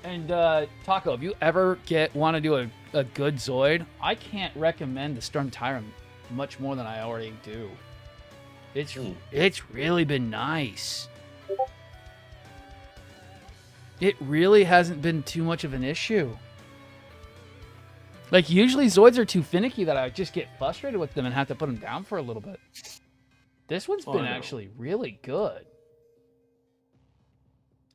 And Taco, if you ever want to do a good Zoid, I can't recommend the Strum Tyrann much more than I already do. It's really been nice. It really hasn't been too much of an issue. Like, usually Zoids are too finicky that I just get frustrated with them and have to put them down for a little bit. This one's been actually really good.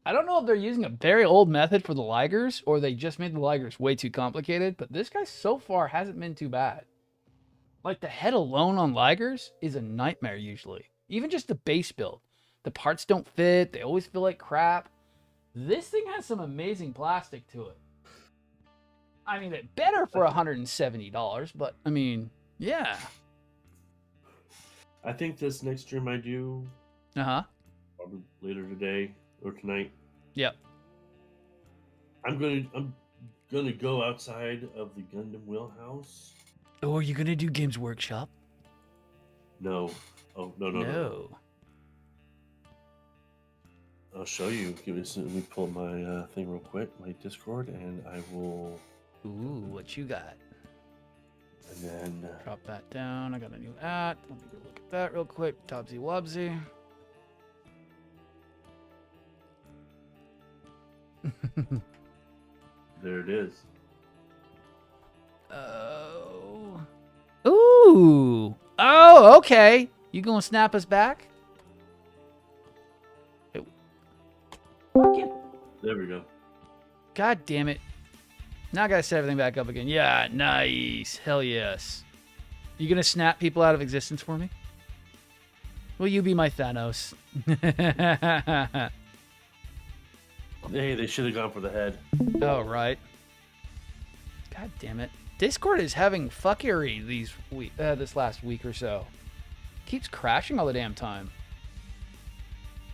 I don't know if they're using a very old method for the Ligers or they just made the Ligers way too complicated, but this guy so far hasn't been too bad. Like, the head alone on Ligers is a nightmare usually. Even just the base build. The parts don't fit. They always feel like crap. This thing has some amazing plastic to it. I mean, it's better for $170, but, I mean, yeah. I think this next stream I do, probably later today or tonight. Yep. I'm gonna go outside of the Gundam wheelhouse. Oh, are you gonna do Games Workshop? No. Oh, no. I'll show you. Let me pull my thing real quick, my Discord, and I will. Ooh, what you got? And then drop that down. I got a new at. Let me go look at that real quick. Topsy Wobsy. There it is. Oh. Ooh. Oh, okay. You gonna snap us back? There we go. God damn it. Now I gotta set everything back up again. Yeah, nice. Hell yes. You gonna snap people out of existence for me? Will you be my Thanos? Hey, they should have gone for the head. Oh, right. God damn it. Discord is having fuckery this last week or so. Keeps crashing all the damn time.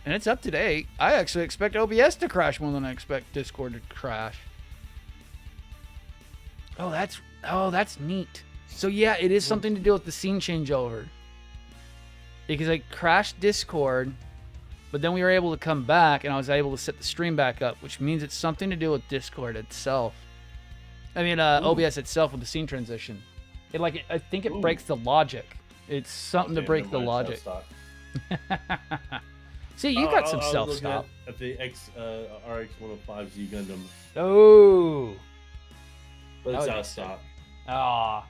And it's up to date. I actually expect OBS to crash more than I expect Discord to crash. Oh, that's neat. So yeah, it is something to do with the scene changeover. Because I crashed Discord, but then we were able to come back and I was able to set the stream back up, which means it's something to do with Discord itself. I mean, OBS itself with the scene transition. I think it breaks the logic. It's something to break the logic. See, you got some self-stop. At the RX-105Z Gundam. Oh. But it's out of stock. Aw.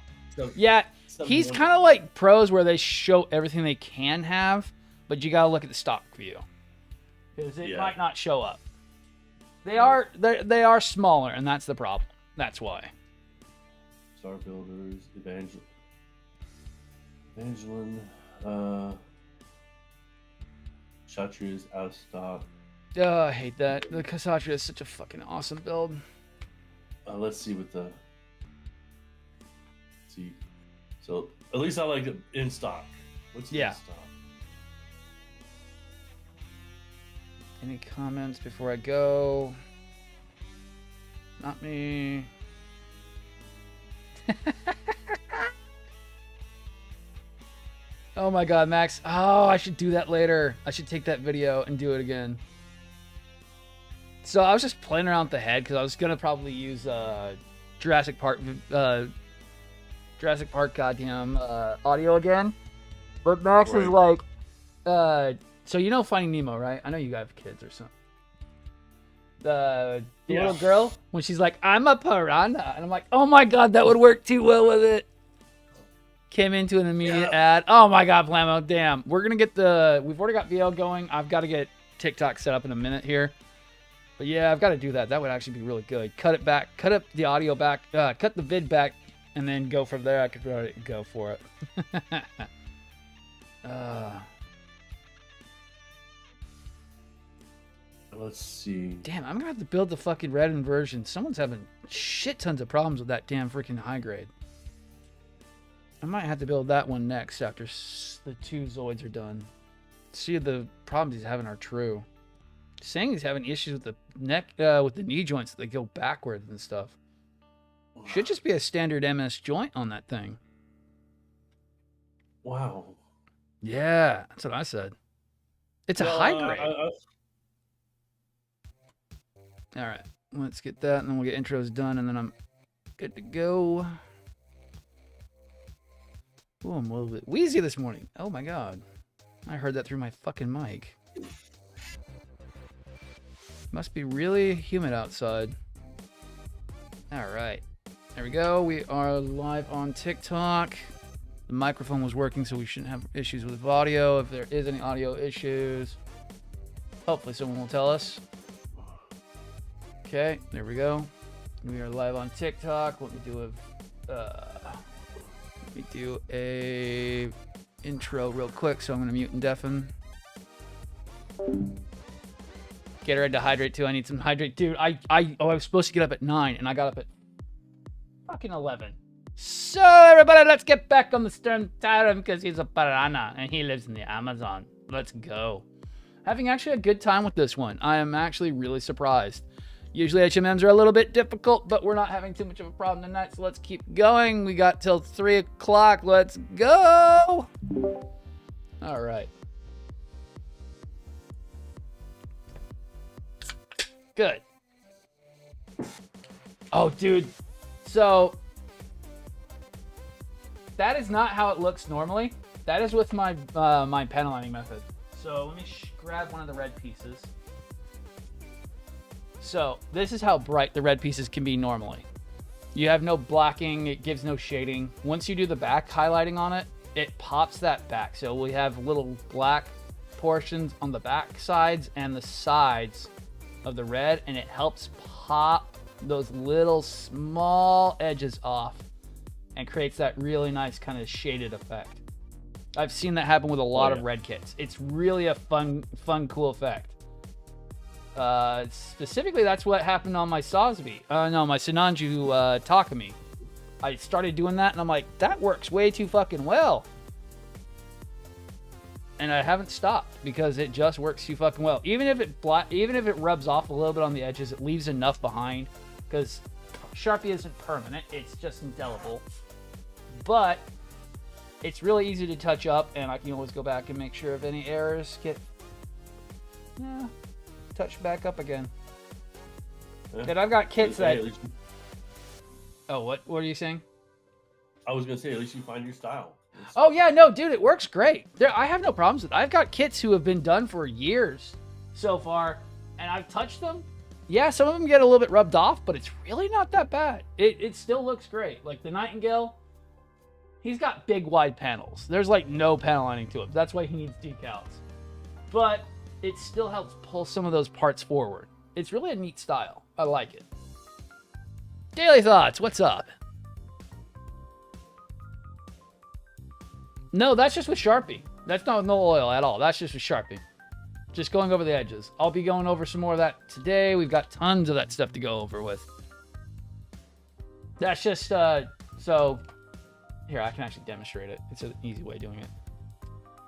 Yeah, he's kind of like pros where they show everything they can have, but you gotta look at the stock view. Because it might not show up. They are smaller, and that's the problem. That's why. Star Builders, Evangeline, Kshatriya is out of stock. Oh, I hate that. The Kshatriya is such a fucking awesome build. Let's see what the... See. So, at least I like it in stock. What's in stock? Any comments before I go? Not me. Oh my god, Max. Oh, I should do that later. I should take that video and do it again. So I was just playing around with the head because I was going to probably use Jurassic Park goddamn audio again. But Max is like, so you know Finding Nemo, right? I know you have kids or something. The little girl, when she's like, I'm a piranha. And I'm like, oh my god, that would work too well with it. Came into an immediate ad. Oh my god, Plamo, damn. We're going to get we've already got VL going. I've got to get TikTok set up in a minute here. But yeah, I've got to do that. That would actually be really good. Cut it back. Cut up the audio back. Cut the vid back. And then go from there. I could really go for it. Let's see. Damn, I'm going to have to build the fucking red inversion. Someone's having shit tons of problems with that damn freaking high grade. I might have to build that one next after the two Zoids are done. See if the problems he's having are true. Saying he's having issues with the neck, with the knee joints that go backwards and stuff. Should just be a standard MS joint on that thing. Wow. Yeah, that's what I said. It's a high grade. All right. Let's get that, and then we'll get intros done, and then I'm good to go. Oh, I'm a little bit wheezy this morning. Oh my god. I heard that through my fucking mic. Must be really humid outside. Alright. There we go. We are live on TikTok. The microphone was working, so we shouldn't have issues with audio. If there is any audio issues, hopefully someone will tell us. Okay, there we go. We are live on TikTok. Let me do a intro real quick. So I'm gonna mute and deafen. Get ready to hydrate too. I need some hydrate, dude. I was supposed to get up at 9, and I got up at fucking 11. So everybody, let's get back on the strum tyrann because he's a piranha and he lives in the Amazon. Let's go. Having actually a good time with this one. I am actually really surprised. Usually HMMs are a little bit difficult, but we're not having too much of a problem tonight, so let's keep going. We got till 3 o'clock. Let's go. All right. Good. Oh, dude. So that is not how it looks normally. That is with my my panel lining method. So let me grab one of the red pieces. So this is how bright the red pieces can be normally. You have no blacking, it gives no shading. Once you do the back highlighting on it, it pops that back. So we have little black portions on the back sides and the sides of the red, and it helps pop those little small edges off and creates that really nice kind of shaded effect. I've seen that happen with a lot of red kits. It's really a fun, cool effect. Specifically, that's what happened on my Sosby. No, my Sinanju Takumi. I started doing that, and I'm like, that works way too fucking well. And I haven't stopped because it just works too fucking well. Even if it rubs off a little bit on the edges, it leaves enough behind. Because Sharpie isn't permanent; it's just indelible. But it's really easy to touch up, and I can always go back and make sure if any errors get touched back up again. Yeah. And I've got kits that. Oh, what are you saying? I was gonna say, at least you find your style. Oh yeah, no, dude, it works great. I have no problems with it. I've got kits who have been done for years so far, and I've touched them. Yeah, some of them get a little bit rubbed off, but it's really not that bad. It still looks great. Like the Nightingale, he's got big, wide panels. There's like no panel lining to him. That's why he needs decals. But it still helps pull some of those parts forward. It's really a neat style. I like it. Daily Thoughts, what's up? No, that's just with Sharpie. That's no oil at all. That's just with Sharpie. Just going over the edges. I'll be going over some more of that today. We've got tons of that stuff to go over with. That's just, so, here, I can actually demonstrate it. It's an easy way of doing it.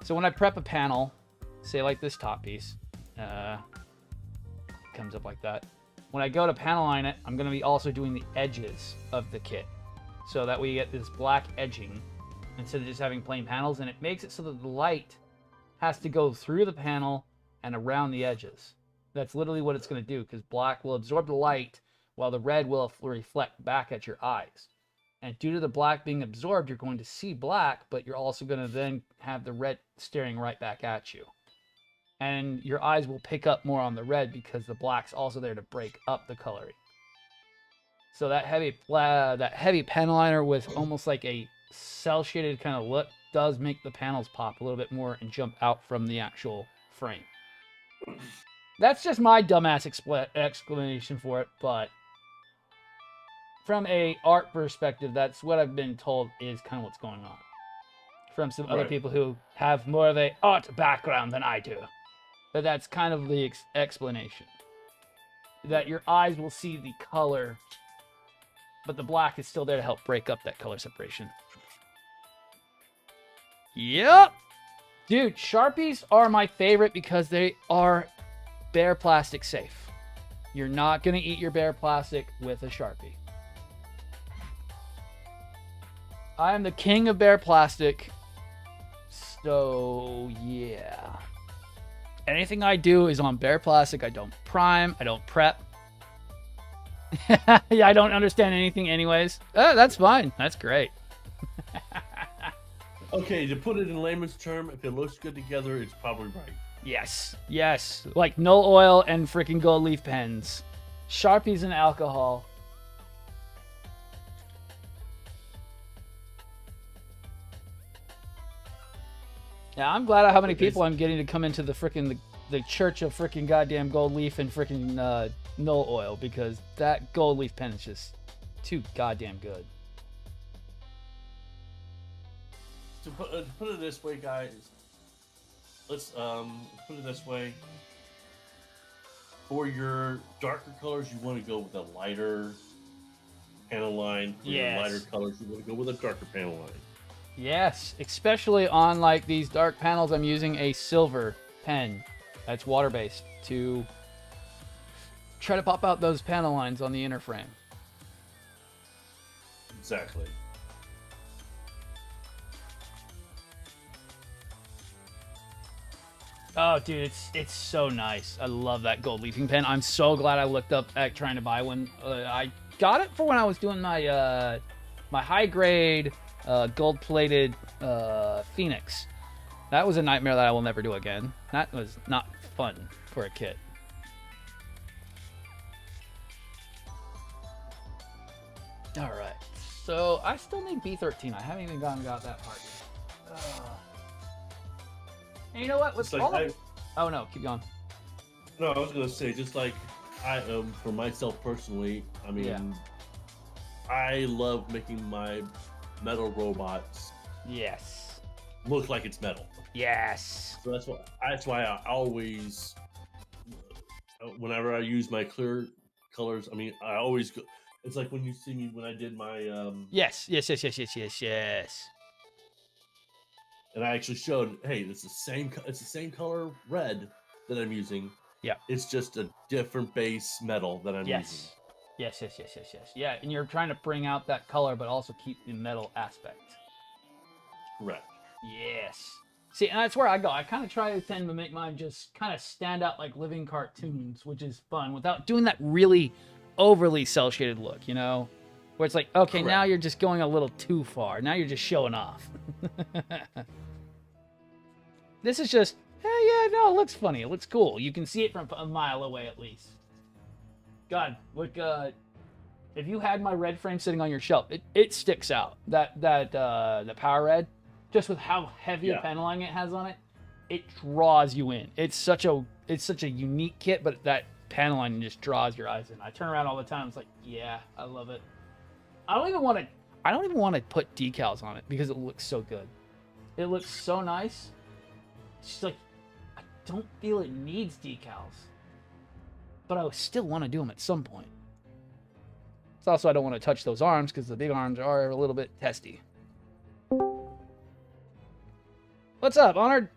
So when I prep a panel, say like this top piece, comes up like that. When I go to panel line it, I'm going to be also doing the edges of the kit. So that we get this black edging instead of just having plain panels, and it makes it so that the light has to go through the panel and around the edges. That's literally what it's going to do, because black will absorb the light while the red will reflect back at your eyes. And due to the black being absorbed, you're going to see black, but you're also going to then have the red staring right back at you. And your eyes will pick up more on the red because the black's also there to break up the coloring. So that heavy panel liner with almost like a cell shaded kind of look does make the panels pop a little bit more and jump out from the actual frame. That's just my dumbass explanation for it, but from a art perspective, that's what I've been told is kind of what's going on. From some other people who have more of a art background than I do. But that's kind of the explanation. That your eyes will see the color, but the black is still there to help break up that color separation. Yep. Dude, Sharpies are my favorite because they are bare plastic safe. You're not going to eat your bare plastic with a Sharpie. I am the king of bare plastic. So, yeah. Anything I do is on bare plastic. I don't prime. I don't prep. Yeah, I don't understand anything anyways. That's fine. That's great. Okay, to put it in layman's term, if it looks good together, it's probably right. Yes. Yes. Like no oil and freaking gold leaf pens. Sharpies and alcohol. Yeah, I'm glad how many people I'm getting to come into the freaking the church of freaking goddamn gold leaf and freaking no oil, because that gold leaf pen is just too goddamn good. To put it this way, guys, let's put it this way. For your darker colors, you want to go with a lighter panel line. For your lighter colors, you want to go with a darker panel line. Yes, especially on like these dark panels, I'm using a silver pen that's water-based to try to pop out those panel lines on the inner frame. Exactly. Oh, dude, it's so nice. I love that gold leafing pen. I'm so glad I looked up at trying to buy one. I got it for when I was doing my my high grade gold plated Phoenix. That was a nightmare that I will never do again. That was not fun for a kit. All right, so I still need B13. I haven't even got that part yet. And you know what? Let's Oh no, keep going. No, I was gonna say, just like I for myself personally, I mean, I love making my metal robots look like it's metal. Yes. So that's why I always, whenever I use my clear colors, I mean, I always go. It's like when you see me when I did my Yes. And I actually showed, hey, it's the same color red that I'm using. Yeah. It's just a different base metal that I'm using. Yes. Yeah, and you're trying to bring out that color, but also keep the metal aspect. Correct. Yes. See, and that's where I go. I kind of try to tend to make mine just kind of stand out like living cartoons, which is fun, without doing that really overly cel-shaded look, you know? Where it's like, okay, now you're just going a little too far. Now you're just showing off. This is just, hey, yeah, no, it looks funny. It looks cool. You can see it from a mile away at least. God, look, if you had my red frame sitting on your shelf, it sticks out. The power red, just with how heavy a panel line it has on it, it draws you in. It's such a unique kit, but that panel line just draws your eyes in. I turn around all the time. It's like, yeah, I love it. I don't even want to put decals on it because it looks so good. It looks so nice. It's just like, I don't feel it needs decals, but I still want to do them at some point. It's also, I don't want to touch those arms because the big arms are a little bit testy. What's up, Honored?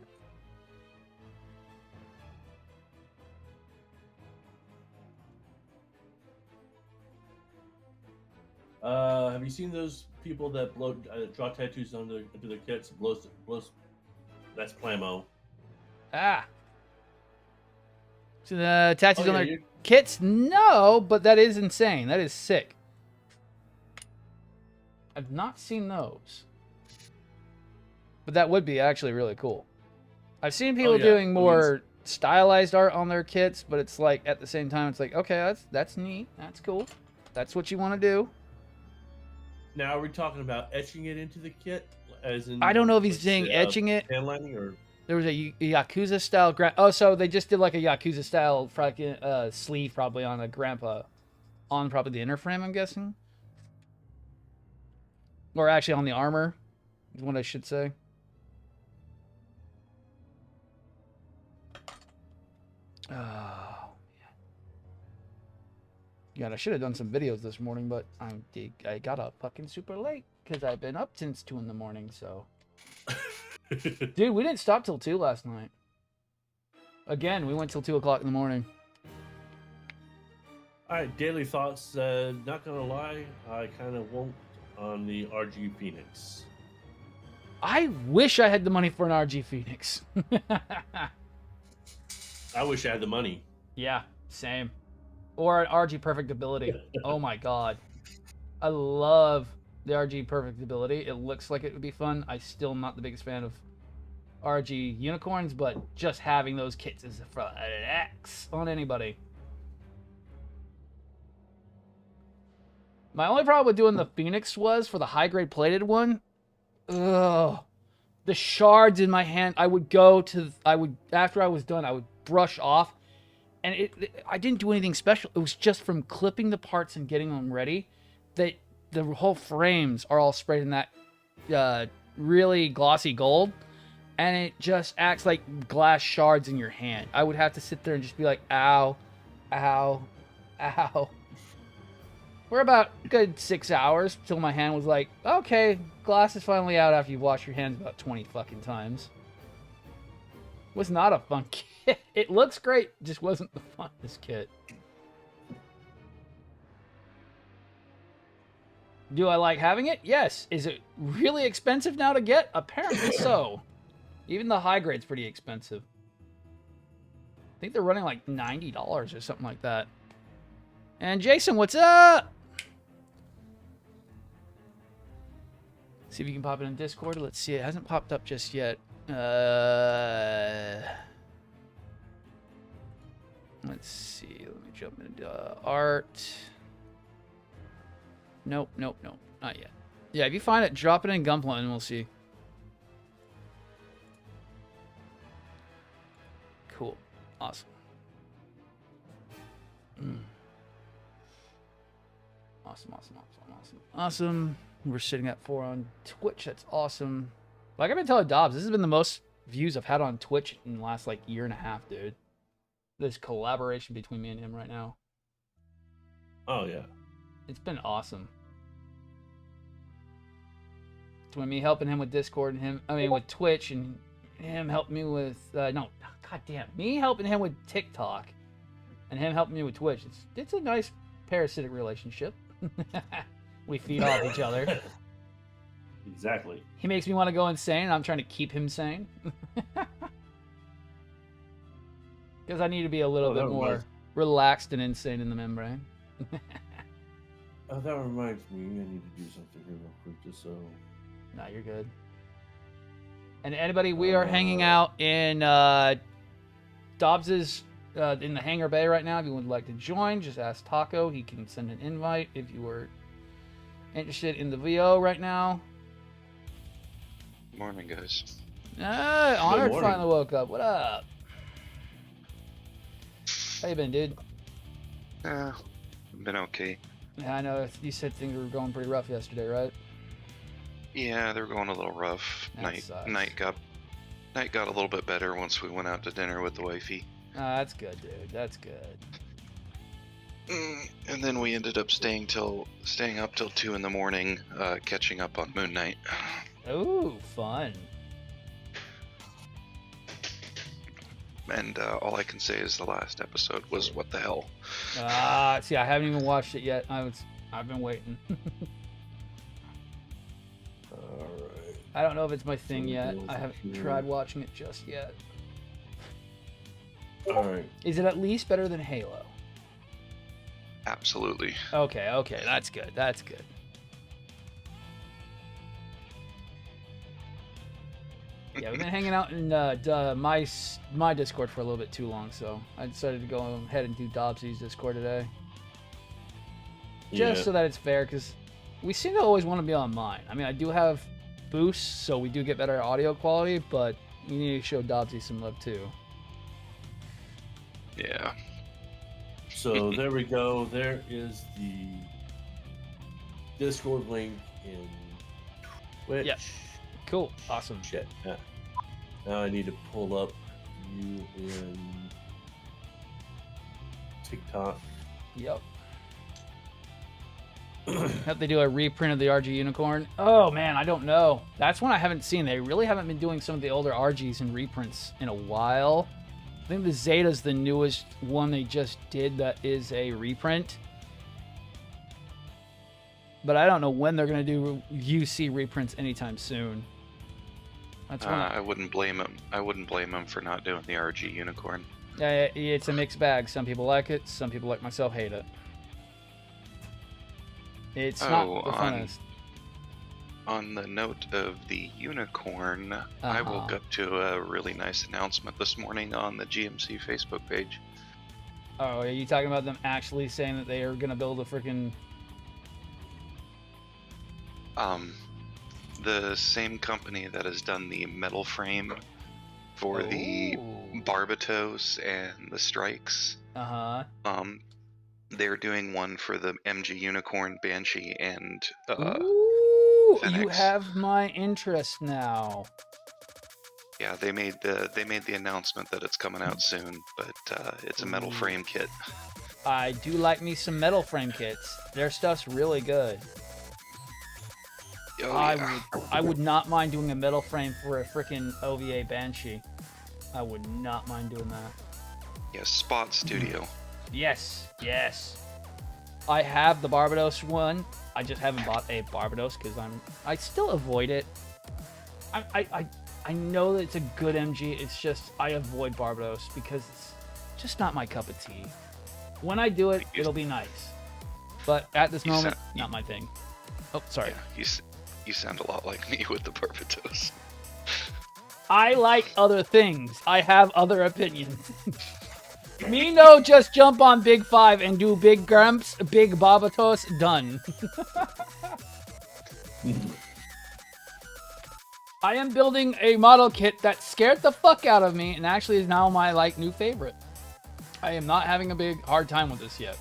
Have you seen those people that draw tattoos onto their kits? Blows. That's Plamo. Ah. So the tattoos on their kits? No, but that is insane. That is sick. I've not seen those. But that would be actually really cool. I've seen people doing more stylized art on their kits, but it's like, at the same time, it's like, okay, that's neat. That's cool. That's what you want to do. Now, are we talking about etching it into the kit? As in, I don't know if he's saying etching it. Handlining or... There was a Yakuza style. Oh, so they just did like a Yakuza style sleeve probably on a grandpa, on probably the inner frame, I'm guessing, or actually on the armor, is what I should say. Oh man. God, I should have done some videos this morning, but I got up fucking super late because I've been up since 2 in the morning. So. Dude, we didn't stop till 2 last night. Again, we went till 2 o'clock in the morning. Alright, daily thoughts. Not gonna lie, I kind of won't on the RG Phoenix. I wish I had the money for an RG Phoenix. I wish I had the money. Yeah, same. Or an RG perfect ability. Oh my god. I love the RG perfect ability. It looks like it would be fun. I still am not the biggest fan of RG unicorns, but just having those kits is an X on anybody. My only problem with doing the Phoenix was for the high grade plated one. Ugh. The shards in my hand, after I was done, I would brush off. And I didn't do anything special. It was just from clipping the parts and getting them ready that the whole frames are all sprayed in that really glossy gold. And it just acts like glass shards in your hand. I would have to sit there and just be like, ow, ow, ow. We're about a good 6 hours till my hand was like, okay, glass is finally out after you've washed your hands about 20 fucking times. Was not a fun kit. It looks great, just wasn't the funnest kit. Do I like having it? Yes. Is it really expensive now to get? Apparently so. Even the high grade's pretty expensive. I think they're running like $90 or something like that. And Jason, what's up? See if you can pop it in Discord. Let's see. It hasn't popped up just yet. Let's see. Let me jump into art. Nope, nope, nope. Not yet. Yeah, if you find it, drop it in Gunpla and we'll see. Cool. Awesome. Awesome, awesome, awesome, awesome. Awesome. We're sitting at 4 on Twitch. That's awesome. Like I've been telling Dobbs, this has been the most views I've had on Twitch in the last like year and a half, dude. This collaboration between me and him right now. Oh yeah. It's been awesome. Between me helping him with Discord and with Twitch, and him helping me with me helping him with TikTok and him helping me with Twitch. It's a nice parasitic relationship. We feed off each other. Exactly. He makes me want to go insane, and I'm trying to keep him sane. Because I need to be a little bit more relaxed and insane in the membrane. Oh, that reminds me. I need to do something here real quick, just so... Nah, you're good. And anybody, we are hanging out in Dobbs's... in the hangar bay right now. If you would like to join, just ask Taco. He can send an invite if you were interested in the VO right now. Morning, guys. Honored finally woke up. What up? How you been, dude? Been okay. Yeah, I know. You said things were going pretty rough yesterday, right? Yeah, they were going a little rough. Night got a little bit better once we went out to dinner with the wifey. That's good, dude. That's good. And then we ended up staying up till 2 in the morning, catching up on Moon Knight. Ooh, fun. And all I can say is the last episode was what the hell. See, I haven't even watched it yet. I've been waiting. Alright. I don't know if it's my thing yet. I haven't tried watching it just yet. Alright. Is it at least better than Halo? Absolutely. Okay, that's good. That's good. Yeah, we've been hanging out in my Discord for a little bit too long, so I decided to go ahead and do Dobbsy's Discord today. Just so that it's fair, because we seem to always want to be on mine. I mean, I do have boosts, so we do get better audio quality, but you need to show Dobbsy some love too. Yeah. So there we go. There is the Discord link in Twitch. Yeah. Cool. Awesome. Shit. Yeah. Now I need to pull up you in TikTok. Yep. Hope they do a reprint of the RG Unicorn. Oh man, I don't know. That's one I haven't seen. They really haven't been doing some of the older RGs and reprints in a while. I think the Zeta's the newest one they just did that is a reprint. But I don't know when they're going to do UC reprints anytime soon. That's I wouldn't blame him. I wouldn't blame him for not doing the RG Unicorn. It's a mixed bag. Some people like it. Some people like myself hate it. It's not the funnest. On the note of the unicorn, I woke up to a really nice announcement this morning on the GMC Facebook page. Oh, are you talking about them actually saying that they are going to build a freaking... The same company that has done the metal frame for the Barbatos and the Strikes. They're doing one for the MG Unicorn, Banshee, and you have my interest now. Yeah, they made the announcement that it's coming out soon, but it's a metal frame kit. I do like me some metal frame kits. Their stuff's really good. Oh, yeah. I would not mind doing a metal frame for a freaking OVA Banshee. I would not mind doing that. Yeah, Spot Studio. Yes. I have the Barbados one. I just haven't bought a Barbados because I still avoid it. I know that it's a good MG. It's just I avoid Barbados because it's just not my cup of tea. When I do it, it'll be nice. But at this moment, not my thing. Oh, sorry. Yeah, you sound a lot like me with the Barbados. I like other things. I have other opinions. Me no just jump on Big 5 and do Big Grumps, Big Barbados, done. I am building a model kit that scared the fuck out of me and actually is now my new favorite. I am not having a hard time with this yet.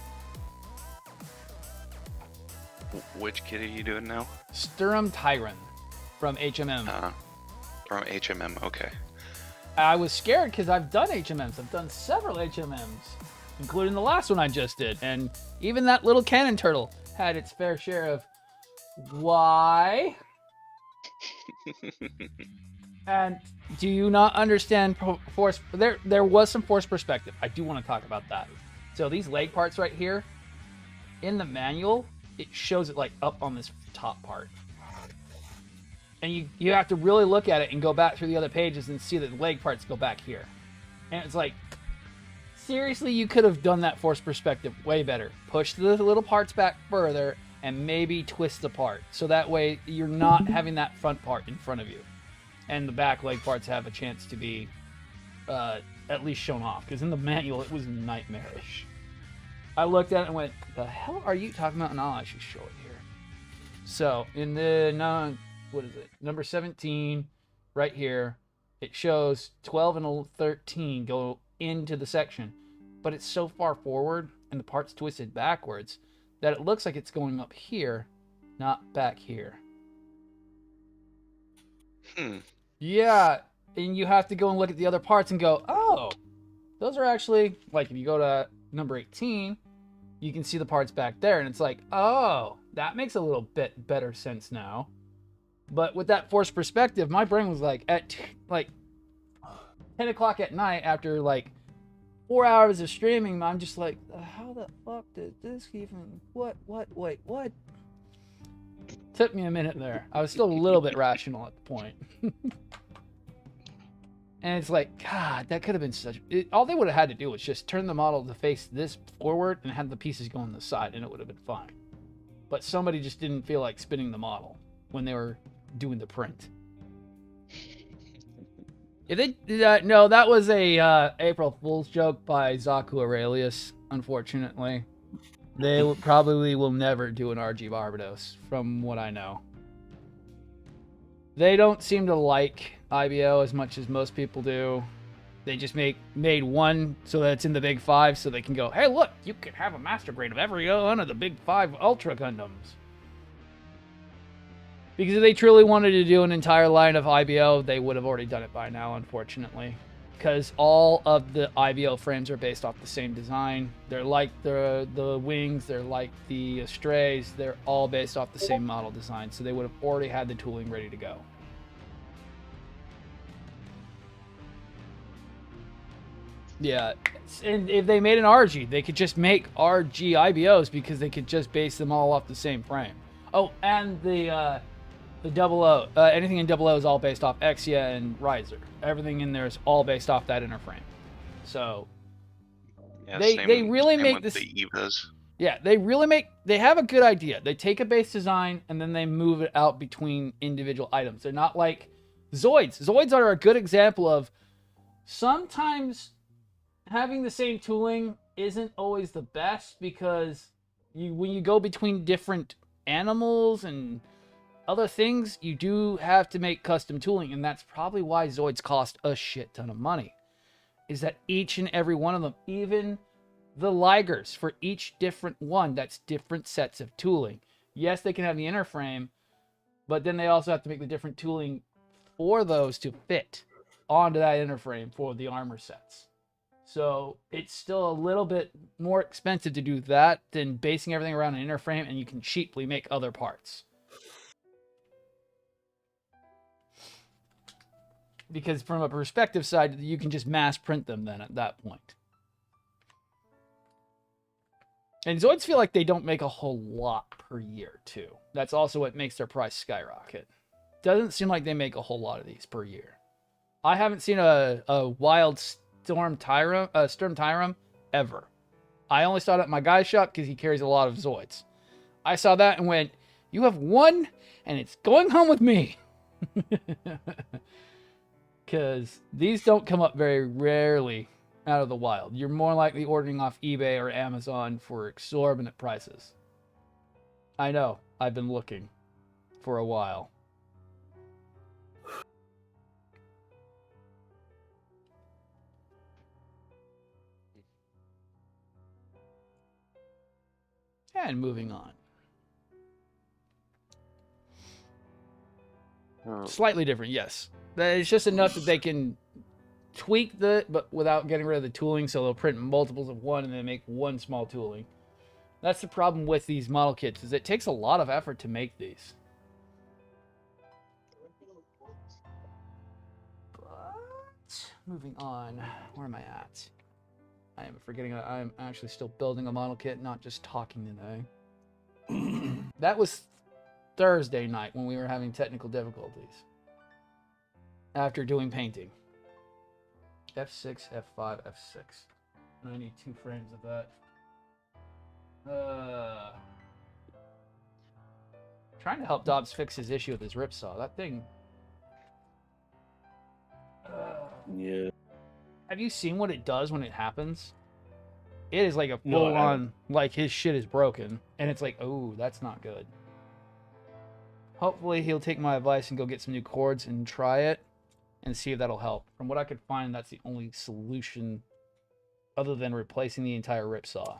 Which kit are you doing now? Strum Tyrann from HMM. From HMM, okay. I was scared because I've done HMMs. I've done several HMMs, including the last one I just did. And even that little cannon turtle had its fair share of why? And do you not understand force? There was some force perspective. I do want to talk about that. So these leg parts right here, in the manual, it shows it up on this top part. And you have to really look at it and go back through the other pages and see that the leg parts go back here. And it's like, seriously, you could have done that force perspective way better. Push the little parts back further and maybe twist the part. So that way you're not having that front part in front of you. And the back leg parts have a chance to be at least shown off. Because in the manual, it was nightmarish. I looked at it and went, the hell are you talking about? And I should show it here. So in the... what is it? Number 17, right here, it shows 12 and 13 go into the section, but it's so far forward and the part's twisted backwards that it looks like it's going up here, not back here. Yeah, and you have to go and look at the other parts and go, oh, those are actually, if you go to number 18, you can see the parts back there, and it's like, oh, that makes a little bit better sense now. But with that forced perspective, my brain was at 10 o'clock at night after 4 hours of streaming, I'm just like, how the fuck did this even, what? Took me a minute there. I was still a little bit rational at the point. And it's like, God, that could have been all they would have had to do was just turn the model to face this forward and have the pieces go on the side and it would have been fine. But somebody just didn't feel like spinning the model when they were doing the print. No, that was a April Fool's joke by Zaku Aurelius, unfortunately. They probably will never do an RG Barbados, from what I know. They don't seem to like IBO as much as most people do. They just made one so that it's in the Big 5 so they can go, hey, look, you can have a master grade of every one of the Big 5 Ultra Gundams. Because if they truly wanted to do an entire line of IBO, they would have already done it by now, unfortunately. Because all of the IBO frames are based off the same design. They're like the wings, they're like the strays, they're all based off the same model design. So they would have already had the tooling ready to go. Yeah, and if they made an RG, they could just make RG IBOs because they could just base them all off the same frame. Oh, and the 00, anything in 00 is all based off Exia and Riser. Everything in there is all based off that inner frame. So Yeah, they really make with this. The Evas. Yeah, they have a good idea. They take a base design and then they move it out between individual items. They're not like Zoids. Zoids are a good example of sometimes having the same tooling isn't always the best because when you go between different animals and other things, you do have to make custom tooling, and that's probably why Zoids cost a shit ton of money. Is that each and every one of them, even the ligers for each different one, that's different sets of tooling. Yes, they can have the inner frame, but then they also have to make the different tooling for those to fit onto that inner frame for the armor sets. So it's still a little bit more expensive to do that than basing everything around an inner frame, and you can cheaply make other parts. Because from a perspective side, you can just mass print them then at that point. And Zoids feel like they don't make a whole lot per year, too. That's also what makes their price skyrocket. Doesn't seem like they make a whole lot of these per year. I haven't seen a wild strum tyrann ever. I only saw it at my guy's shop because he carries a lot of Zoids. I saw that and went, you have one, and it's going home with me. Because these don't come up very rarely out of the wild. You're more likely ordering off eBay or Amazon for exorbitant prices. I know. I've been looking for a while. And moving on. Slightly different, yes. It's just enough that they can tweak but without getting rid of the tooling, so they'll print multiples of one and then make one small tooling. That's the problem with these model kits, is it takes a lot of effort to make these. But moving on, where am I at? I am forgetting I'm actually still building a model kit, not just talking today. That was Thursday night when we were having technical difficulties. After doing painting. F6, F5, F6. I need 2 frames of that. Trying to help Dobbs fix his issue with his ripsaw. That thing. Yeah. Have you seen what it does when it happens? It is like a full on, like his shit is broken. And it's like, oh, that's not good. Hopefully he'll take my advice and go get some new cords and try it. And see if that'll help. From what I could find, that's the only solution other than replacing the entire ripsaw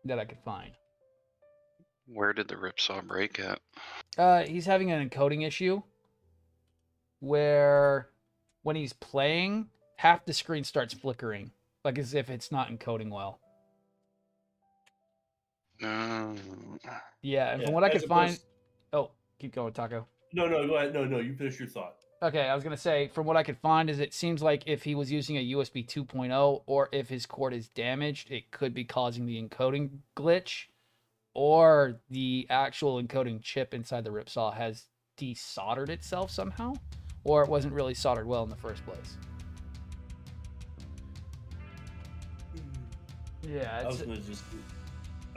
that I could find. Where did the ripsaw break at? He's having an encoding issue where when he's playing, half the screen starts flickering, like as if it's not encoding well. Yeah, and from what I could find... Oh, keep going, Taco. No, go ahead. No, you finish your thought. Okay, I was going to say, from what I could find, is it seems like if he was using a USB 2.0 or if his cord is damaged, it could be causing the encoding glitch, or the actual encoding chip inside the ripsaw has desoldered itself somehow, or it wasn't really soldered well in the first place. Yeah, I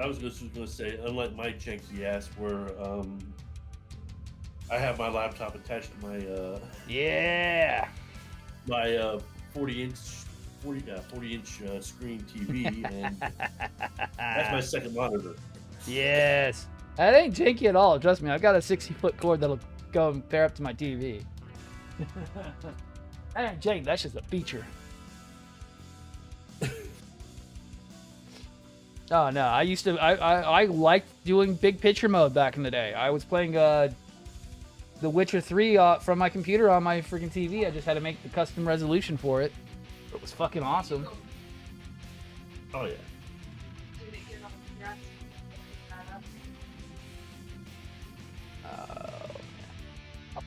was just gonna say, unlike my janky ass, where I have my laptop attached to my my 40-inch screen TV, and that's my second monitor. Yes, that ain't janky at all. Trust me, I've got a 60-foot cord that'll go and pair up to my TV. That ain't janky. That's just a feature. Oh no, I liked doing big picture mode back in the day. I was playing The Witcher 3 from my computer on my freaking TV. I just had to make the custom resolution for it. It was fucking awesome. Oh yeah.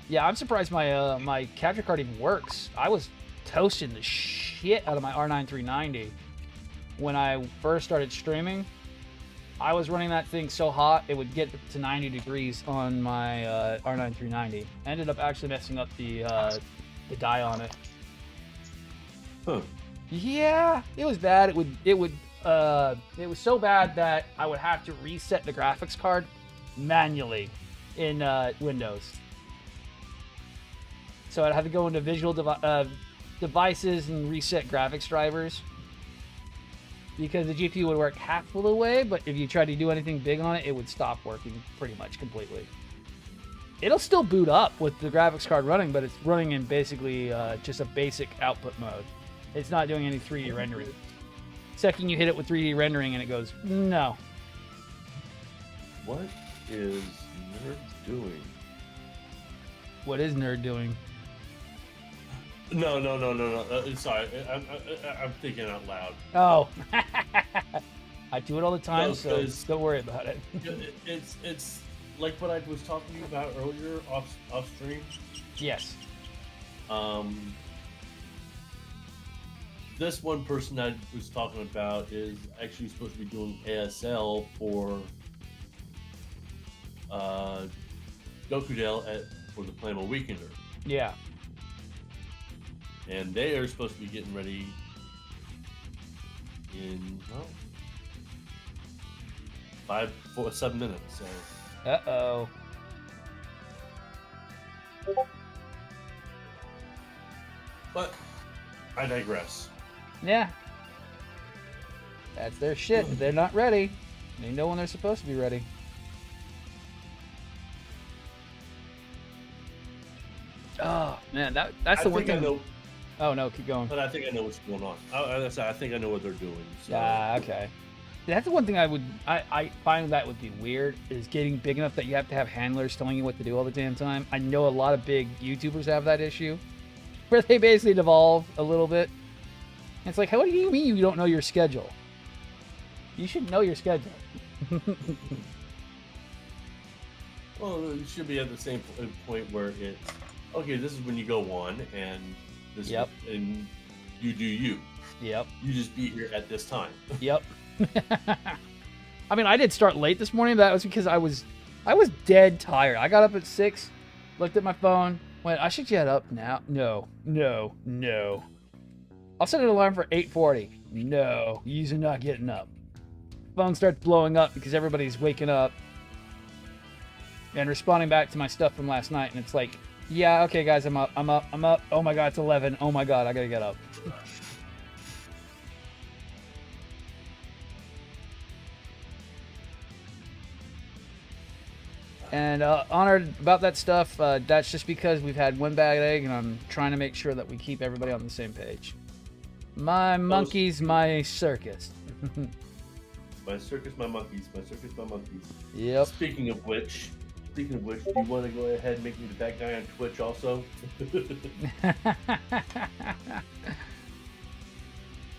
Yeah, I'm surprised my my capture card even works. I was toasting the shit out of my R9 390 when I first started streaming. I was running that thing so hot it would get to 90 degrees on my R9 390. I ended up actually messing up the die on it. Huh. Yeah, it was bad. It was so bad that I would have to reset the graphics card manually in Windows. So I'd have to go into visual devices and reset graphics drivers because the GPU would work half of the way, but if you tried to do anything big on it, it would stop working pretty much completely. It'll still boot up with the graphics card running, but it's running in basically just a basic output mode. It's not doing any 3D rendering. Second you hit it with 3D rendering and it goes, no. What is Nerd doing? What is Nerd doing? No. Sorry, I'm thinking out loud. Oh. I do it all the time, No, so don't worry about it. It's like what I was talking to you about earlier off stream. Yes. This one person I was talking about is actually supposed to be doing ASL for Dokudale for the Playmo Weekender. Yeah. And they are supposed to be getting ready in 7 minutes. So. Uh-oh. But I digress. Yeah. That's their shit. They're not ready. They know when they're supposed to be ready. Oh, man, that's the one thing. I know, oh, no, keep going. but I think I know what's going on. I think I know what they're doing. So. Okay. That's the one thing I find that would be weird is getting big enough that you have to have handlers telling you what to do all the damn time. I know a lot of big YouTubers have that issue where they basically devolve a little bit. And it's like, what do you mean you don't know your schedule? You should know your schedule. Well, it should be at the same point where it's, okay, this is when you go on, and this and you do you. Yep. You just be here at this time. Yep. I mean, I did start late this morning, but that was because I was dead tired. I got up at 6, looked at my phone, went, I should get up now. No. I'll set an alarm for 8:40. No, you're not getting up. Phone starts blowing up because everybody's waking up and responding back to my stuff from last night, and it's like, yeah, okay, guys, I'm up. Oh my god, it's 11. Oh my god, I gotta get up. And honored about that stuff, that's just because we've had one bad egg, and I'm trying to make sure that we keep everybody on the same page. My monkeys, my circus. My circus, my monkeys. My circus, my monkeys. Yep. Speaking of which, do you want to go ahead and make me the bad guy on Twitch also?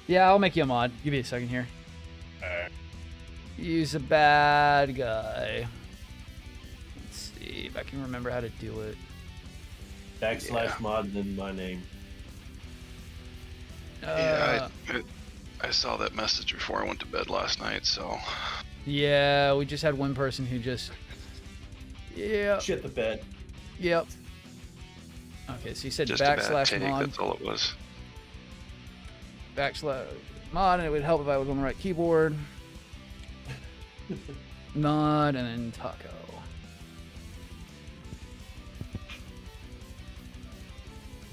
Yeah, I'll make you a mod. Give me a second here. Use a bad guy. Let's see if I can remember how to do it. / mod and then my name. Yeah, I saw that message before I went to bed last night, so... Yeah, we just had one person who just... Yeah. Shit the bed. Yep. Okay, so you said just / a bad take, mod. that's all it was. / mod, and it would help if I was on the right keyboard. Mod, and then taco.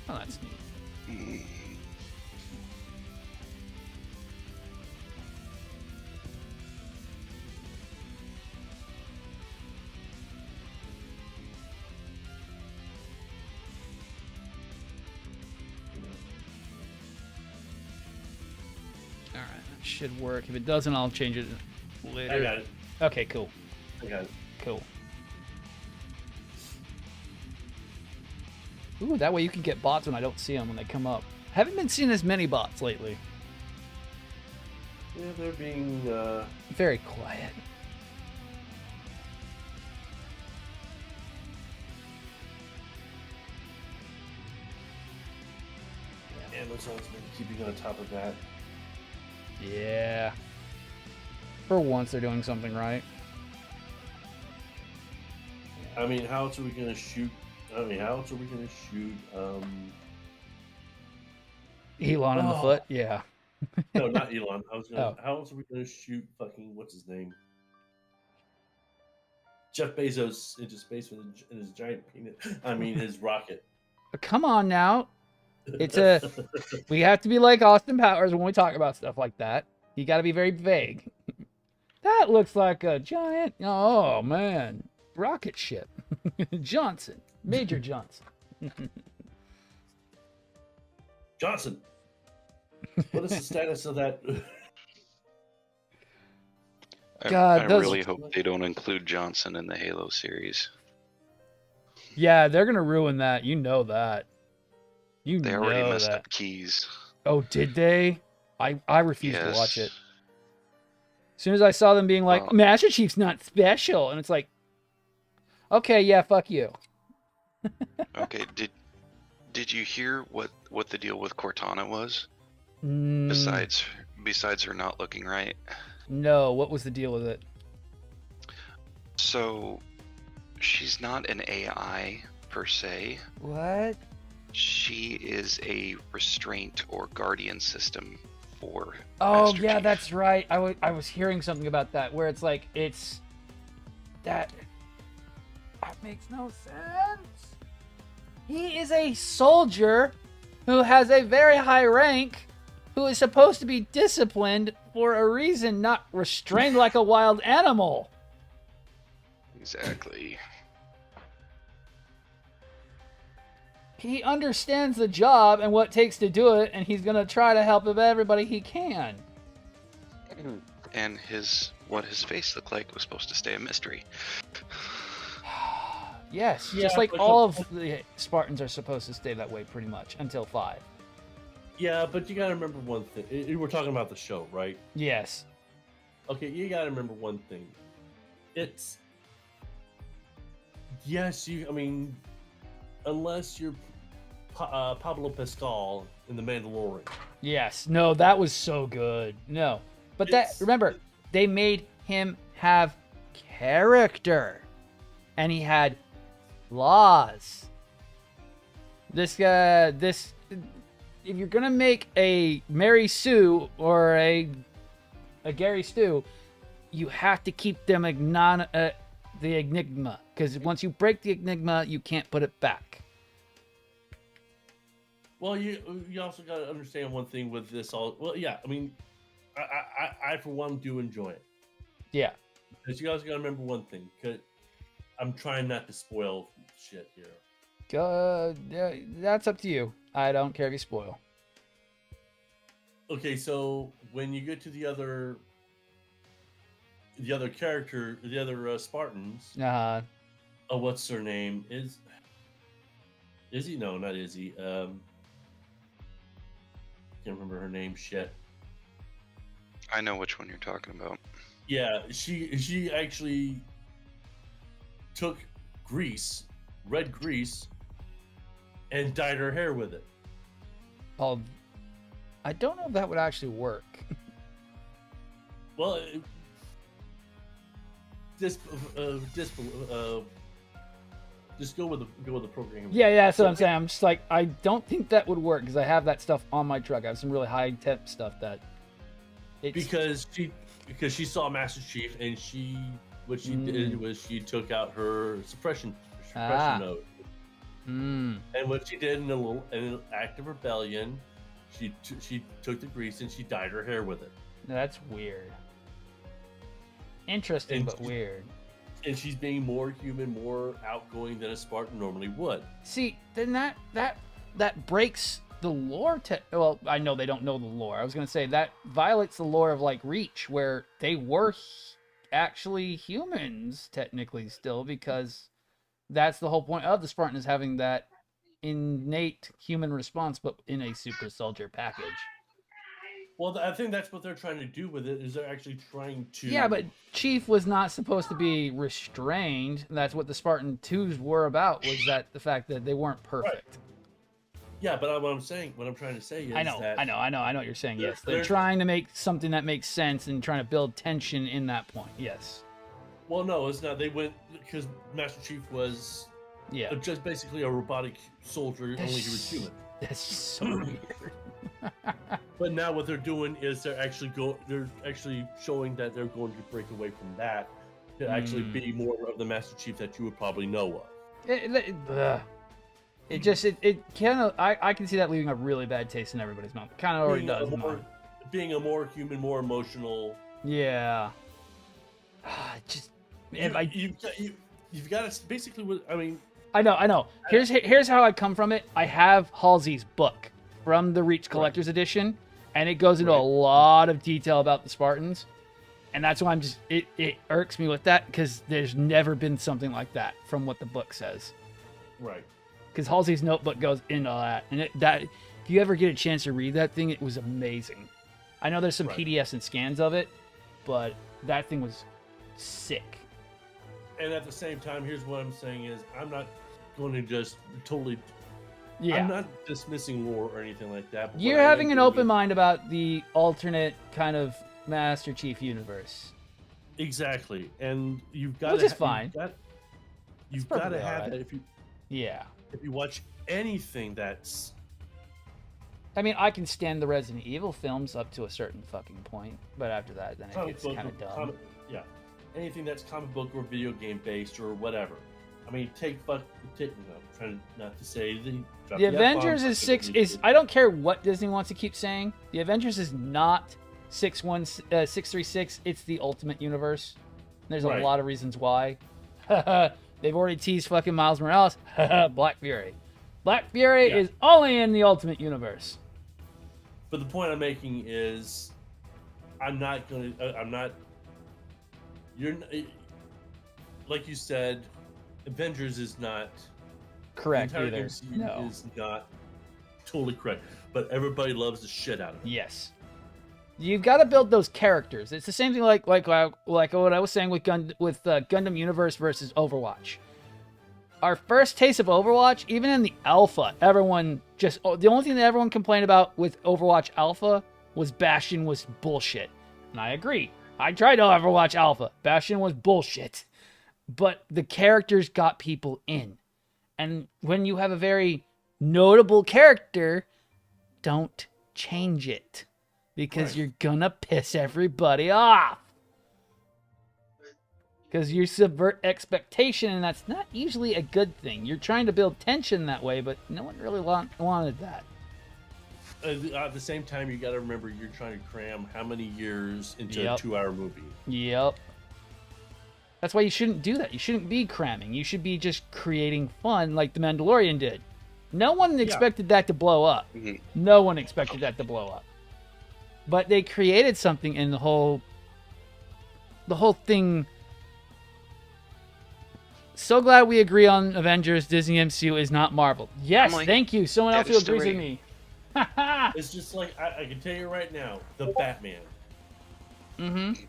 Oh, that's neat. Alright, that should work. If it doesn't, I'll change it later. I got it. Okay, cool. I got it. Cool. Ooh, that way you can get bots when I don't see them when they come up. Haven't been seeing as many bots lately. Yeah, they're being very quiet. Amazon's been keeping on top of that. Yeah. For once, they're doing something right. I mean, how else are we gonna shoot? Elon in the foot. Yeah. No, not Elon. I was gonna. How else are we gonna shoot fucking what's his name? Jeff Bezos into space with his giant penis. I mean, his rocket. Come on now. We have to be like Austin Powers when we talk about stuff like that. You got to be very vague. That looks like a giant. Oh man, rocket ship. Johnson, Major Johnson. Johnson. What is the status of that? I really hope they don't include Johnson in the Halo series. Yeah, they're gonna ruin that. You know that. They already messed up Keys. Oh, did they? I refused to watch it. As soon as I saw them being like, Master Chief's not special, and it's like, okay, yeah, fuck you. Okay, did you hear what the deal with Cortana was? Besides her not looking right? No, what was the deal with it? So, she's not an AI per se. What? She is a restraint or guardian system for Master Chief. That's right. I was hearing something about that, where it's like, that makes no sense. He is a soldier who has a very high rank, who is supposed to be disciplined for a reason, not restrained like a wild animal. Exactly. He understands the job and what it takes to do it, and he's going to try to help everybody he can. And what his face looked like was supposed to stay a mystery. Yes, just like all of the Spartans are supposed to stay that way pretty much, until 5. Yeah, but you gotta remember one thing. We're talking about the show, right? Yes. Okay, you gotta remember one thing. It's... Yes, I mean, unless you're Pablo Pascal in The Mandalorian. Yes. No, that was so good. No. But remember, they made him have character. And he had flaws. If you're gonna make a Mary Sue or a Gary Stu, you have to keep them the enigma, because once you break the enigma, you can't put it back. Well, you also got to understand one thing with this all. Well, yeah, I mean, I for one do enjoy it. Yeah. Because you guys got to remember one thing. Cause I'm trying not to spoil shit here. That's up to you. I don't care if you spoil. Okay, so when you get to the other character, the other Spartans. What's her name? Izzy? No, not Izzy. Can't remember her name. Shit. I know which one you're talking about. Yeah, she actually took red grease, and dyed her hair with it. Oh, I don't know if that would actually work. Well, just go with the program. Yeah, that's what I'm saying. I'm just like, I don't think that would work because I have that stuff on my truck. I have some really high temp stuff that. Because she saw Master Chief, and what she did was she took out her suppression node. And what she did in an act of rebellion, she took the grease and she dyed her hair with it. No, that's weird. Interesting, but weird. And she's being more human, more outgoing than a Spartan normally would. See, then that breaks the lore. Well, I know they don't know the lore. I was going to say that violates the lore of like Reach, where they were actually humans technically still, because that's the whole point of the Spartan, is having that innate human response, but in a super soldier package. Well, I think that's what they're trying to do with it, is they're actually trying to... Yeah, but Chief was not supposed to be restrained. That's what the Spartan 2s were about, was that the fact that they weren't perfect. Right. Yeah, but what I'm trying to say is I know what you're saying, yes. They're there's... trying to make something that makes sense and trying to build tension in that point, yes. Well, no, it's not. They went, because Master Chief was just basically a robotic soldier, only he was human. That's so weird. But now what they're doing is they're actually showing that they're going to break away from that to actually be more of the Master Chief that you would probably know of. It kind of, I can see that leaving a really bad taste in everybody's mouth. Kind of already does. Being a more human, more emotional. Yeah. You've got to basically. I mean. I know. Here's how I come from it. I have Halsey's book from the Reach Collector's Edition, and it goes into a lot of detail about the Spartans, and that's why it irks me with that, because there's never been something like that from what the book says. Right. Because Halsey's notebook goes into that, and if you ever get a chance to read that thing, it was amazing. I know there's some PDFs and scans of it, but that thing was sick. And at the same time, here's what I'm saying is, I'm not going to just totally... Yeah. I'm not dismissing war or anything like that. You're having an open mind about the alternate kind of Master Chief universe. Exactly. And you've got Which is fine. You've got to have that if you... Yeah. If you watch anything that's... I mean, I can stand the Resident Evil films up to a certain fucking point, but after that, then it gets kind of dumb. Yeah. Anything that's comic book or video game based or whatever. I mean, I'm trying not to say the Avengers is I don't care what Disney wants to keep saying. The Avengers is not 636. It's the Ultimate Universe. There's a lot of reasons why. They've already teased fucking Miles Morales. Black Fury. Black Fury is only in the Ultimate Universe. But the point I'm making is, you're like you said, Avengers is not correct either. No, is not totally correct. But everybody loves the shit out of it. Yes, you've got to build those characters. It's the same thing like what I was saying with Gundam Universe versus Overwatch. Our first taste of Overwatch, even in the alpha, the only thing that everyone complained about with Overwatch Alpha was Bastion was bullshit, and I agree. I tried Overwatch Alpha. Bastion was bullshit. But the characters got people in. And when you have a very notable character, don't change it. Because you're gonna piss everybody off. Because you subvert expectation, and that's not usually a good thing. You're trying to build tension that way, but no one really wanted that. At the same time, you got to remember you're trying to cram how many years into a 2-hour movie. Yep. That's why you shouldn't do that. You shouldn't be cramming. You should be just creating fun like The Mandalorian did. No one expected that to blow up. Mm-hmm. No one expected that to blow up. But they created something in the whole thing. So glad we agree on Avengers. Disney MCU is not Marvel. Yes, thank you. Someone else who agrees with me. It's just like, I can tell you right now, the Batman. Mm-hmm.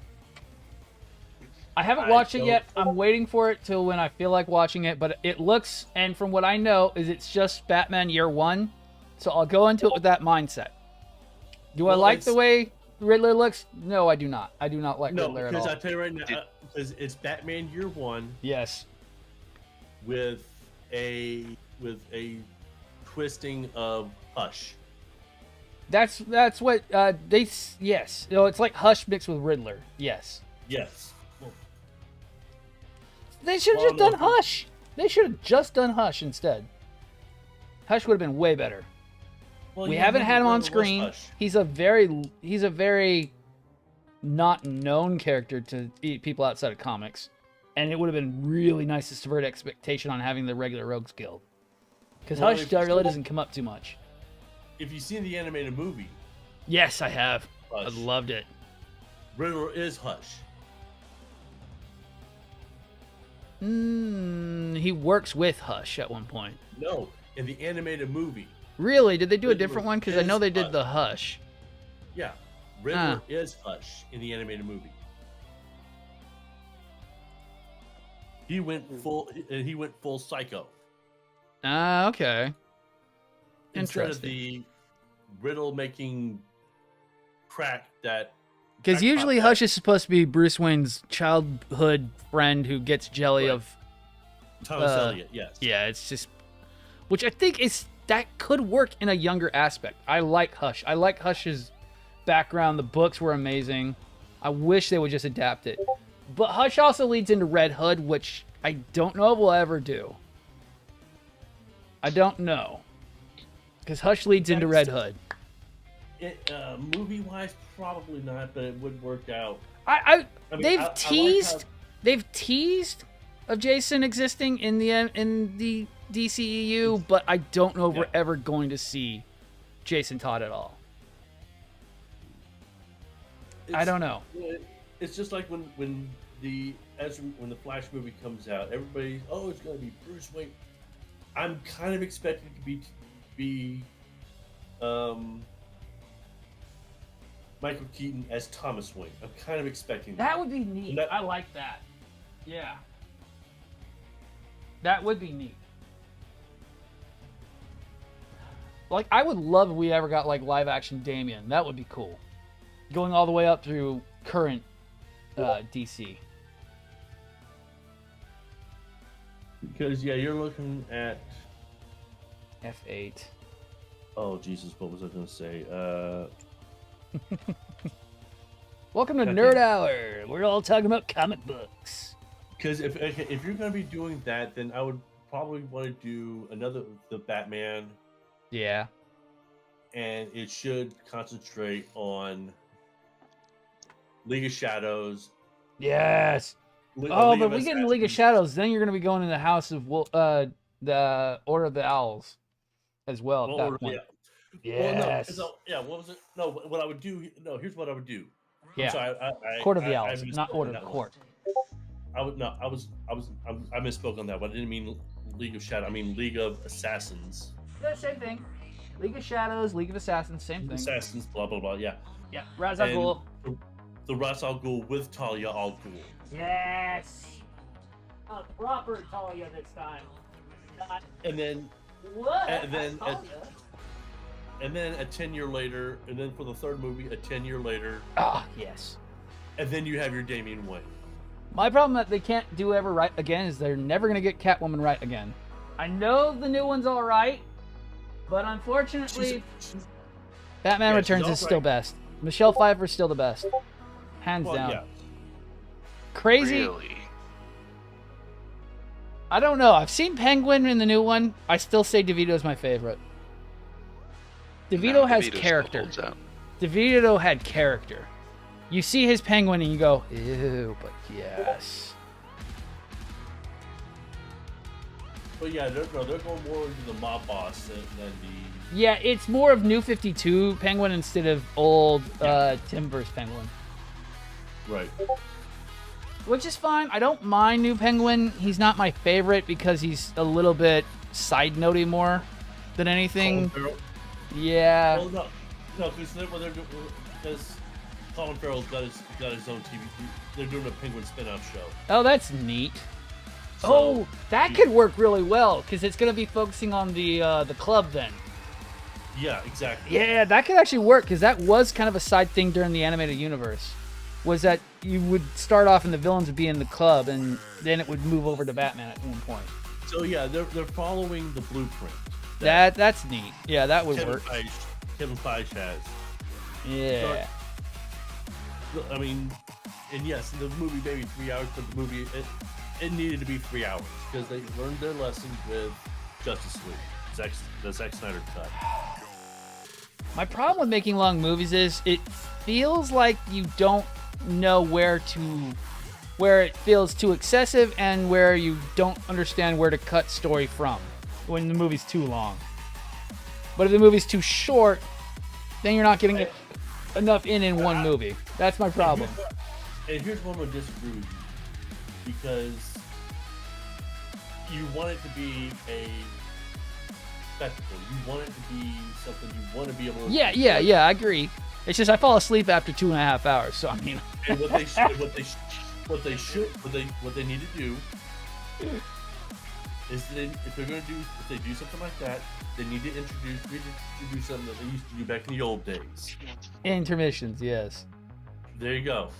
I haven't watched it yet. I'm waiting for it till when I feel like watching it, but it looks, and from what I know, is it's just Batman Year One, so I'll go into it with that mindset. Do I like the way Riddler looks? No, I do not. I do not like Riddler at all. No, because I tell you right now, because it's Batman Year One. Yes. With a twisting of Hush. That's what yes. You know, it's like Hush mixed with Riddler. Yes. Yes. They should have just done Hush. They should have just done Hush instead. Hush would have been way better. Well, we haven't had him on screen. He's a very not known character to people outside of comics. And it would have been really nice to subvert expectation on having the regular Rogues Guild. Because Hush really doesn't come up too much. If you've seen the animated movie... Yes, I have. Hush. I loved it. Riddler is Hush. He works with Hush at one point. No, in the animated movie. Really? Did they do a different one? Because I know they did the Hush. Yeah. Riddler is Hush in the animated movie. He went full psycho. Okay. Instead of the riddle making crack that. Because usually Hush is supposed to be Bruce Wayne's childhood friend who gets jelly of Thomas Elliot, yes. Yeah, it's just, which I think is that could work in a younger aspect. I like Hush. I like Hush's background. The books were amazing. I wish they would just adapt it. But Hush also leads into Red Hood, which I don't know if we'll ever do. I don't know. Because Hush leads into Red Hood. Movie-wise, probably not, but it would work out. They've teased of Jason existing in the DCEU, but I don't know if we're ever going to see Jason Todd at all. I don't know. It's just like when the Flash movie comes out, everybody's it's going to be Bruce Wayne. I'm kind of expecting it to be Michael Keaton as Thomas Wayne. I'm kind of expecting that. That would be neat. I like that. Yeah. That would be neat. Like, I would love if we ever got, like, live-action Damian. That would be cool. Going all the way up through current DC. Because, you're looking at... F8. Oh, Jesus, what was I going to say? Welcome to Nerd Hour. We're all talking about comic books. Because if you're going to be doing that, then I would probably want to do the Batman. Yeah. And it should concentrate on League of Shadows. Yes. But we get in League of Shadows, then you're going to be going in the House of the Order of the Owls as well at that point. Yes. Well, what was it? No, what I would do. No, here's what I would do. Yeah. So Court of the Owls, not Order of the Court. I misspoke on that, but I didn't mean League of Shadows. I mean League of Assassins. Yeah, same thing. League of Shadows, League of Assassins, same thing. Assassins, blah blah blah. Yeah. Yeah. Ra's al Ghul. The Ra's al Ghul with Talia al Ghul. Yes. A proper Talia this time. Not... And then. What? And then a 10-year later, and then for the third movie, a 10-year later. Yes. And then you have your Damian Wayne. My problem that they can't do ever right again is they're never going to get Catwoman right again. I know the new one's all right, but unfortunately, Batman Returns is still best. Michelle Pfeiffer's still the best. Hands down. Yeah. Crazy. Really? I don't know. I've seen Penguin in the new one. I still say DeVito's my favorite. DeVito has character. DeVito had character. You see his Penguin and you go, ew, but yes. But yeah, they're going more into the mob boss than the... Yeah, it's more of New 52 Penguin instead of old Timbers Penguin. Right. Which is fine. I don't mind New Penguin. He's not my favorite because he's a little bit side-notey more than anything. Yeah. Well, no, because Colin Farrell's got his own TV. They're doing a Penguin spin-off show. Oh, that's neat. So, that could work really well because it's going to be focusing on the club then. Yeah, exactly. Yeah, that could actually work because that was kind of a side thing during the animated universe. Was that you would start off and the villains would be in the club and then it would move over to Batman at one point. So yeah, they're following the blueprint. That's neat. Yeah, that would work. Kevin Feige has. Yeah. So, I mean, and yes, the movie maybe 3 hours, but the movie it needed to be 3 hours because they learned their lesson with Justice League, the Zack Snyder cut. My problem with making long movies is it feels like you don't know where it feels too excessive and where you don't understand where to cut story from when the movie's too long. But if the movie's too short, then you're not getting enough in one movie. That's my problem. And here's one where I disagree with you. Because you want it to be a spectacle. You want it to be something you want to be able to... Yeah, I agree. It's just I fall asleep after 2.5 hours, so I mean... And what they need to do is if they do something like that, they need to introduce something that they used to do back in the old days. Intermissions, yes. There you go.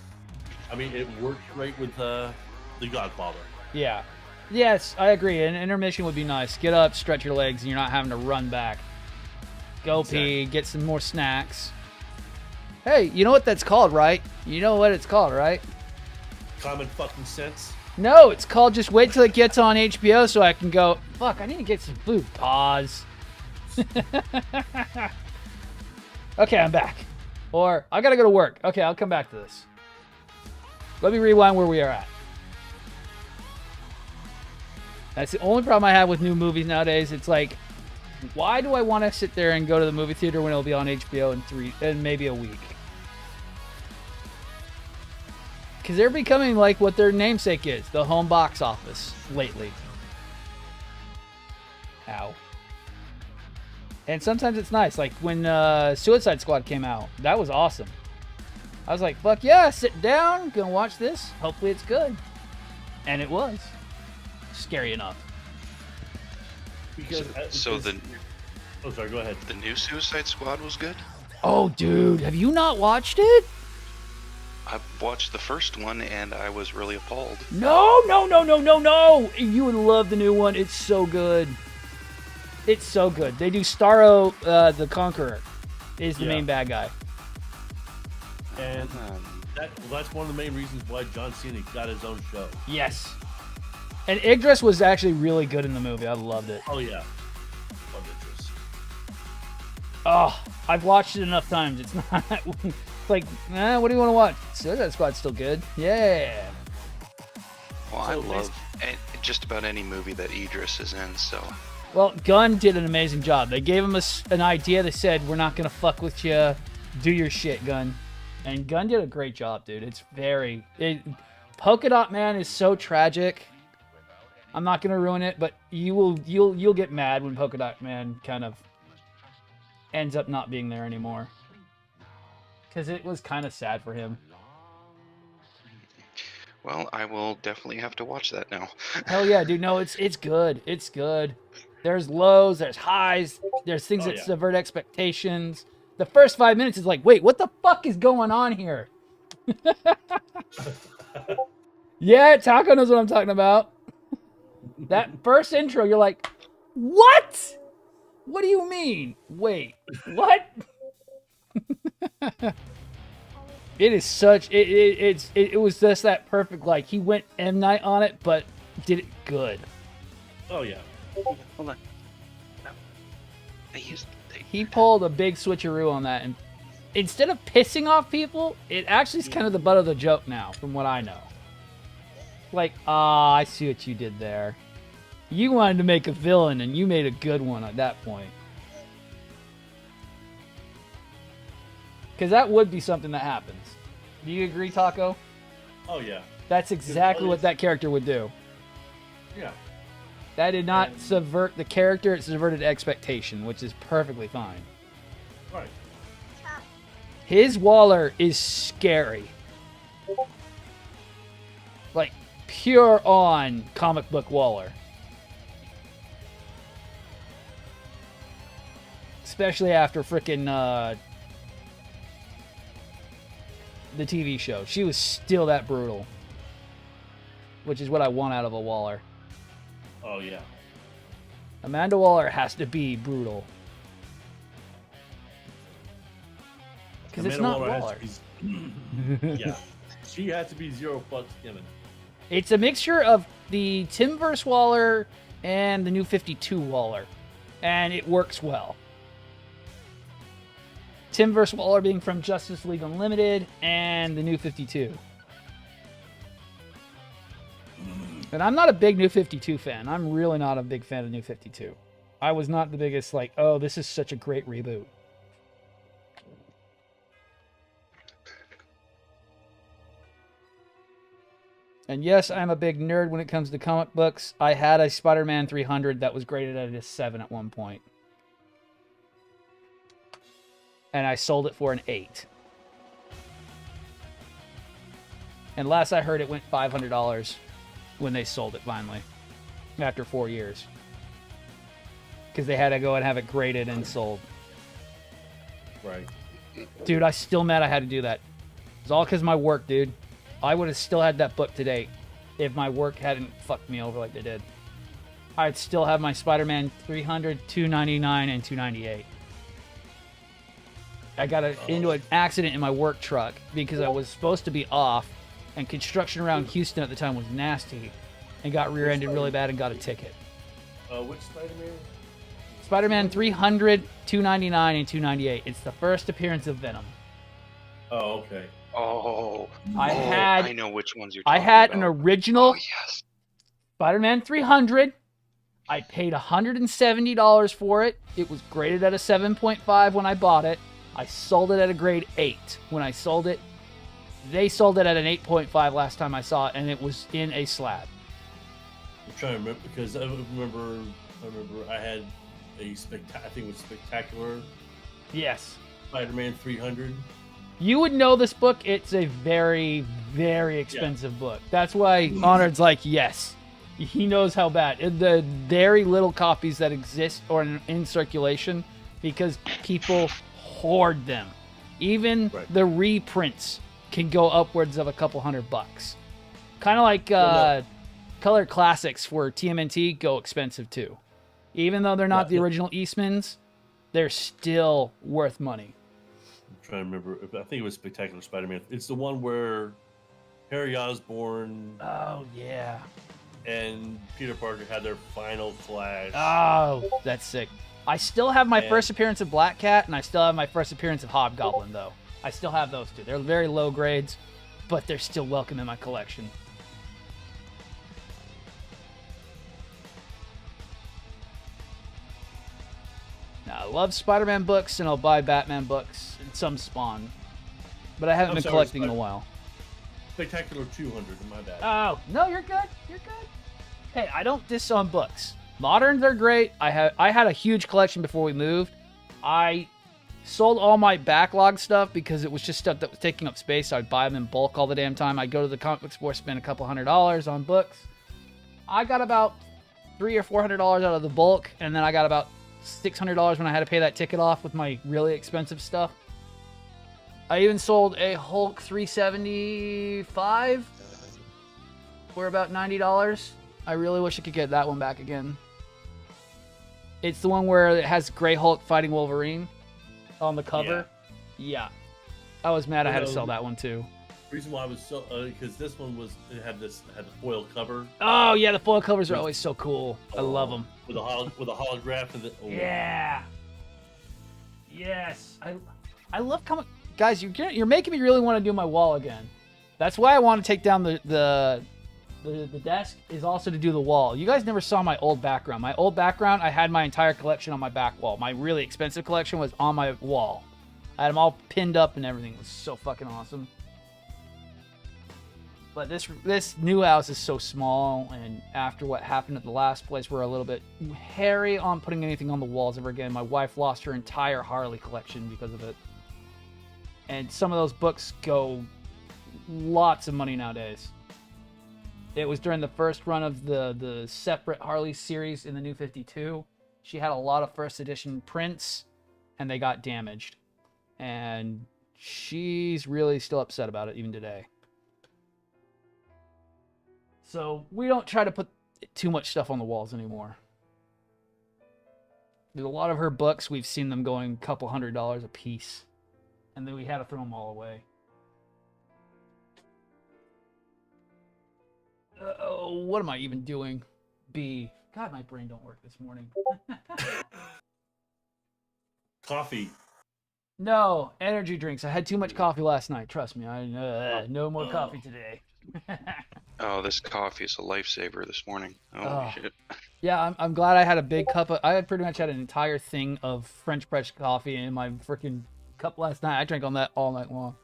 I mean, it worked great with The Godfather. Yeah. Yes, I agree. An intermission would be nice. Get up, stretch your legs, and you're not having to run back. Go pee, get some more snacks. Hey, you know what that's called, right? You know what it's called, right? Common fucking sense. No, it's called just wait till it gets on HBO so I can go, fuck, I need to get some food. Pause. Okay, I'm back. Or, I gotta go to work. Okay, I'll come back to this. Let me rewind where we are at. That's the only problem I have with new movies nowadays. It's like, why do I want to sit there and go to the movie theater when it'll be on HBO in maybe a week? Because they're becoming like what their namesake is, the home box office lately. Ow. And sometimes it's nice, like when Suicide Squad came out. That was awesome. I was like, fuck yeah, sit down, gonna watch this. Hopefully it's good. And it was. Scary enough. Oh, sorry, go ahead. The new Suicide Squad was good? Oh, dude, have you not watched it? I watched the first one and I was really appalled. No! You would love the new one. It's so good. It's so good. They do Starro the Conqueror is the main bad guy. And that's one of the main reasons why John Cena got his own show. Yes. And Idris was actually really good in the movie. I loved it. Oh, yeah. Love Idris. Oh, I've watched it enough times. It's not... It's like, what do you want to watch? Suicide Squad's still good. Yeah. Well, I love just about any movie that Idris is in, so... Well, Gunn did an amazing job. They gave him an idea. They said, we're not going to fuck with you. Do your shit, Gunn. And Gunn did a great job, dude. It's Polka Dot Man is so tragic. I'm not going to ruin it, but you'll get mad when Polka Dot Man kind of ends up not being there anymore. Because it was kind of sad for him. Well, I will definitely have to watch that now. Hell yeah, dude. No, it's good. It's good. There's lows, there's highs, there's things that subvert expectations. The first 5 minutes is like, wait, what the fuck is going on here? Yeah, Taco knows what I'm talking about. That first intro, you're like, what? What do you mean? Wait, what? It is such it was just that perfect, like he went M Night on it, but did it good. Oh yeah. Hold on. No. He pulled a big switcheroo on that, and instead of pissing off people, it actually is kind of the butt of the joke now, from what I know. Like, I see what you did there. You wanted to make a villain, and you made a good one at that point. Because that would be something that happens. Do you agree, Taco? Oh, yeah. That's exactly what that character would do. Yeah. That did not subvert the character, it subverted expectation, which is perfectly fine. Right. His Waller is scary. Like, pure on comic book Waller. Especially after frickin' the TV show. She was still that brutal. Which is what I want out of a Waller. Oh, yeah. Amanda Waller has to be brutal. Because it's not Waller. Yeah. She has to be zero fucks given. It's a mixture of the Timverse Waller and the New 52 Waller. And it works well. Timverse Waller being from Justice League Unlimited and the New 52. And I'm not a big New 52 fan. I'm really not a big fan of New 52. I was not the biggest, like, oh, this is such a great reboot. And yes, I'm a big nerd when it comes to comic books. I had a Spider-Man 300 that was graded at a 7 at one point. And I sold it for an 8. And last I heard, it went $500 when they sold it finally, after 4 years. Because they had to go and have it graded and sold. Right. Dude, I still mad I had to do that. It's all because of my work, dude. I would have still had that book today. if my work hadn't fucked me over like they did. I'd still have my Spider-Man 300, 299, and 298. I got into an accident in my work truck because I was supposed to be off, and construction around Houston at the time was nasty, and got rear-ended really bad and got a ticket. Which Spider-Man? Spider-Man 300, 299, and 298. It's the first appearance of Venom. Oh, okay. Oh, I know which ones you're talking about. I had about. An original yes. Spider-Man 300. I paid $170 for it. It was graded at a 7.5 when I bought it. I sold it at a grade 8 when I sold it. They sold it at an 8.5 last time I saw it, and it was in a slab. I'm trying to remember because I remember I had I think it was Spectacular. Yes. Spider-Man 300. You would know this book. It's a very, very expensive book. That's why Honored's like, yes. He knows how bad. The very little copies that exist or in circulation because people hoard them. Even the reprints can go upwards of a couple $100. Kind of like Color Classics for TMNT go expensive too. Even though they're not the original Eastmans, they're still worth money. I'm trying to remember. I think it was Spectacular Spider-Man. It's the one where Harry Osborn. Oh, yeah. And Peter Parker had their final clash. Oh, that's sick. I still have my first appearance of Black Cat, and I still have my first appearance of Hobgoblin, though. I still have those two. They're very low grades, but they're still welcome in my collection. Now, I love Spider-Man books, and I'll buy Batman books and some Spawn. But I haven't been collecting in a while. Spectacular 200, my bad. Oh, no, you're good. You're good. Hey, I don't diss on books. Moderns are great. I had a huge collection before we moved. I sold all my backlog stuff because it was just stuff that was taking up space. So I'd buy them in bulk all the damn time. I'd go to the comic book store, spend a couple $100 on books. I got about $300 or $400 out of the bulk, and then I got about $600 when I had to pay that ticket off with my really expensive stuff. I even sold a Hulk 375 for about $90. I really wish I could get that one back again. It's the one where it has Grey Hulk fighting Wolverine on the cover. Yeah. I was mad I had to sell that one too. The reason why I was so because this one had the foil cover. Oh yeah, the foil covers are always so cool. I love them. With a holograph and yeah. Yes, I love comic guys. You're making me really want to do my wall again. That's why I want to take down the desk is also to do the wall. You guys never saw my old background. My old background, I had my entire collection on my back wall. My really expensive collection was on my wall. I had them all pinned up and everything. It was so fucking awesome. But this new house is so small, and after what happened at the last place, we're a little bit hairy on putting anything on the walls ever again. My wife lost her entire Harley collection because of it. And some of those books go lots of money nowadays. It was during the first run of the separate Harley series in the New 52. She had a lot of first edition prints, and they got damaged. And she's really still upset about it even today. So we don't try to put too much stuff on the walls anymore. There's a lot of her books, we've seen them going a couple $100 a piece. And then we had to throw them all away. What am I even doing? B. God, my brain don't work this morning. Coffee. No, energy drinks. I had too much coffee last night. Trust me. No more coffee today. Oh, this coffee is a lifesaver this morning. Oh, shit. Yeah, I'm glad I had a big cup of... I had pretty much had an entire thing of French press coffee in my freaking cup last night. I drank on that all night long.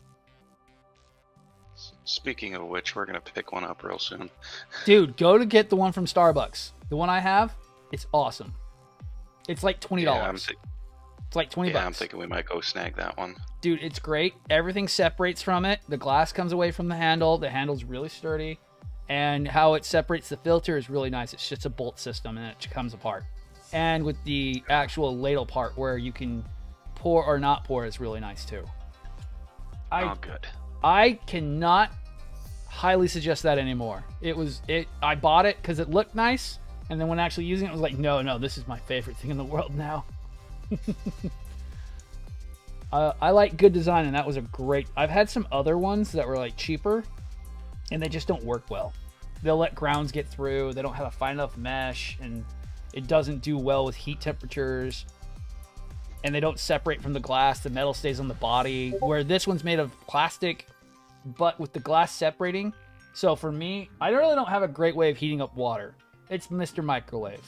Speaking of which, we're going to pick one up real soon. Dude, go to get the one from Starbucks. The one I have, it's awesome. It's like $20. Yeah, it's like $20. Yeah, I'm thinking we might go snag that one. Dude, it's great. Everything separates from it. The glass comes away from the handle. The handle's really sturdy. And how it separates the filter is really nice. It's just a bolt system, and it comes apart. And with the actual ladle part where you can pour or not pour is really nice too. Oh, good. I cannot highly suggest that anymore. I bought it because it looked nice, and then when actually using it, I was like, no, this is my favorite thing in the world now. I like good design, and that was a great... I've had some other ones that were like cheaper, and they just don't work well. They'll let grounds get through. They don't have a fine enough mesh, and it doesn't do well with heat temperatures. And they don't separate from the glass. The metal stays on the body. Where this one's made of plastic, but with the glass separating. So for me, I really don't have a great way of heating up water. It's Mr. Microwave.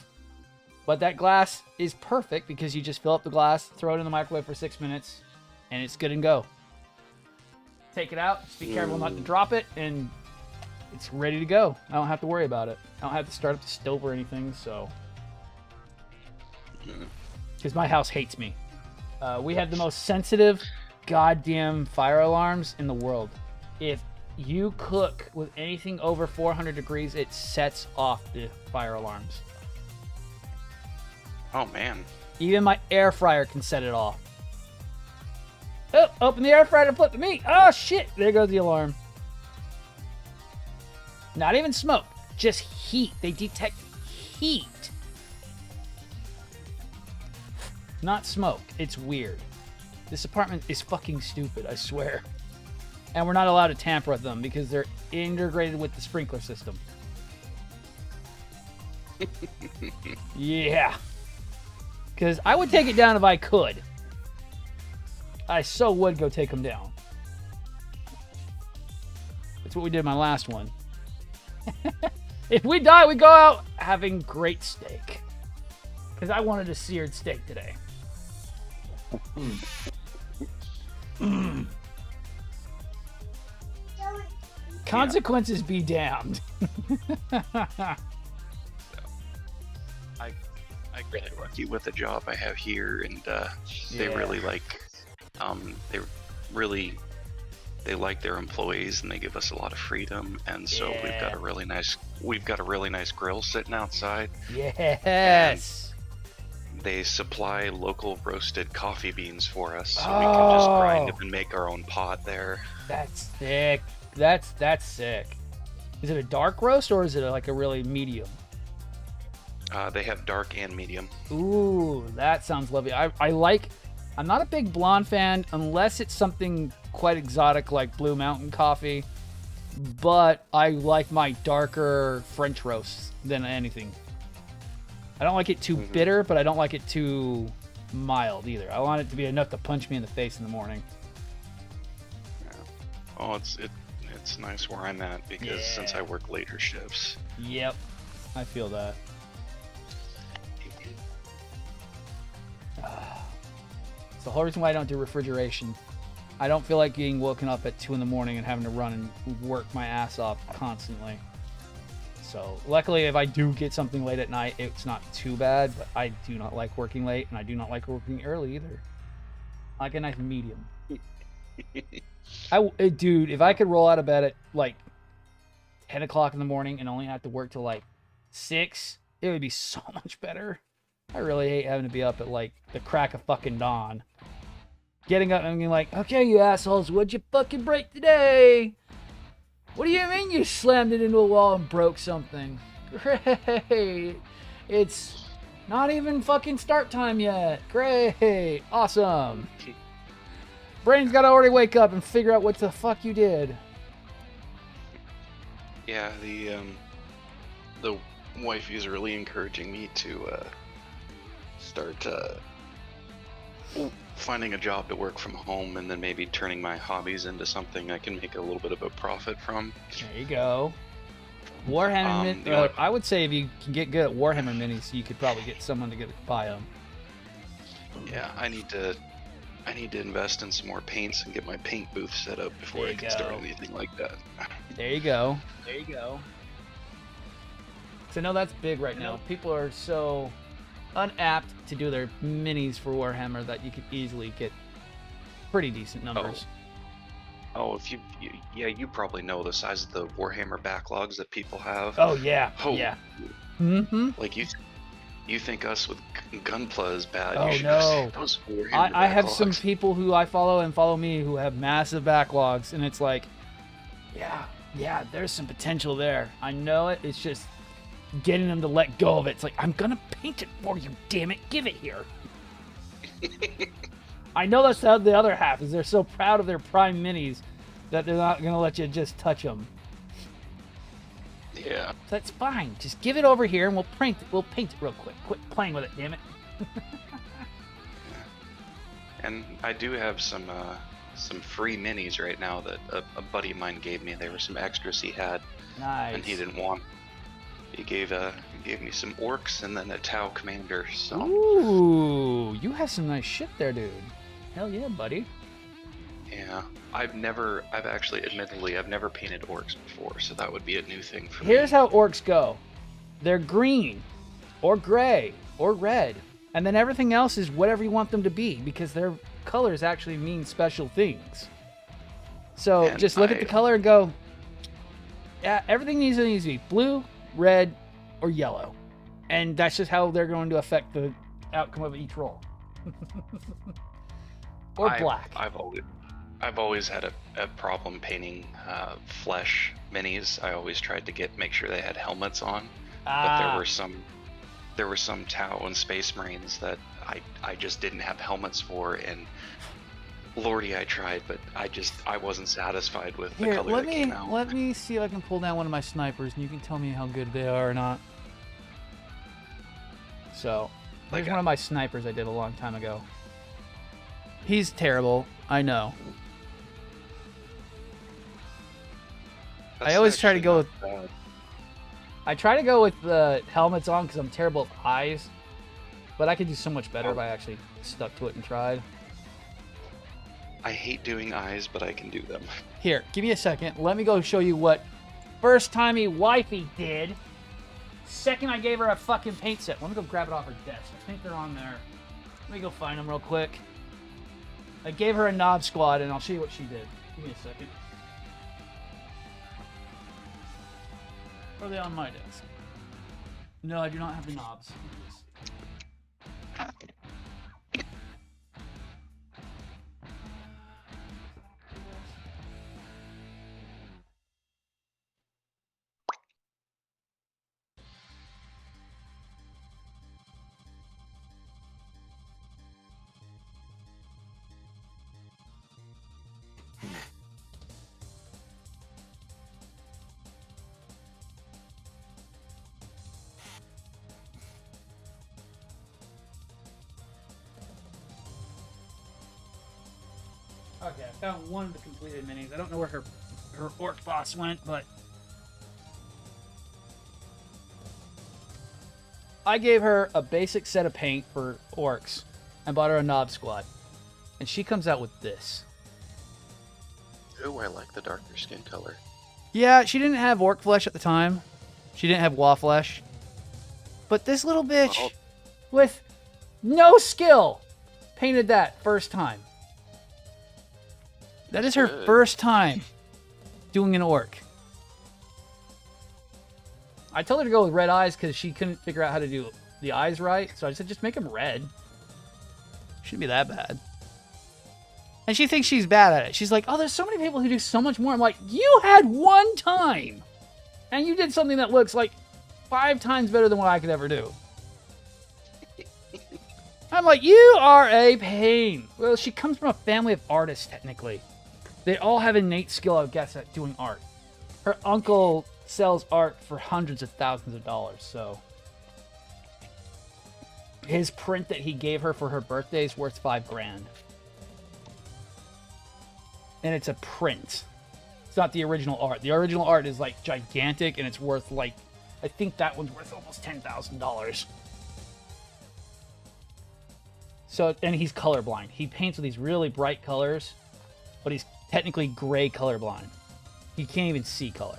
But that glass is perfect because you just fill up the glass, throw it in the microwave for 6 minutes, and it's good and go. Take it out, just be careful not to drop it, and it's ready to go. I don't have to worry about it. I don't have to start up the stove or anything, so... Because my house hates me. We have the most sensitive goddamn fire alarms in the world. If you cook with anything over 400 degrees, it sets off the fire alarms. Oh, man. Even my air fryer can set it off. Oh, open the air fryer to flip the meat. Oh, shit. There goes the alarm. Not even smoke. Just heat. They detect heat. Not smoke. It's weird. This apartment is fucking stupid, I swear. And we're not allowed to tamper with them because they're integrated with the sprinkler system. Yeah. Because I would take it down if I could. I so would go take them down. That's what we did in my last one. If we die, we go out having great steak. Because I wanted a seared steak today. Consequences be damned. I'm really lucky with the job I have here, and they really like, they like their employees, and they give us a lot of freedom, and so we've got a really nice grill sitting outside. Yes. They supply local roasted coffee beans for us, so we can just grind them and make our own pot there. That's sick. That's sick. Is it a dark roast or is it like a really medium? They have dark and medium. Ooh, that sounds lovely. I'm not a big blonde fan unless it's something quite exotic like Blue Mountain coffee, but I like my darker French roasts than anything. I don't like it too bitter, but I don't like it too mild either. I want it to be enough to punch me in the face in the morning. Yeah. Oh, it's nice where I'm at because since I work later shifts. Yep, I feel that. It's the whole reason why I don't do refrigeration. I don't feel like being woken up at 2 in the morning and having to run and work my ass off constantly. So luckily, if I do get something late at night, it's not too bad, but I do not like working late, and I do not like working early either. I like a nice medium. Dude, if I could roll out of bed at like 10 o'clock in the morning and only have to work till like 6, it would be so much better. I really hate having to be up at like the crack of fucking dawn. Getting up and being like, okay, you assholes, what'd you fucking break today? What do you mean you slammed it into a wall and broke something? Great. It's not even fucking start time yet. Great. Awesome. Brain's got to already wake up and figure out what the fuck you did. Yeah, the wifey is really encouraging me to start finding a job to work from home, and then maybe turning my hobbies into something I can make a little bit of a profit from. There you go. Warhammer I would say if you can get good at Warhammer minis, you could probably get someone to buy them. Yeah, I need to invest in some more paints and get my paint booth set up before I can start anything like that. There you go. There you go. So I know that's big right now. People are so unapt to do their minis for Warhammer that you could easily get pretty decent numbers. If you probably know the size of the Warhammer backlogs that people have. Oh yeah, yeah. Mm-hmm. Like you think us with Gunpla is bad? Oh you should no. Those Warhammer I have backlogs. some people who I follow and follow me who have massive backlogs, and it's like, yeah, Yeah, there's some potential there. I know it. It's just getting them to let go of it. It's like, I'm going to paint it for you, damn it. Give it here. I know that's how the other half is. They're so proud of their Prime Minis that they're not going to let you just touch them. Yeah. That's fine. Just give it over here and we'll paint it. We'll paint it real quick. Quit playing with it, damn it. And I do have some free minis right now that a buddy of mine gave me. They were some extras he had. Nice. And he didn't want. He gave me some orcs and then a Tau commander. So. Ooh, you have some nice shit there, dude. Hell yeah, buddy. Yeah, I've never painted orcs before, so that would be a new thing for me. Here's how orcs go. They're green, or gray, or red, and then everything else is whatever you want them to be, because their colors actually mean special things. So And just look at the color and go, yeah, everything needs to be blue, red, or yellow. And that's just how they're going to affect the outcome of each roll. Or black. I've always had a problem painting flesh minis. I always tried to make sure they had helmets on, but there were some Tau and Space Marines that I just didn't have helmets for, and Lordy, I tried, but I wasn't satisfied with the color that came out. Let me see if I can pull down one of my snipers, and you can tell me how good they are or not. So, here's one of my snipers I did a long time ago. He's terrible, I know. I always try to go with... I try to go with the helmets on because I'm terrible with eyes. But I could do so much better if I actually stuck to it and tried. I hate doing eyes, but I can do them. Here, give me a second. Let me go show you what first-timey wifey did. Second I gave her a fucking paint set. Let me go grab it off her desk. I think they're on there. Let me go find them real quick. I gave her a knob squad, and I'll show you what she did. Give me a second. Or are they on my desk? No, I do not have the knobs. Okay, I found one of the completed minis. I don't know where her orc boss went, but I gave her a basic set of paint for orcs and bought her a knob squad. And she comes out with this. Oh, I like the darker skin color. Yeah, she didn't have orc flesh at the time. She didn't have wa flesh. But this little bitch with no skill painted that first time. That is her first time doing an orc. I told her to go with red eyes because she couldn't figure out how to do the eyes right. So I said, just make them red. Shouldn't be that bad. And she thinks she's bad at it. She's like, oh, there's so many people who do so much more. I'm like, you had one time. And you did something that looks like 5 times better than what I could ever do. I'm like, you are a pain. Well, she comes from a family of artists, technically. They all have innate skill, I guess, at doing art. Her uncle sells art for hundreds of thousands of dollars, so... His print that he gave her for her birthday is worth $5,000. And it's a print. It's not the original art. The original art is, like, gigantic, and it's worth, like... I think that one's worth almost $10,000. So, and he's colorblind. He paints with these really bright colors, but he's technically gray colorblind. He can't even see color.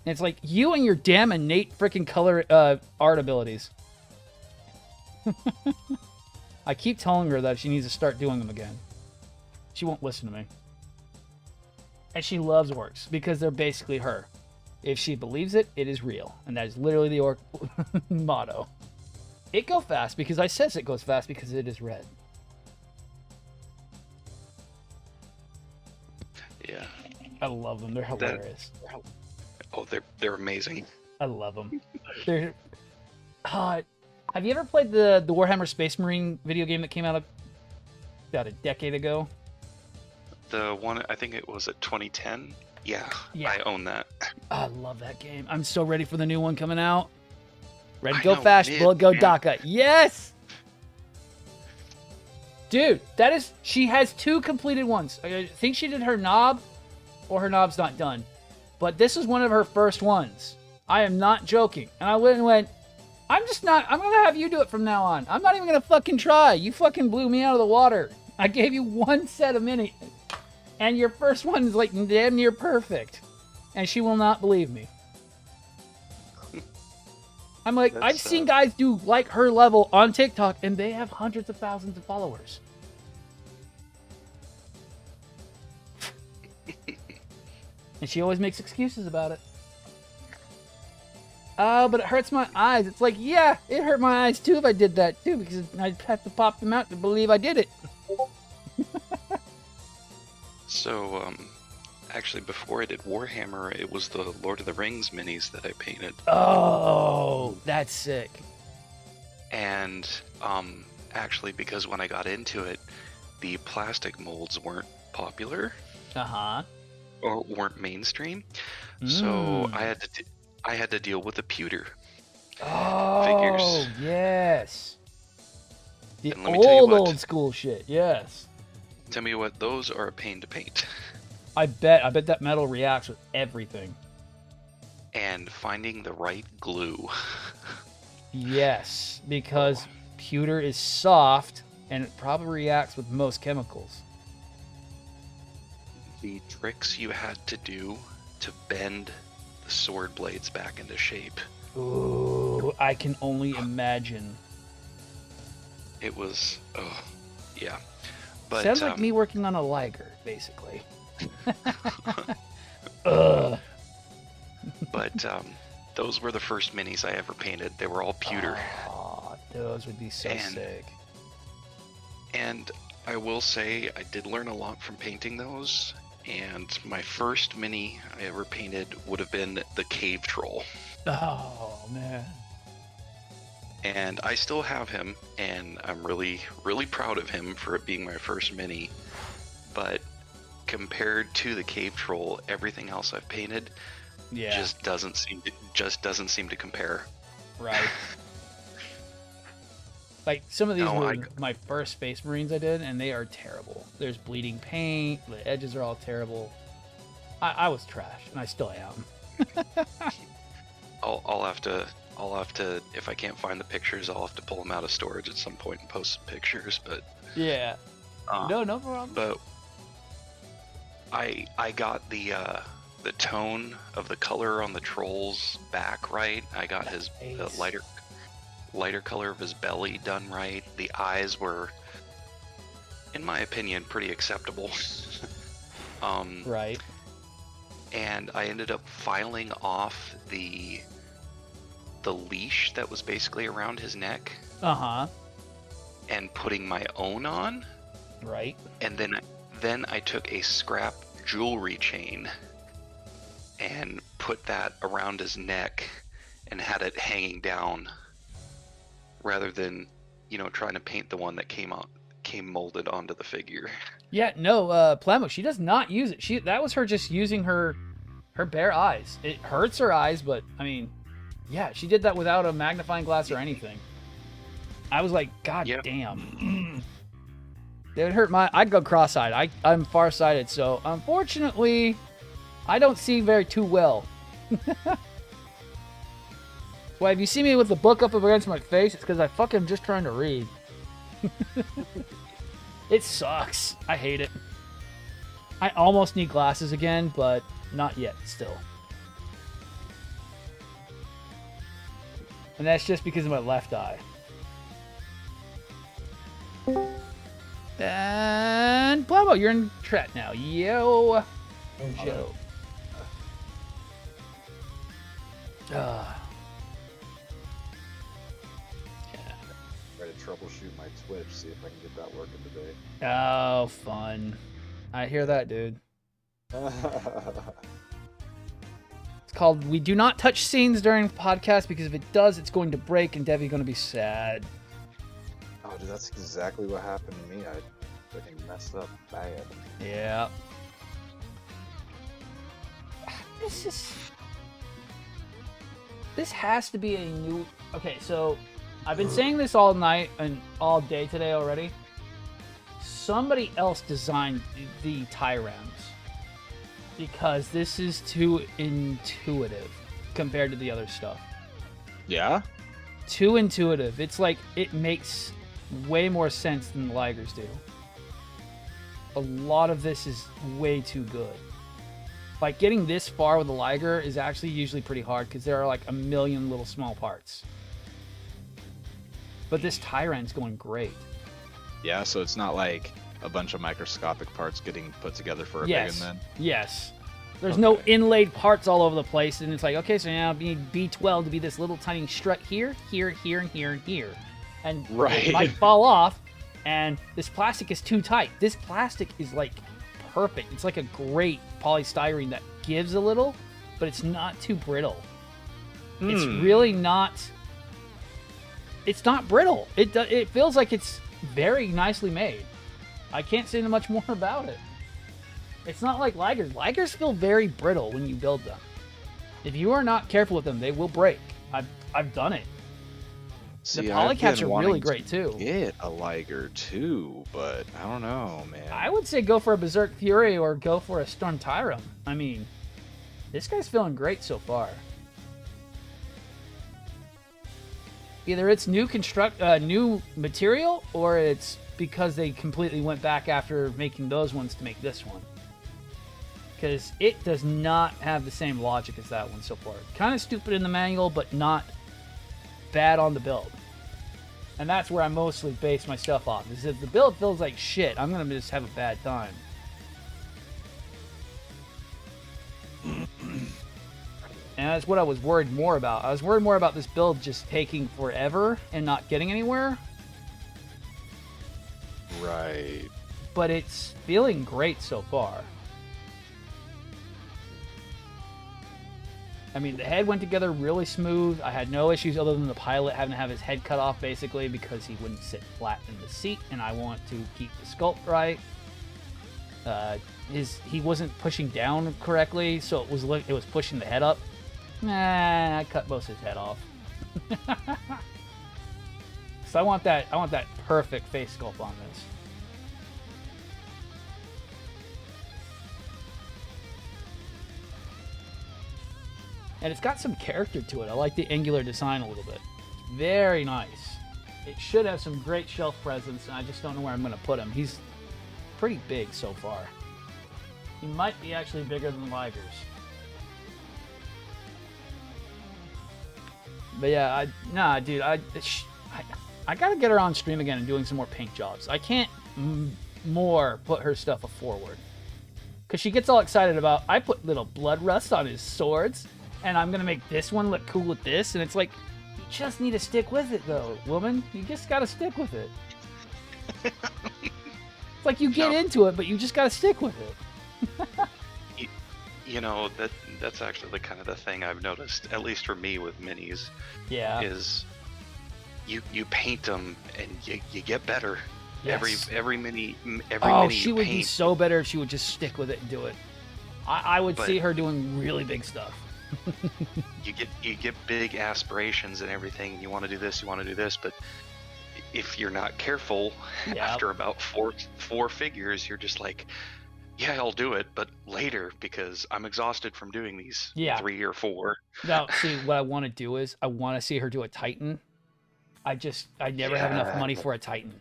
And it's like, you and your damn innate freaking color art abilities. I keep telling her that she needs to start doing them again. She won't listen to me. And she loves orcs because they're basically her. If she believes it, it is real. And that is literally the orc motto. It go fast because I says it goes fast because it is red. Yeah. I love them. They're hilarious. They're amazing. I love them. They're. Have you ever played the Warhammer Space Marine video game that came out about a decade ago? The one, I think it was at 2010. Yeah, I own that. I love that game. I'm so ready for the new one coming out. Ready, go fast, bullet, go DACA. Yes! Dude, she has 2 completed ones. I think she did her knob, or her knob's not done. But this is one of her first ones. I am not joking. And I went, I'm going to have you do it from now on. I'm not even going to fucking try. You fucking blew me out of the water. I gave you 1 set a minute. And your first one is like damn near perfect. And she will not believe me. I'm like, I've seen guys do like her level on TikTok, and they have hundreds of thousands of followers. And she always makes excuses about it. Oh, but it hurts my eyes. It's like, yeah, it hurt my eyes too if I did that too, because I'd have to pop them out to believe I did it. So, actually, before I did Warhammer, it was the Lord of the Rings minis that I painted. Oh, that's sick. And, actually, because when I got into it, the plastic molds weren't popular. Uh-huh. Or weren't mainstream. So I had to deal with the pewter figures. Yes. The old school shit, yes. Tell me what, those are a pain to paint. I bet that metal reacts with everything. And finding the right glue. Yes, because pewter is soft and it probably reacts with most chemicals. The tricks you had to do to bend the sword blades back into shape. Ooh, I can only imagine. It was, yeah. But, sounds like me working on a Liger, basically. Ugh. But those were the first minis I ever painted. They were all pewter. Oh, those would be so sick. And I will say I did learn a lot from painting those. And my first mini I ever painted would have been the Cave Troll. Oh, man. And I still have him, and I'm really, really proud of him for it being my first mini. But compared to the Cave Troll, everything else I've painted just doesn't seem to compare. Right. Like, some of these were my first Space Marines I did, and they are terrible. There's bleeding paint, the edges are all terrible. I was trash, and I still am. I'll have to, if I can't find the pictures, I'll have to pull them out of storage at some point and post some pictures, but... Yeah. No problem. But I got the tone of the color on the troll's back right. I got the lighter color of his belly done right. The eyes were, in my opinion, pretty acceptable. Right. And I ended up filing off the leash that was basically around his neck. Uh-huh. And putting my own on. Right. And then I took a scrap jewelry chain and put that around his neck and had it hanging down rather than, trying to paint the one that came molded onto the figure. Yeah, no, Plamo, she does not use it. That was her just using her bare eyes. It hurts her eyes, but I mean, yeah, she did that without a magnifying glass or anything. I was like, God damn. It would hurt I'd go cross-eyed. I'm far-sighted, so unfortunately, I don't see too well. Well, if you see me with the book up against my face, it's because I fucking just trying to read. It sucks. I hate it. I almost need glasses again, but not yet, still. And that's just because of my left eye. And Plamo, you're in chat now. Yo. Joe. Try to troubleshoot my Twitch, see if I can get that working today. Oh, fun. I hear that, dude. It's called We Do Not Touch Scenes During the Podcast, because if it does, it's going to break and Debbie's going to be sad. Oh, dude, that's exactly what happened to me. I freaking messed up bad. Yeah. This has to be a new... Okay, so I've been saying this all night and all day today already. Somebody else designed the Tyrans, because this is too intuitive compared to the other stuff. Yeah? Too intuitive. It's like it makes way more sense than the Ligers do. A lot of this is way too good. Like, getting this far with a Liger is actually usually pretty hard, because there are like a million little small parts. But this Tyrann's going great. Yeah, so it's not like a bunch of microscopic parts getting put together for a big one then? Yes. There's no inlaid parts all over the place, and it's like, okay, so now we need B12 to be this little tiny strut here, here, here, and here, and here. And it might fall off, and this plastic is too tight. This plastic is like perfect. It's like a great polystyrene that gives a little, but it's not too brittle. It's really not... It's not brittle. It feels like it's very nicely made. I can't say much more about it. It's not like Ligers. Ligers feel very brittle when you build them. If you are not careful with them, they will break. I've done it. See, the polycaps are really great too. Get a Liger too, but I don't know, man. I would say go for a Berserk Fury or go for a Storm Tyrann. I mean, this guy's feeling great so far. Either it's new material, or it's because they completely went back after making those ones to make this one. Because it does not have the same logic as that one so far. Kind of stupid in the manual, but not bad on the build. And that's where I mostly base my stuff off. Is if the build feels like shit, I'm going to just have a bad time. And that's what I was worried more about. I was worried more about this build just taking forever and not getting anywhere. Right. But it's feeling great so far. I mean, the head went together really smooth. I had no issues other than the pilot having to have his head cut off, basically, because he wouldn't sit flat in the seat, and I want to keep the sculpt right. He wasn't pushing down correctly, so it was pushing the head up. Nah, I cut most of his head off. So I want that perfect face sculpt on this. And it's got some character to it. I like the angular design a little bit. It's very nice. It should have some great shelf presence, and I just don't know where I'm going to put him. He's pretty big so far. He might be actually bigger than Ligers. But yeah, dude, I gotta get her on stream again and doing some more paint jobs. I can't more put her stuff forward. Because she gets all excited about, I put little blood rust on his swords, and I'm going to make this one look cool with this. And it's like, you just need to stick with it, though, woman. You just got to stick with it. It's like you get into it, but you just got to stick with it. You know, that's actually the kind of the thing I've noticed, at least for me with minis. Yeah. Is you paint them and you get better. Yes. Every mini she would be so better if she would just stick with it and do it. I would see her doing really big stuff. you get big aspirations and everything, and you want to do this, but if you're not careful, after about four figures, you're just like, yeah, I'll do it, but later, because I'm exhausted from doing these 3 or 4. Now, see, what I want to do is I want to see her do a Titan. I never have enough money for a Titan.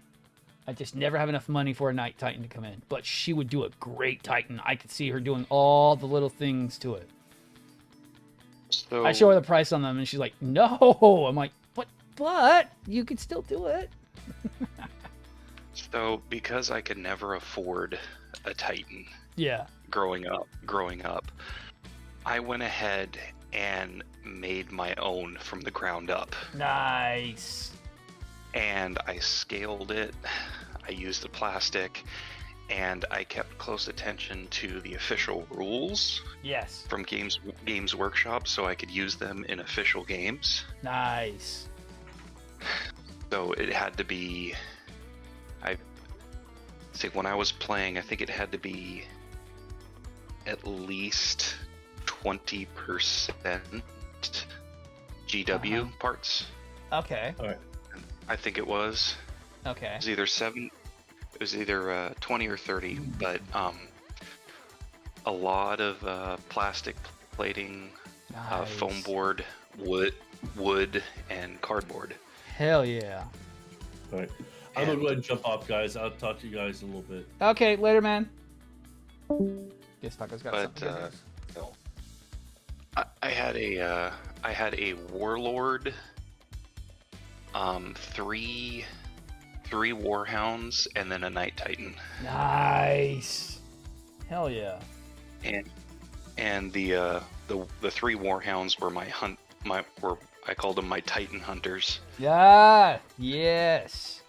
I just never have enough money for a Night Titan to come in. But she would do a great Titan. I could see her doing all the little things to it. So, I show her the price on them, and she's like, no. I'm like, but you could still do it. So, because I could never afford a Titan growing up, I went ahead and made my own from the ground up. Nice. And I scaled it. I used the plastic, and I kept close attention to the official rules. Yes. From Games Workshop, so I could use them in official games. Nice. So it had to be. I think when I was playing, I think it had to be at least 20% GW parts. Okay. All right. I think it was. Okay. It was either 7. It was either 20 or 30, but a lot of plastic plating, Nice. foam board, wood, and cardboard. Hell yeah. All right. I'm gonna go ahead and jump off, guys. I'll talk to you guys in a little bit. Okay, later, man. Guess Paco's got But something. no. I had a warlord, 3 warhounds, and then a night titan. Nice. Hell yeah. And the 3 warhounds were I called them my titan hunters. Yeah. Yes.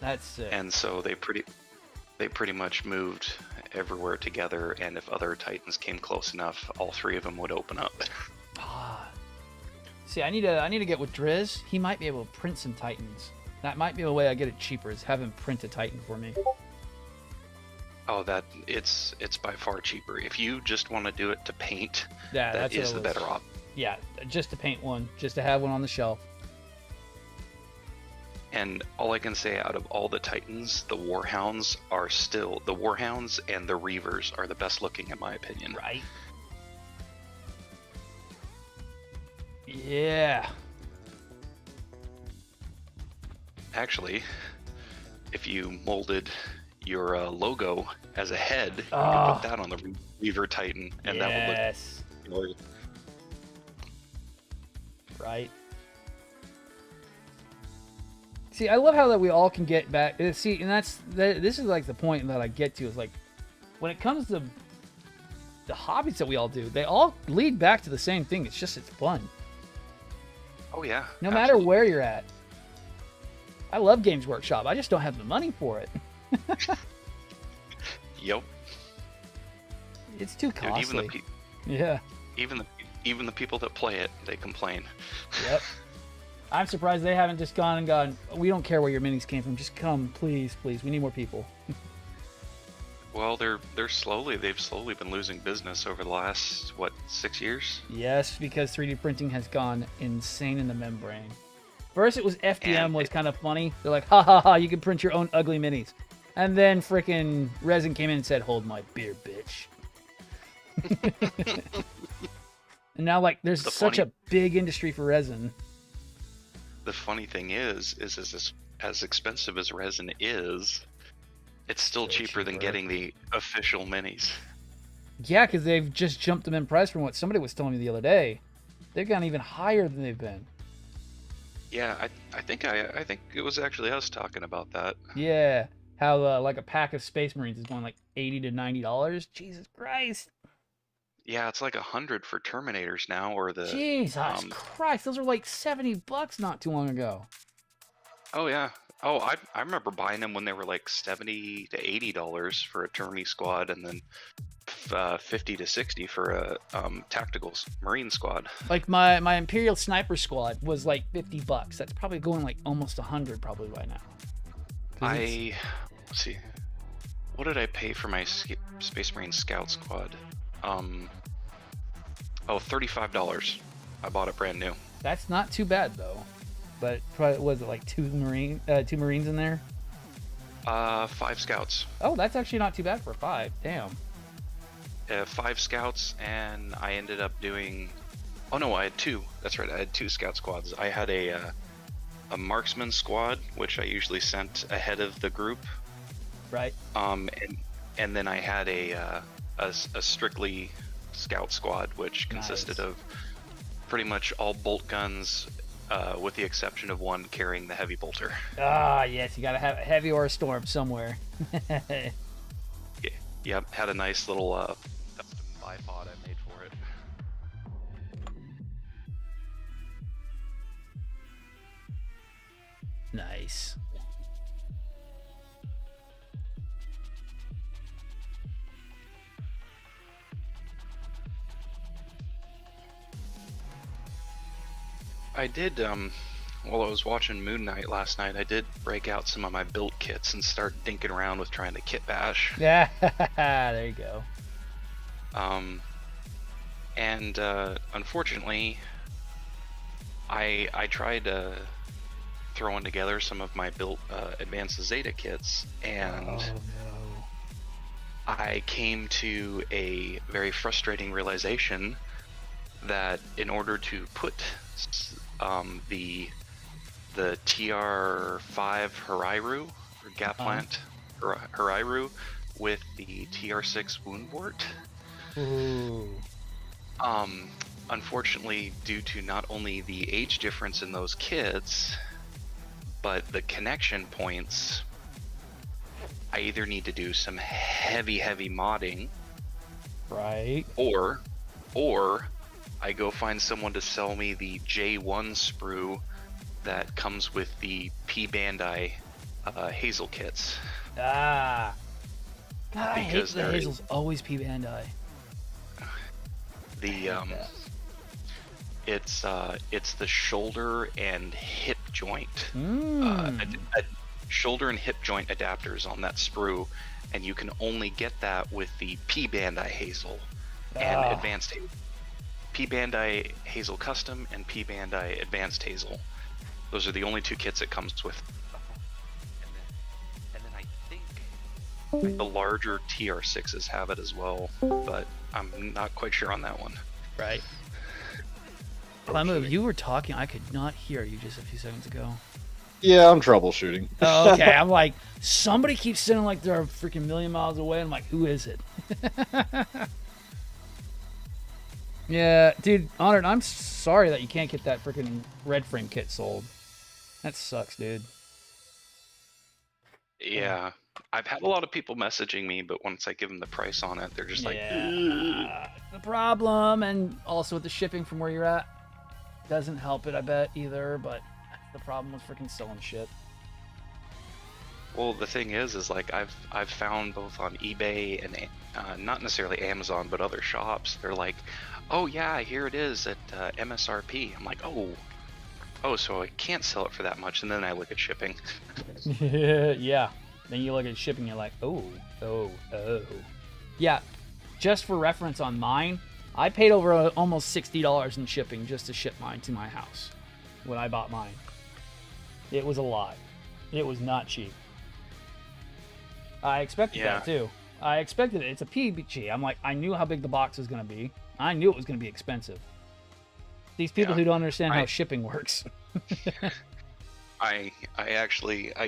That's sick. And so they pretty much moved everywhere together, and if other titans came close enough, all 3 of them would open up. See, I need to get with Driz. He might be able to print some titans. That might be a way I get it cheaper, is have him print a titan for me. Oh, it's by far cheaper. If you just want to do it to paint, Yeah, that is the better option. Yeah, just to paint one, just to have one on the shelf. And all I can say, out of all the titans, the warhounds and the reavers are the best looking, in my opinion. Right. Yeah. Actually, if you molded your logo as a head, you could put that on the Reaver Titan, and that would look. Right. See, I love how that we all can get back. See, and this is like the point that I get to is like, when it comes to the hobbies that we all do, they all lead back to the same thing. It's fun. Oh yeah. No matter where you're at. I love Games Workshop. I just don't have the money for it. Yep. It's too costly. Dude, even the people that play it, they complain. Yep. I'm surprised they haven't just gone and gone, we don't care where your minis came from. Just come, please, please. We need more people. Well, they've slowly been losing business over the last 6 years. Yes, because 3D printing has gone insane in the membrane. First, it was FDM was kind of funny. They're like, ha ha ha, you can print your own ugly minis. And then frickin' resin came in and said, hold my beer, bitch. And now, like, there's such a big industry for resin. The funny thing is as expensive as resin is, it's still cheaper than getting the official minis. Yeah, because they've just jumped them in price from what somebody was telling me the other day. They've gone even higher than they've been. Yeah, I think it was actually us talking about that. Yeah, how like a pack of Space Marines is going like $80 to $90. Jesus Christ. Yeah, it's like $100 for Terminators now, or the. Jesus Christ, those are like $70 not too long ago. Oh yeah. Oh, I remember buying them when they were like $70 to $80 for a Termi squad, and then 50 to 60 for a tactical Marine squad. Like my Imperial Sniper squad was like $50. That's probably going like almost 100 probably by now. Let's see, what did I pay for my Space Marine Scout squad? $35. I bought it brand new. That's not too bad though. But probably, was it like two Marines in there? 5 Scouts. Oh, that's actually not too bad for 5. Damn. 5 Scouts, and I ended up doing. Oh no, I had 2. That's right, I had 2 Scout squads. I had a Marksman squad, which I usually sent ahead of the group. Right. And then I had a strictly Scout squad, which consisted of pretty much all bolt guns, with the exception of one carrying the heavy bolter. Ah, yes, you gotta have a heavy or a storm somewhere. Yep, had a nice little custom bipod I made for it. Nice. I did, while I was watching Moon Knight last night, I did break out some of my built kits and start dinking around with trying to kit bash. Yeah, there you go. And unfortunately, I tried throwing together some of my built Advanced Zeta kits, and Oh no. I came to a very frustrating realization that in order to put the TR5 Hariru, or Gaplant Hariru, with the TR6 Woundwort, Ooh. unfortunately, due to not only the age difference in those kits, but the connection points, I either need to do some heavy modding, Right. or I go find someone to sell me the J1 sprue that comes with the P Bandai Hazel kits. Ah. God, I hate Because the there Hazels always P Bandai. It's the shoulder and hip joint, shoulder and hip joint adapters on that sprue, and you can only get that with the P Bandai Hazel and Advanced Hazel. P Bandai Hazel Custom and P Bandai Advanced Hazel. Those are the only two kits it comes with. And then I think the larger TR6s have it as well, but I'm not quite sure on that one. Right. Clemo, you were talking. I could not hear you just a few seconds ago. Yeah, I'm troubleshooting. Oh, okay. I'm like, somebody keeps sitting like they're a freaking million miles away. I'm like, who is it? Yeah, dude, Honored, I'm sorry that you can't get that freaking red frame kit sold. That sucks, dude. Yeah, I've had a lot of people messaging me, but once I give them the price on it, they're just like, the problem, and also with the shipping from where you're at, doesn't help it, I bet, either, but that's the problem with freaking selling shit. Well, the thing is like I've found both on eBay and not necessarily Amazon, but other shops, they're like, oh yeah, here it is at MSRP. I'm like, oh, so I can't sell it for that much, and then I look at shipping. Yeah. Then you look at shipping, you're like, oh. Yeah, just for reference on mine, I paid over almost $60 in shipping just to ship mine to my house when I bought mine. It was a lot. It was not cheap. I expected that too. I expected it. It's a PBG. I'm like, I knew how big the box was going to be. I knew it was going to be expensive. These people who don't understand how shipping works. I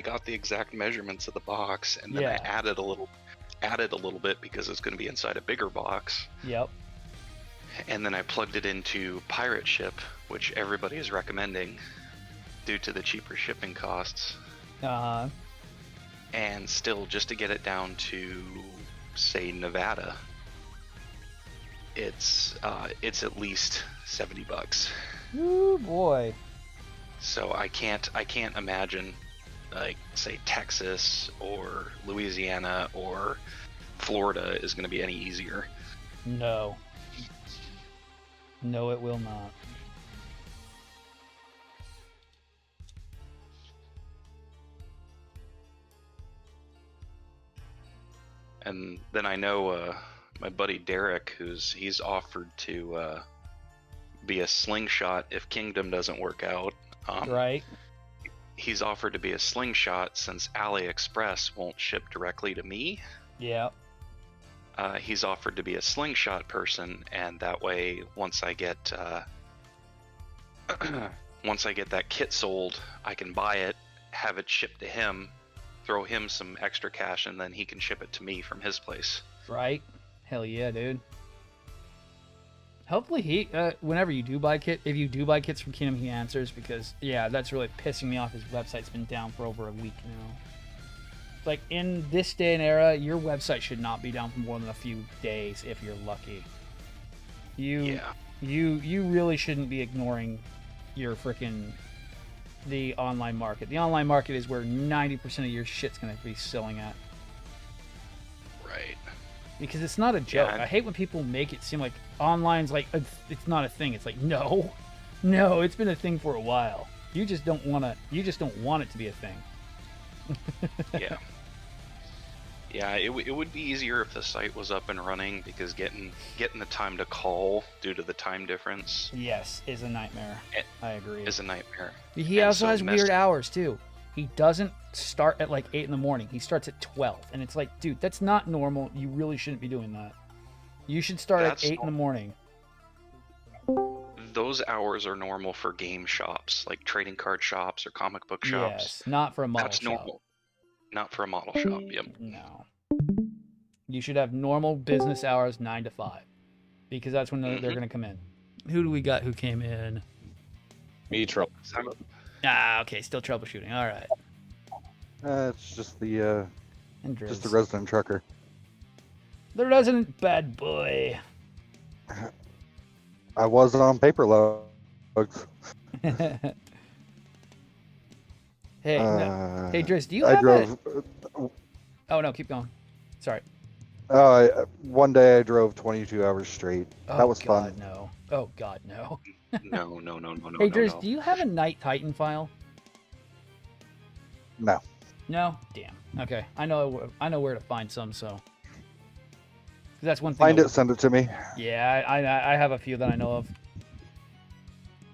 got the exact measurements of the box, and then I added a little bit because it's going to be inside a bigger box. Yep. And then I plugged it into Pirate Ship, which everybody is recommending due to the cheaper shipping costs. And still, just to get it down to, say, Nevada, it's at least $70. Ooh boy. So I can't imagine, like, say, Texas or Louisiana or Florida is going to be any easier. No. No, it will not. And then I know my buddy Derek, he's offered to be a slingshot if Kingdom doesn't work out. Right. He's offered to be a slingshot since AliExpress won't ship directly to me. Yeah. He's offered to be a slingshot person, and that way, once I get that kit sold, I can buy it, have it shipped to him, throw him some extra cash, and then he can ship it to me from his place. Right. Hell yeah, dude. Hopefully whenever you do buy if you do buy kits from Kingdom, he answers, because that's really pissing me off. His website's been down for over a week now. Like, in this day and era, your website should not be down for more than a few days if you're lucky. You really shouldn't be ignoring your the online market. The online market is where 90% of your shit's going to be selling at. Right. Because it's not a joke. I hate when people make it seem like online's like it's not a thing. It's like, no, No, it's been a thing for a while. You just don't want to. You just don't want it to be a thing. Yeah. Yeah, it would be easier if the site was up and running, because getting the time to call due to the time difference. Yes, is a nightmare. I agree. Is a nightmare. He also has weird hours too. He doesn't start at like 8 in the morning. He starts at 12, and it's like, dude, that's not normal. You really shouldn't be doing that. You should start at 8 in the morning. Those hours are normal for game shops, like trading card shops or comic book shops. Yes, not for a model That's shop. normal. Not for a model shop, yep. No. You should have normal business hours, 9 to 5. Because that's when they're going to come in. Who do we got who came in? Me, trouble. Ah, okay, still troubleshooting. All right. It's just the resident trucker. The resident bad boy. I was on paper logs. Hey, no. Hey, Driz, do you have a... Oh, no, keep going. Sorry. One day I drove 22 hours straight. That was fun. No. Oh, God, no. No. Hey, Driz, do you have a Night Titan file? No. No? Damn. Okay. I know where to find some, so... That's one thing. Find it, send it to me. Yeah, I have a few that I know of.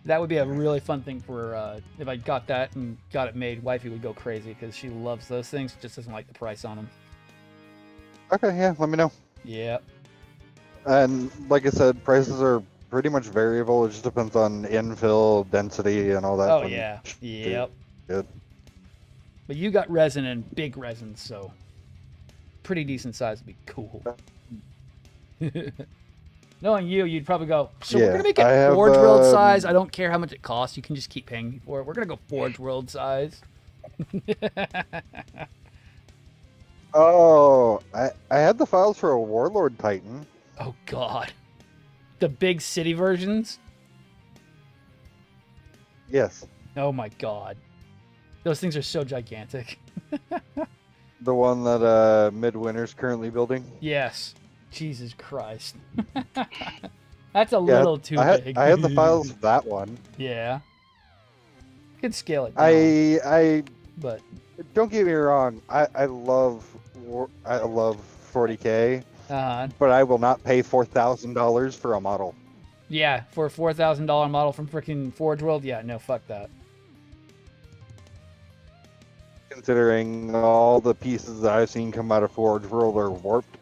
That would be a really fun thing for if I got that and got it made. Wifey would go crazy because she loves those things. Just doesn't like the price on them. Okay, yeah, let me know. Yeah. And like I said, prices are pretty much variable. It just depends on infill, density, and all that. Oh yeah. Yep. Good. But you got resin and big resin, so pretty decent size would be cool. Knowing you, you'd probably go, so we're going to make it Forge World size. I don't care how much it costs. You can just keep paying me for it. We're going to go Forge World size. Oh, I had the files for a Warlord Titan. Oh, God. The big city versions? Yes. Oh, my God. Those things are so gigantic. The one that Midwinter's currently building? Yes. Jesus Christ. That's a little too big. I had the files of that one. Yeah. You could scale it down. But don't get me wrong. I love 40K. But I will not pay $4,000 for a model. Yeah, for a $4,000 model from freaking Forge World. Yeah, no, fuck that. Considering all the pieces that I've seen come out of Forge World are warped.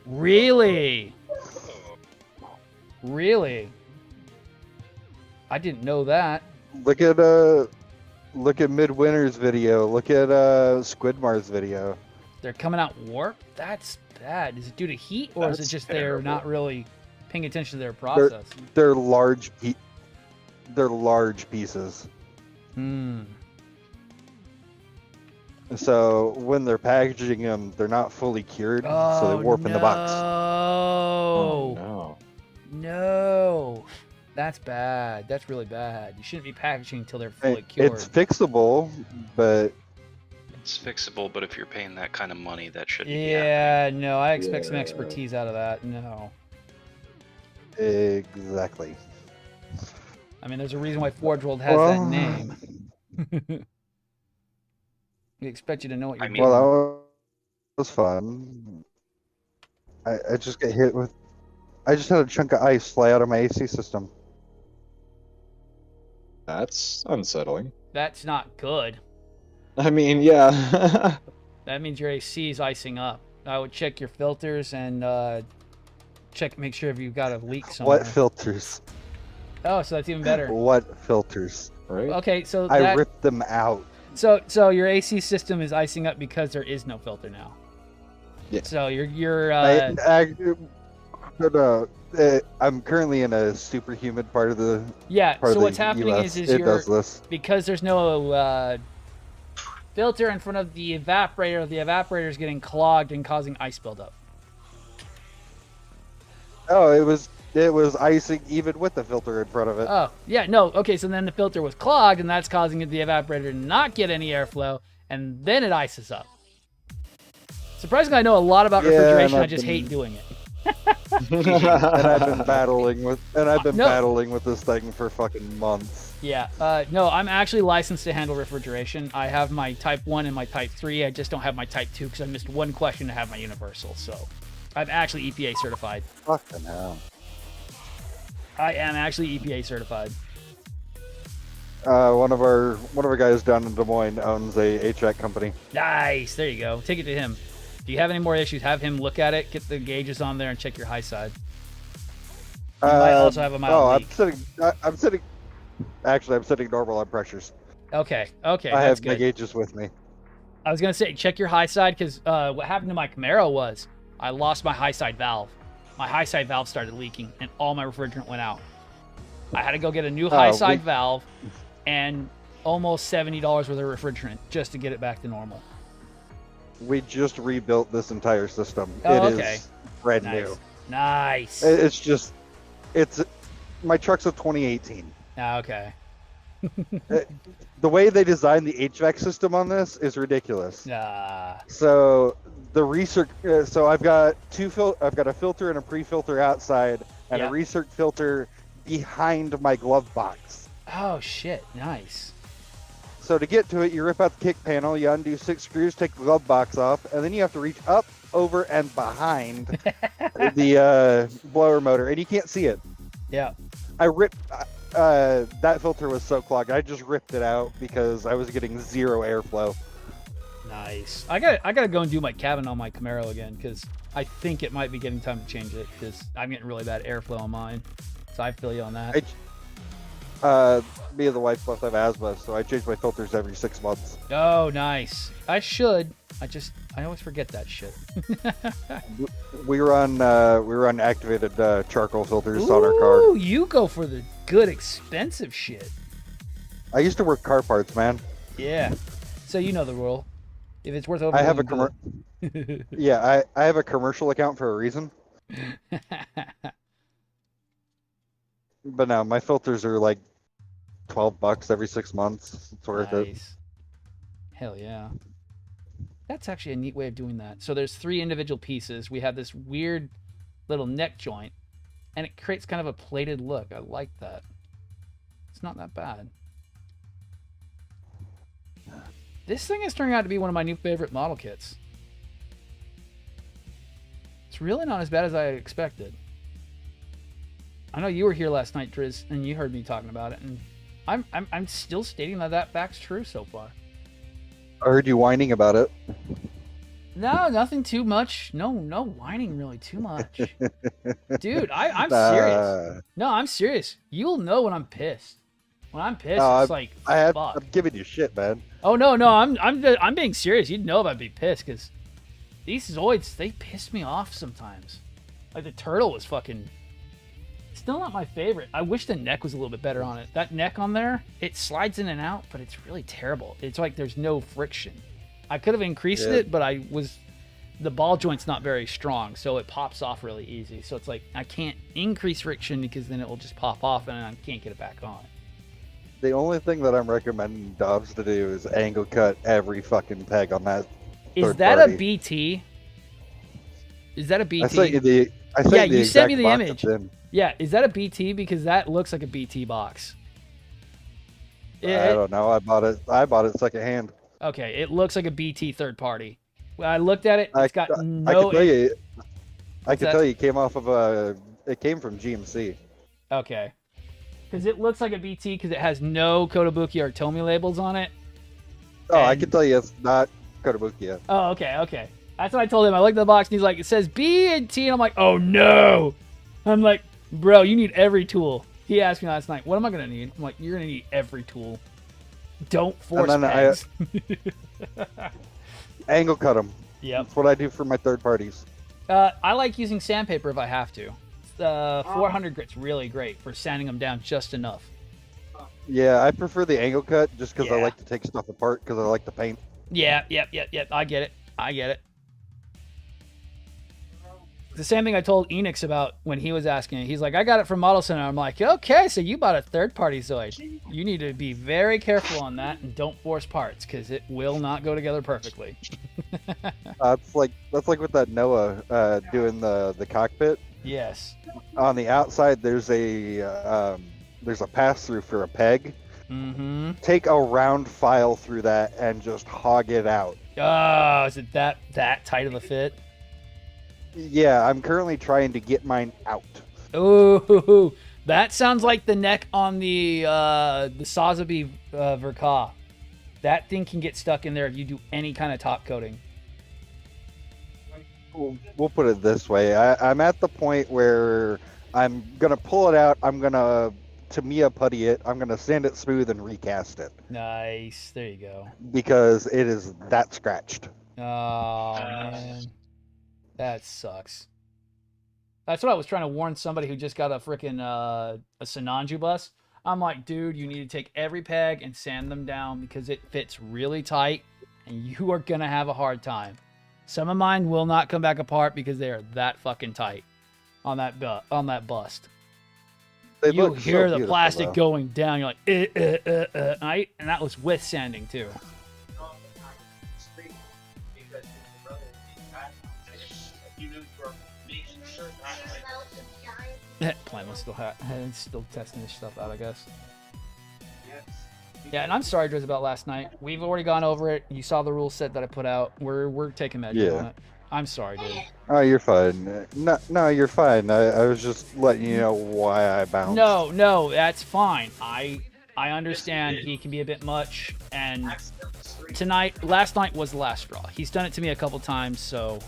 Really? Really? I didn't know that. Look at Midwinter's video. Look at Squidmar's video. They're coming out warped? That's bad. Is it due to heat, or is it just they're not really paying attention to their process? They're large pieces. So when they're packaging them, they're not fully cured, so they warp in the box. Oh no! No, that's bad. That's really bad. You shouldn't be packaging until they're fully cured. It's fixable, but if you're paying that kind of money, that shouldn't be happening. No, I expect some expertise out of that. No. Exactly. I mean, there's a reason why Forge World has that name. We expect you to know what you're doing. Well, that was fun. I just got hit with... I just had a chunk of ice fly out of my AC system. That's unsettling. That's not good. I mean, yeah. That means your AC is icing up. I would check your filters and make sure if you've got a leak somewhere. What filters? Oh, so that's even better. What filters? Right. Okay, so I ripped them out. So your AC system is icing up because there is no filter now. Yeah. So you're I'm currently in a super humid part of the so what's happening US. is because there's no filter in front of the evaporator. The evaporator is getting clogged and causing ice buildup. Oh, it was icing even with the filter in front of it. Oh, yeah, no. Okay, so then the filter was clogged, and that's causing the evaporator to not get any airflow, and then it ices up. Surprisingly, I know a lot about refrigeration. I just hate doing it. and I've been battling with this thing for fucking months. Yeah. No, I'm actually licensed to handle refrigeration. I have my Type 1 and my Type 3. I just don't have my Type 2 because I missed one question to have my universal. So I'm actually EPA certified. Fucking hell. I am actually EPA certified. One of our guys down in Des Moines owns a HVAC company. Nice. There you go. Take it to him. If you have any more issues, have him look at it, get the gauges on there, and check your high side. You might also have a mild leak. I'm sitting normal on pressures. Okay. I have my gauges with me. I was gonna say check your high side because what happened to my Camaro was I lost my high side valve. My high side valve started leaking, and all my refrigerant went out. I had to go get a new high side valve and almost $70 worth of refrigerant just to get it back to normal. We just rebuilt this entire system. Oh, it is brand new. Nice. It's my truck's a 2018. Okay. The way they designed the HVAC system on this is ridiculous. So the recirc. So I've got I've got a filter and a pre-filter outside, and a recirc filter behind my glove box. Oh shit! Nice. So to get to it, you rip out the kick panel, you undo 6 screws, take the glove box off, and then you have to reach up, over, and behind the blower motor, and you can't see it. Yeah. I ripped. That filter was so clogged. I just ripped it out because I was getting zero airflow. Nice. I gotta go and do my cabin on my Camaro again because I think it might be getting time to change it because I'm getting really bad airflow on mine. So I feel you on that. Me and the wife both have asthma, so I change my filters every 6 months. Oh, nice. I should. I always forget that shit. we run activated charcoal filters on our car. Ooh, you go for the good expensive shit. I used to work car parts, man. Yeah. So you know the rule. If it's worth over, I have I have a commercial account for a reason. But no, my filters are like $12 every 6 months. It's worth it. Hell yeah. That's actually a neat way of doing that. So there's 3 individual pieces. We have this weird little neck joint, and it creates kind of a plated look. I like that. It's not that bad. This thing is turning out to be one of my new favorite model kits. It's really not as bad as I expected. I know you were here last night, Driz, and you heard me talking about it, and I'm still stating that fact's true so far. I heard you whining about it. No, nothing too much. No whining really too much. Dude, I'm serious. No, I'm serious. You'll know when I'm pissed. When I'm pissed, it's like fuck. I'm giving you shit, man. Oh no, I'm being serious. You'd know if I'd be pissed because these Zoids, they piss me off sometimes. Like the turtle was fucking. Still not my favorite. I wish the neck was a little bit better on it. That neck on there, it slides in and out, but it's really terrible. It's like there's no friction. I could have increased it, but the ball joint's not very strong, so it pops off really easy. So it's like I can't increase friction because then it will just pop off and I can't get it back on. The only thing that I'm recommending Dobbs to do is angle cut every fucking peg on that. Is that a BT? Is that a BT? I sent you sent me the image. Yeah, is that a BT? Because that looks like a BT box. I don't know. I bought it secondhand. Okay, it looks like a BT third party. When I looked at it, it's got no. I can tell you, it came off of it came from GMC. Okay, because it looks like a BT because it has no Kotobuki or Tomy labels on it. Oh, I can tell you, it's not Kotobuki. Oh, okay. That's what I told him. I looked at the box and he's like, it says B and T, and I'm like, oh no. I'm like, bro, you need every tool. He asked me last night, what am I going to need? I'm like, you're going to need every tool. Don't force pegs. Angle cut them. Yep. That's what I do for my third parties. I like using sandpaper if I have to. 400 grit's really great for sanding them down just enough. Yeah, I prefer the angle cut just because I like to take stuff apart because I like to paint. Yeah. I get it. The same thing I told Enix about when he was asking. He's like, I got it from Model Center. I'm like, okay, so you bought a third-party Zoid. You need to be very careful on that and don't force parts because it will not go together perfectly. That's like with that Noah doing the cockpit. Yes. On the outside, there's a pass-through for a peg. Mm-hmm. Take a round file through that and just hog it out. Oh, is it that tight of a fit? Yeah, I'm currently trying to get mine out. Ooh, that sounds like the neck on the Sotheby Verka. That thing can get stuck in there if you do any kind of top coating. We'll put it this way. I'm at the point where I'm going to pull it out. I'm going to Tamiya putty it. I'm going to sand it smooth and recast it. Nice. There you go. Because it is that scratched. Oh, man. That sucks. That's what I was trying to warn somebody who just got a freaking a Sinanju bus. I'm like, dude, you need to take every peg and sand them down because it fits really tight and you are going to have a hard time. Some of mine will not come back apart because they are that fucking tight on that bust. You hear the plastic going down. You're like, right? And that was with sanding too. Plan was still testing this stuff out, I guess. Yeah, and I'm sorry, Driz, about last night. We've already gone over it. You saw the rule set that I put out. We're taking measures on it. I'm sorry, dude. Oh, you're fine. No, you're fine. I was just letting you know why I bounced. No, that's fine. I understand he can be a bit much, and last night was the last straw. He's done it to me a couple times, so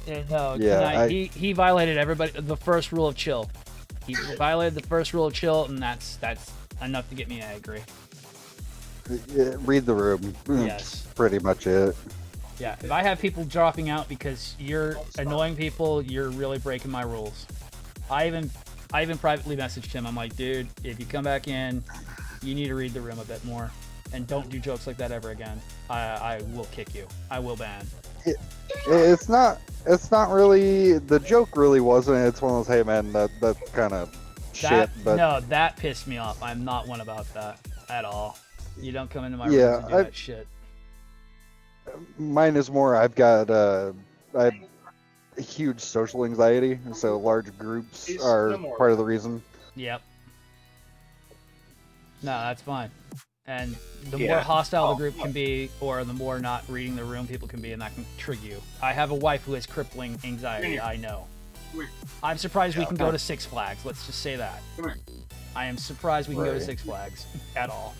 tonight he violated the first rule of chill. He violated the first rule of chill, and that's enough to get me angry. Read the room. Yes. Pretty much it. Yeah, if I have people dropping out because you're annoying people, you're really breaking my rules. I even privately messaged him. I'm like, dude, if you come back in, you need to read the room a bit more, and don't do jokes like that ever again. I will kick you. I will ban. It's not really the joke. Really wasn't. It's one of those, hey man, that's kind of shit. But no, that pissed me off. I'm not one about that at all. You don't come into my room and do that shit. Mine is more. I have huge social anxiety, so large groups are part of the reason. Yep. No, that's fine. And the more hostile the group can be, or the more not reading the room people can be, and that can trigger you. I have a wife who has crippling anxiety, I know. I'm surprised we can go to Six Flags, let's just say that. I am surprised we can go to Six Flags at all.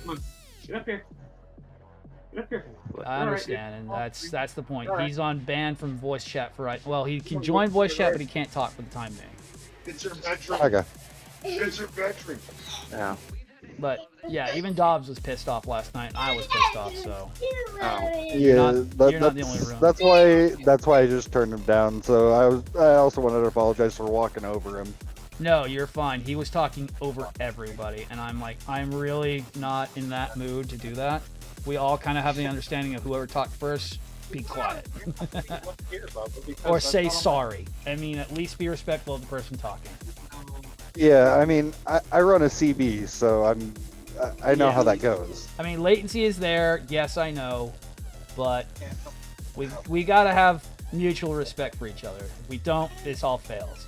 Come on, get up here. Get up here. I understand, and that's the point. He's on ban from voice chat for well, he can join voice chat, but he can't talk for the time being. It's your bedroom. Okay. It's your bedroom. Yeah. But yeah, even Dobbs was pissed off last night, and I was pissed off. So you're not the only room. That's why I just turned him down. So I also wanted to apologize for walking over him. No, you're fine. He was talking over everybody, and I'm like, I'm really not in that mood to do that. We all kind of have the understanding of whoever talked first, be quiet. Or say sorry. I mean, at least be respectful of the person talking. Yeah, I mean, I run a CB, so I know how that goes. I mean, latency is there. Yes, I know, but we gotta have mutual respect for each other. If we don't, this all fails.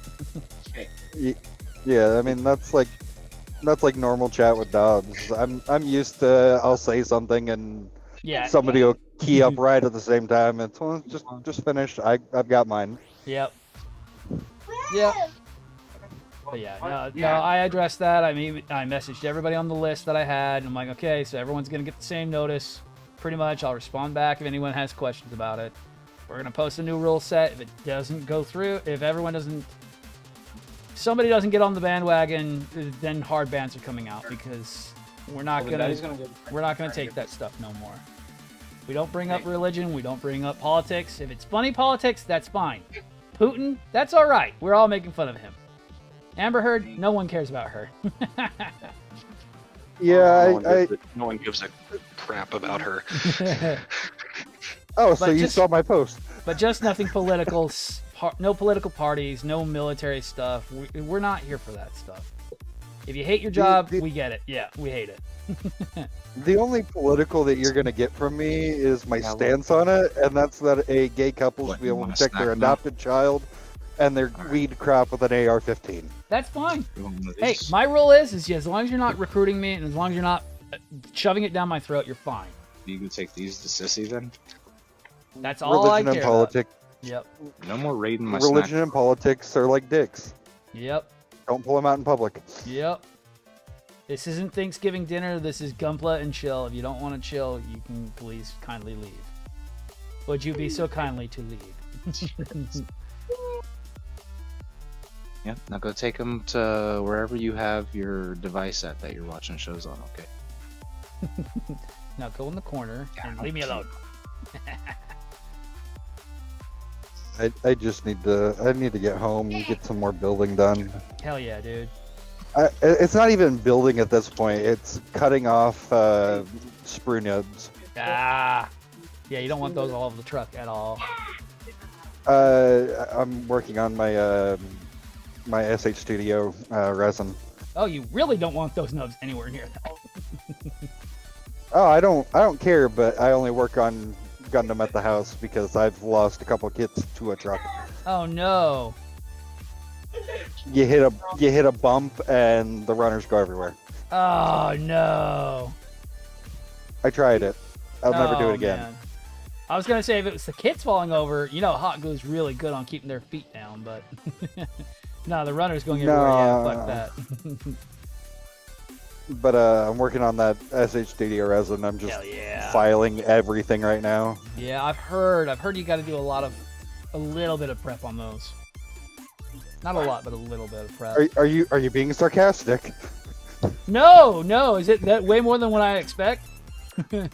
Yeah, I mean that's like normal chat with Dobbs. I'm used to I'll say something and somebody will key up right at the same time. It's just finish. I've got mine. Yep. But no, I addressed that. I messaged everybody on the list that I had, and I'm like, okay, so everyone's gonna get the same notice. Pretty much, I'll respond back if anyone has questions about it. We're gonna post a new rule set. If it doesn't go through, if somebody doesn't get on the bandwagon, then hard bans are coming out because we're not gonna take that stuff no more. We don't bring up religion. We don't bring up politics. If it's funny politics, that's fine. Putin, that's all right. We're all making fun of him. Amber Heard, no one cares about her. Yeah, no one gives a crap about her. Oh, so you saw my post. But just nothing political. No political parties, no military stuff. We're not here for that stuff. If you hate your job, we get it. Yeah, we hate it. The only political that you're going to get from me is my stance on it, and that's that a gay couple should be able to protect their adopted child and their weed crop with an AR-15. That's fine. Hey, my rule is as long as you're not recruiting me and as long as you're not shoving it down my throat, you're fine. You can take these to Sissy then? That's all I care and politics. about. Yep. No more raiding my Religion snack. and politics are like dicks. Yep. Don't pull them out in public. Yep. This isn't Thanksgiving dinner. This is Gunpla and chill. If you don't want to chill, you can please kindly leave. Would you be so kindly to leave? Yeah, now go take them to wherever you have your device at that you're watching shows on, okay? Now go in the corner and leave me alone. I just need to get home and get some more building done. Hell yeah, dude. It's not even building at this point. It's cutting off sprue nubs. Ah. Yeah, you don't want those all over the truck at all. I'm working on my my SH Studio resin. Oh, you really don't want those nubs anywhere near that. Oh, I don't care, but I only work on Gundam at the house because I've lost a couple kits to a truck. Oh no. You hit a bump and the runners go everywhere. Oh no. I tried it. I'll never do it again. Man. I was gonna say if it was the kids falling over, hot glue's really good on keeping their feet down, but no, the runner's going everywhere. Yeah, fuck that. But I'm working on that SH Studio resin. I'm just filing everything right now. Yeah, I've heard you got to do a little bit of prep on those. Not a lot, but a little bit of prep. Are you being sarcastic? No. Is it that way more than what I expect? Try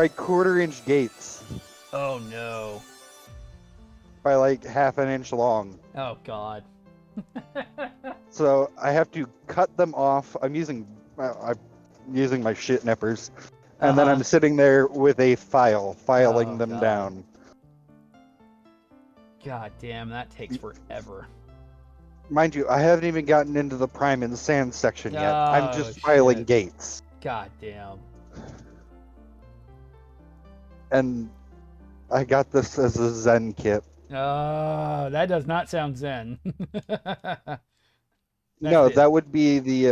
1/4-inch gates. Oh no. By like 1/2 inch long. Oh god. So I have to cut them off. I'm using my shit nippers, and then I'm sitting there with a filing them down. God damn, that takes forever. Mind you, I haven't even gotten into the prime and sand section yet. I'm just filing gates. God damn. And I got this as a Zen kit. Oh, that does not sound Zen. No, that would be the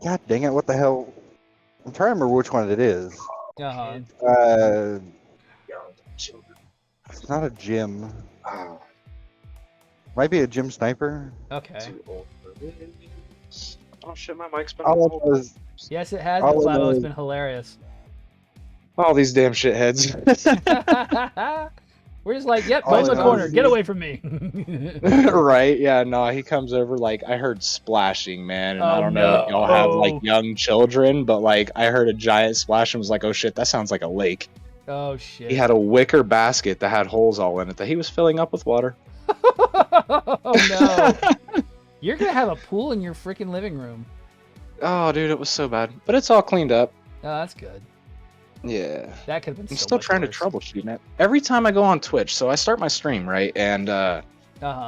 God dang it, what the hell? I'm trying to remember which one it is. It's not a gym. Might be a gym sniper. Okay. Oh shit, my mic's been Yes, it has been, Flavo. It's been hilarious. All these damn shitheads. We're just like, yep, go in the corner. Get away from me. Right? Yeah, no, he comes over, like, I heard splashing, man. And I don't know if y'all have, like, young children, but, like, I heard a giant splash and was like, oh shit, that sounds like a lake. Oh shit. He had a wicker basket that had holes all in it that he was filling up with water. Oh no. You're gonna have a pool in your freaking living room. Oh, dude, it was so bad. But it's all cleaned up. Oh, that's good. Yeah. That could have been I'm still trying to troubleshoot it. Every time I go on Twitch, so I start my stream, right? And I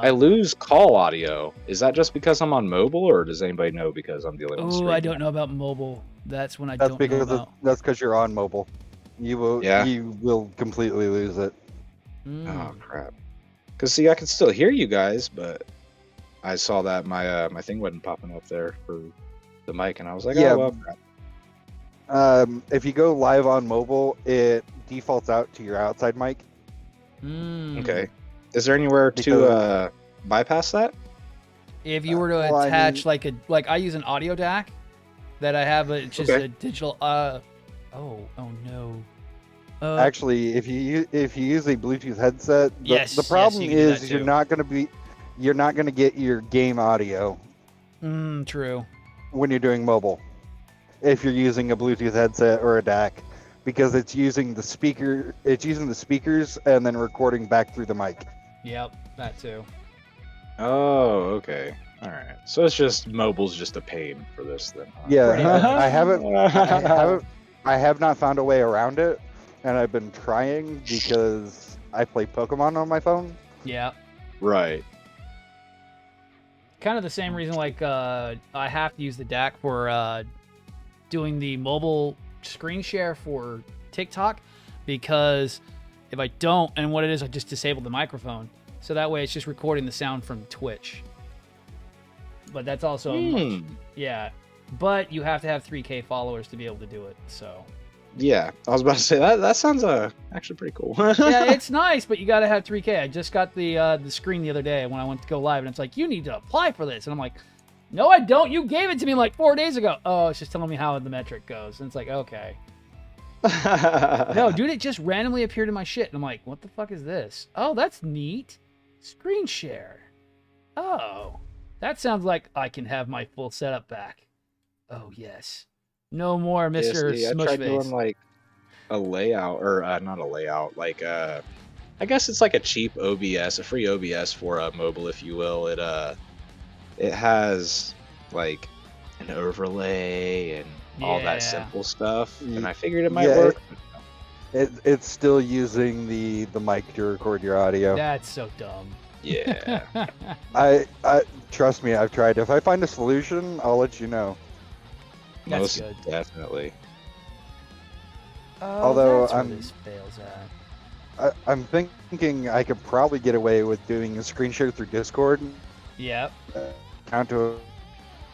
lose call audio. Is that just because I'm on mobile, or does anybody know because I'm dealing with stream? Oh, I don't know about mobile. That's when I don't know about. That's because you're on mobile. You will completely lose it. Oh, crap. Because, see, I can still hear you guys, but I saw that my thing wasn't popping up there for the mic, and I was like, oh, well, crap. If you go live on mobile, it defaults out to your outside mic. Okay. Is there anywhere to bypass that? If you were to attach like I use an audio DAC that I have, it's just a digital. Oh no. Actually, if you use a Bluetooth headset, the problem is you're not gonna get your game audio. True. When you're doing mobile. If you're using a Bluetooth headset or a DAC, because it's using the speakers and then recording back through the mic. Yep, that too. Oh, okay. All right. So it's just mobile's just a pain for this then. Huh? Yeah, I have not found a way around it, and I've been trying because I play Pokemon on my phone. Yeah. Right. Kind of the same reason, like I have to use the DAC for doing the mobile screen share for TikTok, because if I don't, and what it is, I just disabled the microphone. So that way it's just recording the sound from Twitch. But that's also yeah. But you have to have 3K followers to be able to do it. So yeah, I was about to say that sounds actually pretty cool. yeah, it's nice, but you got to have 3K. I just got the screen the other day when I went to go live, and it's like, you need to apply for this, and I'm like, no, I don't. You gave it to me like 4 days ago. Oh, it's just telling me how the metric goes, and it's like, okay. No, dude, it just randomly appeared in my shit, and I'm like, what the fuck is this? Oh, that's neat. Screen share. Oh, that sounds like I can have my full setup back. Oh yes. No more Mr. Yeah, I tried doing Smushface. like a layout, or not a layout, like I guess it's like a cheap OBS, a free OBS for mobile, if you will. It has like an overlay and all that simple stuff, and I figured it might work. It's still using the mic to record your audio. That's so dumb. Yeah. I trust me, I've tried. If I find a solution, I'll let you know. That's Most good. definitely. Although that's where this fails at. I'm thinking I could probably get away with doing a screen share through Discord. Yep. Count to,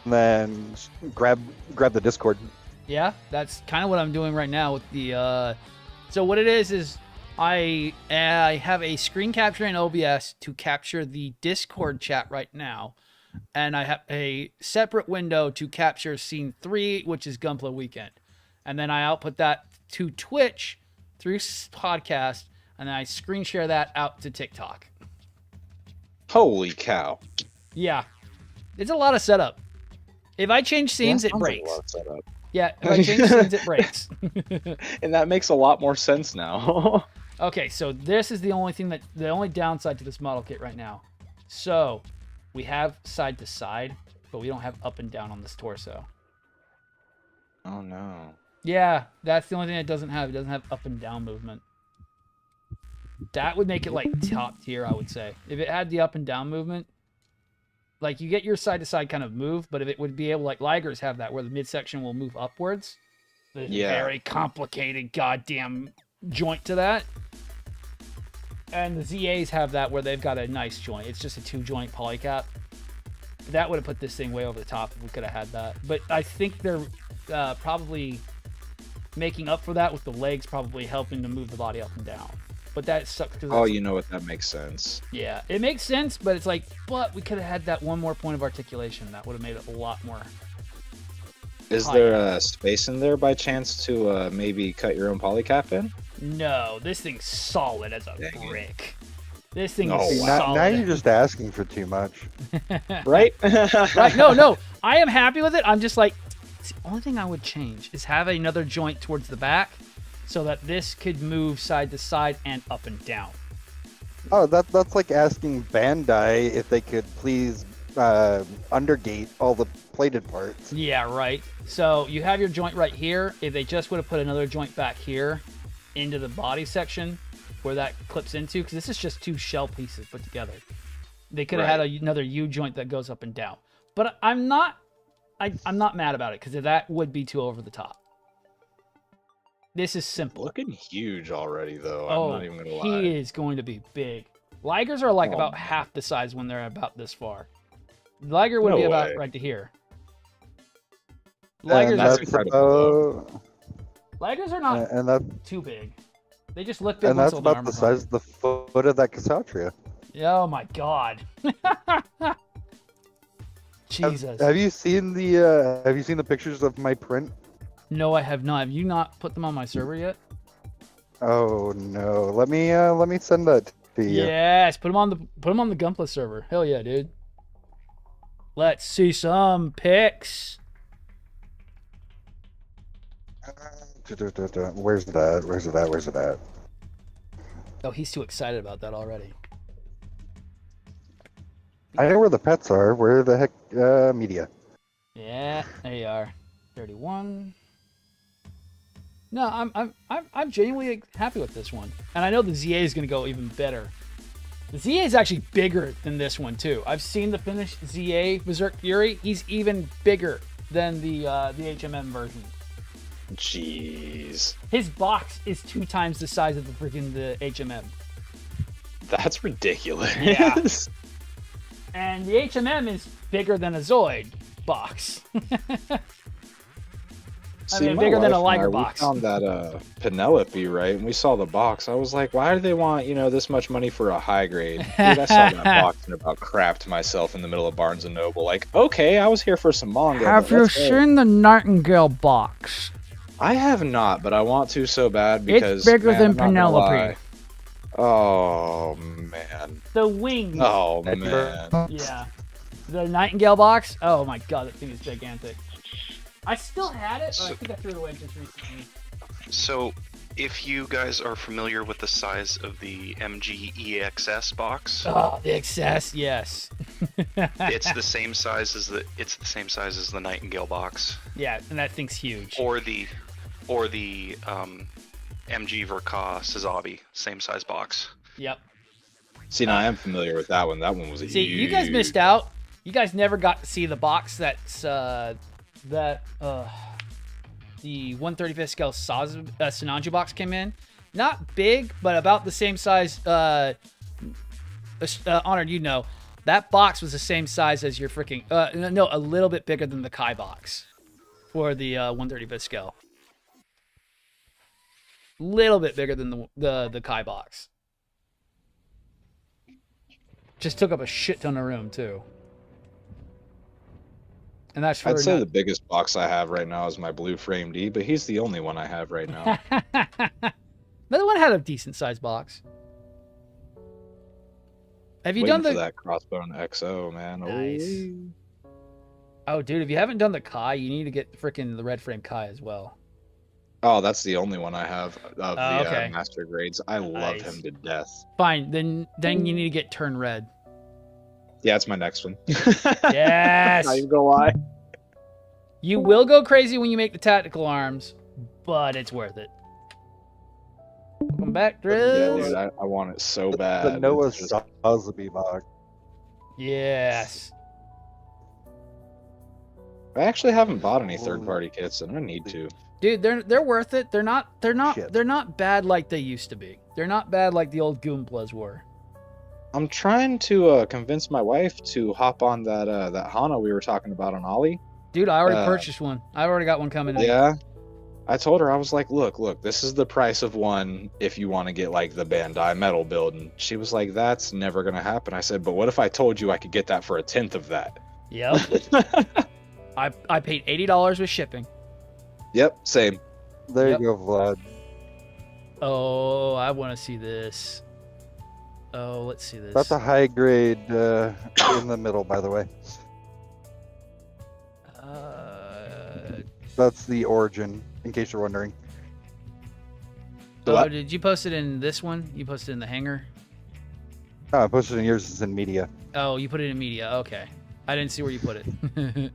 and then grab the Discord. Yeah, that's kind of what I'm doing right now with the. So what it is I have a screen capture in OBS to capture the Discord chat right now, and I have a separate window to capture scene 3, which is Gunpla Weekend, and then I output that to Twitch through podcast, and then I screen share that out to TikTok. Holy cow! Yeah, it's a lot of setup. If I change scenes, it breaks. Like a lot of setup. Yeah, if I change scenes, it breaks. And that makes a lot more sense now. Okay, so this is the only downside to this model kit right now. So we have side to side, but we don't have up and down on this torso. Oh no. Yeah, that's the only thing it doesn't have. It doesn't have up and down movement. That would make it like top tier, I would say. If it had the up and down movement, like you get your side to side kind of move, but if it would be able, like Ligers have that, where the midsection will move upwards. There's a very complicated goddamn joint to that. And the ZAs have that where they've got a nice joint. It's just a 2-joint polycap. That would have put this thing way over the top if we could have had that. But I think they're probably making up for that with the legs probably helping to move the body up and down. But that sucks. Oh, you know what? That makes sense. Yeah, it makes sense, but it's like, but we could have had that one more point of articulation. That would have made it a lot more. Is there a space in there by chance to maybe cut your own polycap in? No, this thing's solid as a brick. This thing is solid. Now you're just asking for too much. Right? Right? No. I am happy with it. I'm just like, the only thing I would change is have another joint towards the back so that this could move side to side and up and down. Oh, that's like asking Bandai if they could please undergate all the plated parts. Yeah, right. So you have your joint right here. If they just would have put another joint back here into the body section where that clips into, because this is just 2 shell pieces put together. They could have had another U joint that goes up and down. But I'm not mad about it, because that would be too over the top. This is simple. Looking huge already, though. Oh, I'm not even gonna lie. He is going to be big. Ligers are like about half the size when they're about this far. Liger would be about right to here. Ligers are not too big. They just look big. And that's about the size of the foot of that Cassatria. Oh my god. Jesus. Have you seen the pictures of my print? No, I have not. Have you not put them on my server yet? Oh no. Let me send that to you. Yes, put them on the Gunpla server. Hell yeah, dude. Let's see some pics. Where's it at? Oh, he's too excited about that already. I know where the pets are. Where the heck media? Yeah, there you are. 31. No, I'm genuinely happy with this one. And I know the ZA is going to go even better. The ZA is actually bigger than this one too. I've seen the finished ZA Berserk Fury. He's even bigger than the HMM version. Jeez. His box is 2 times the size of the HMM. That's ridiculous. Yeah. And the HMM is bigger than a Zoid box. See, bigger than a Liger box. We found that Penelope, right? And we saw the box. I was like, why do they want, this much money for a high grade? Dude, I saw that box and about crapped myself in the middle of Barnes & Noble. Like, okay, I was here for some manga. Have you seen the Nightingale box? I have not, but I want to so bad because it's bigger than Penelope. Oh, man. The wings. Oh, man. Yeah. The Nightingale box? Oh, my God, that thing is gigantic. I still had it, but I think I threw it away just recently. So, if you guys are familiar with the size of the MG EXS box, oh, the XS, yes. it's the same size as the Nightingale box. Yeah, and that thing's huge. Or the MG Verka Sazabi, same size box. Yep. See, now I am familiar with that one. That one was huge. See, you guys missed out. You guys never got to see the box that's the 1/35th scale Sinanju box came in. Not big, but about the same size. Honored, that box was the same size as your freaking. No, a little bit bigger than the Kai box for the 1/35th scale. Little bit bigger than the Kai box. Just took up a shit ton of room too. And that's I'd say the biggest box I have right now is my Blue Frame D, but he's the only one I have right now. Another one had a decent sized box. Have you done for that Crossbone XO, man? Nice. Oh, dude, if you haven't done the Kai, you need to get freaking the Red Frame Kai as well. Oh, that's the only one I have of the master grades. I love him to death. Fine, then you need to get Turn Red. Yeah, it's my next one. Yes. Not even gonna lie. You will go crazy when you make the tactical arms, but it's worth it. Welcome back, Drizz. Yeah, dude, I want it so bad. The Noah Sazabi box. Yes. I actually haven't bought any third-party kits, and I need to. Dude, they're worth it. They're not bad like they used to be. They're not bad like the old Goomplas were. I'm trying to convince my wife to hop on that Hana we were talking about on Ollie. Dude, I already purchased one. I already got one coming in. Yeah. I told her, I was like, look, this is the price of one if you want to get like the Bandai metal build. And she was like, that's never going to happen. I said, but what if I told you I could get that for 1/10 of that? Yep. I paid $80 with shipping. Yep, same. There you go, Vlad. Oh, I want to see this. Oh, let's see this. That's a high grade in the middle, by the way. That's the origin, in case you're wondering. Oh, did you post it in this one? You posted it in the hangar? Oh, I posted it in yours. It's in media. Oh, you put it in media. Okay. I didn't see where you put it.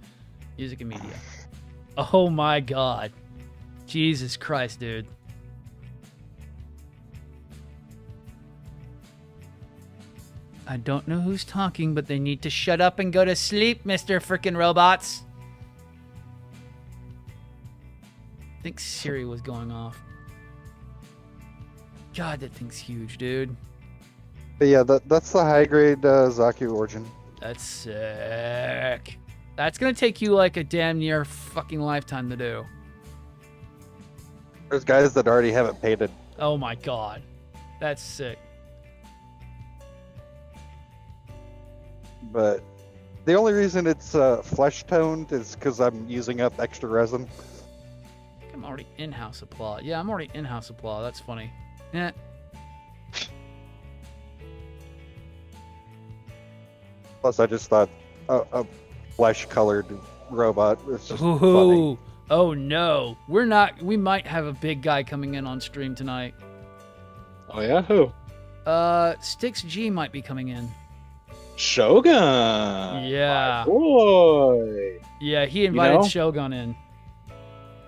Music and media. Oh my God. Jesus Christ, dude. I don't know who's talking, but they need to shut up and go to sleep, Mr. Frickin' Robots. I think Siri was going off. God, that thing's huge, dude. But yeah, that's the high grade Zaku origin. That's sick. That's gonna take you like a damn near fucking lifetime to do. There's guys that already have it painted. Oh my God. That's sick. But the only reason it's flesh toned is because I'm using up extra resin. I think I'm already in-house applaud. Yeah, I'm already in-house applaud. That's funny. Yeah. Plus, I just thought a flesh-colored robot is just funny. Oh no, we're not. We might have a big guy coming in on stream tonight. Oh yeah, who? Styx G might be coming in. Shogun. Yeah. My boy. Yeah, he invited Shogun in.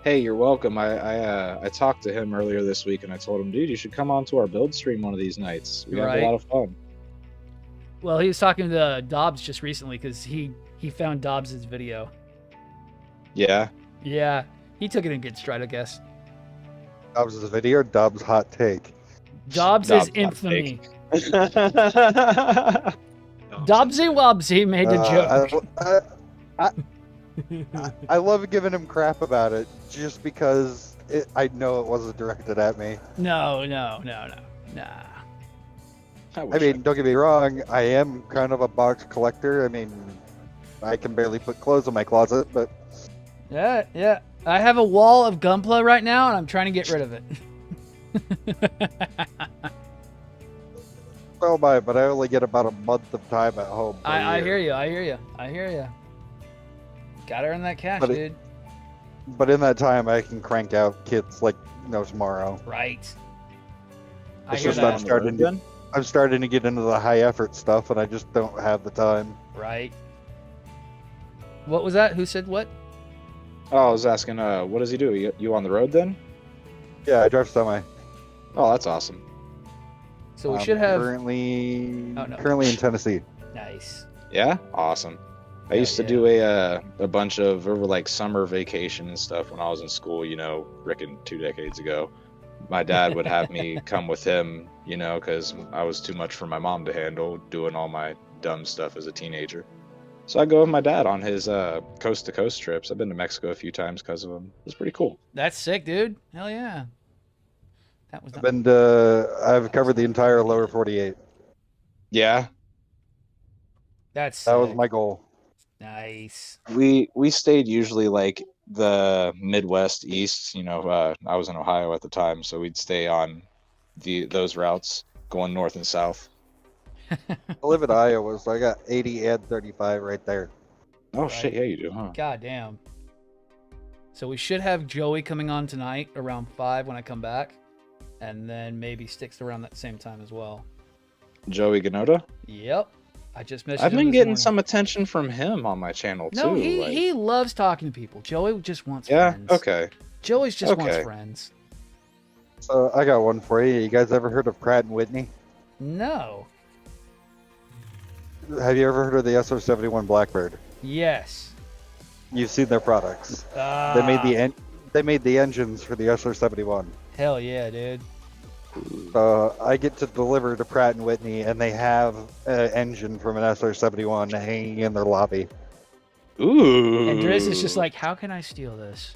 Hey, you're welcome. I talked to him earlier this week, and I told him, dude, you should come on to our build stream one of these nights. We have a lot of fun. Well, he was talking to Dobbs just recently because he found Dobbs' video. Yeah. Yeah, He took it in good stride, I guess. Dobbs' video, Dobbs' hot take. Dobbs' infamy. Dobbsy Wobbsy made the joke. I love giving him crap about it just because I know it wasn't directed at me. No. Nah. I mean, don't get me wrong, I am kind of a box collector. I mean, I can barely put clothes in my closet, but... Yeah. I have a wall of Gunpla right now, and I'm trying to get rid of it. Oh my, but I only get about a month of time at home. I hear you. Gotta earn that cash, dude. But in that time, I can crank out kits like no tomorrow. Right. It's just I'm starting to get into the high effort stuff, and I just don't have the time. Right. What was that? Who said what? Oh, I was asking, what does he do? You on the road then? Yeah, I drive semi. Oh, that's awesome. So we should have currently in Tennessee. Nice. Yeah, awesome. I used to do a bunch of over like summer vacation and stuff when I was in school. Frickin' 2 decades ago. My dad would have me come with him, because I was too much for my mom to handle doing all my dumb stuff as a teenager. So I go with my dad on his coast to coast trips. I've been to Mexico a few times because of him. It's pretty cool. That's sick, dude. Hell yeah. I've covered the entire lower 48. Yeah. That was my goal. Nice. We stayed usually like the Midwest East. I was in Ohio at the time, so we'd stay on those routes going north and south. I live in Iowa, so I got 80 and 35 right there. Oh, right. Shit, yeah, you do, huh? God damn. So we should have Joey coming on tonight around 5 when I come back. And then maybe Sticks around that same time as well. Joey Ganoda? Yep. I just missed. I've been getting some attention from him on my channel too. No, he loves talking to people. Joey just wants friends. Yeah, okay. Joey's just wants friends. So I got one for you. You guys ever heard of Pratt & Whitney? No. Have you ever heard of the SO71 Blackbird? Yes. You've seen their products. They made the engines for the SO71. Hell yeah, dude. I get to deliver to Pratt & Whitney, and they have an engine from an SR-71 hanging in their lobby. Ooh. And Driz is just like, how can I steal this?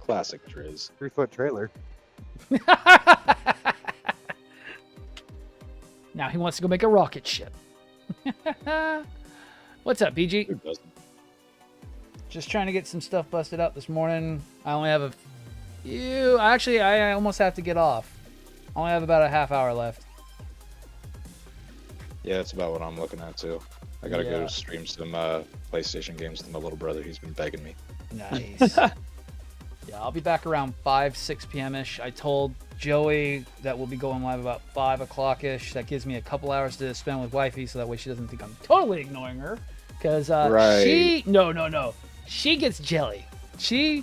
Classic Driz. 3-foot trailer. Now he wants to go make a rocket ship. What's up, BG? Who doesn't? Just trying to get some stuff busted up this morning. I only have I almost have to get off. I only have about a half hour left. Yeah, that's about what I'm looking at too. I gotta go stream some PlayStation games with my little brother. He's been begging me. Nice. Yeah, I'll be back around 6 p.m.-ish. I told Joey that we'll be going live about 5 o'clock-ish. That gives me a couple hours to spend with wifey, so that way she doesn't think I'm totally ignoring her. Because she... No. She gets jelly. She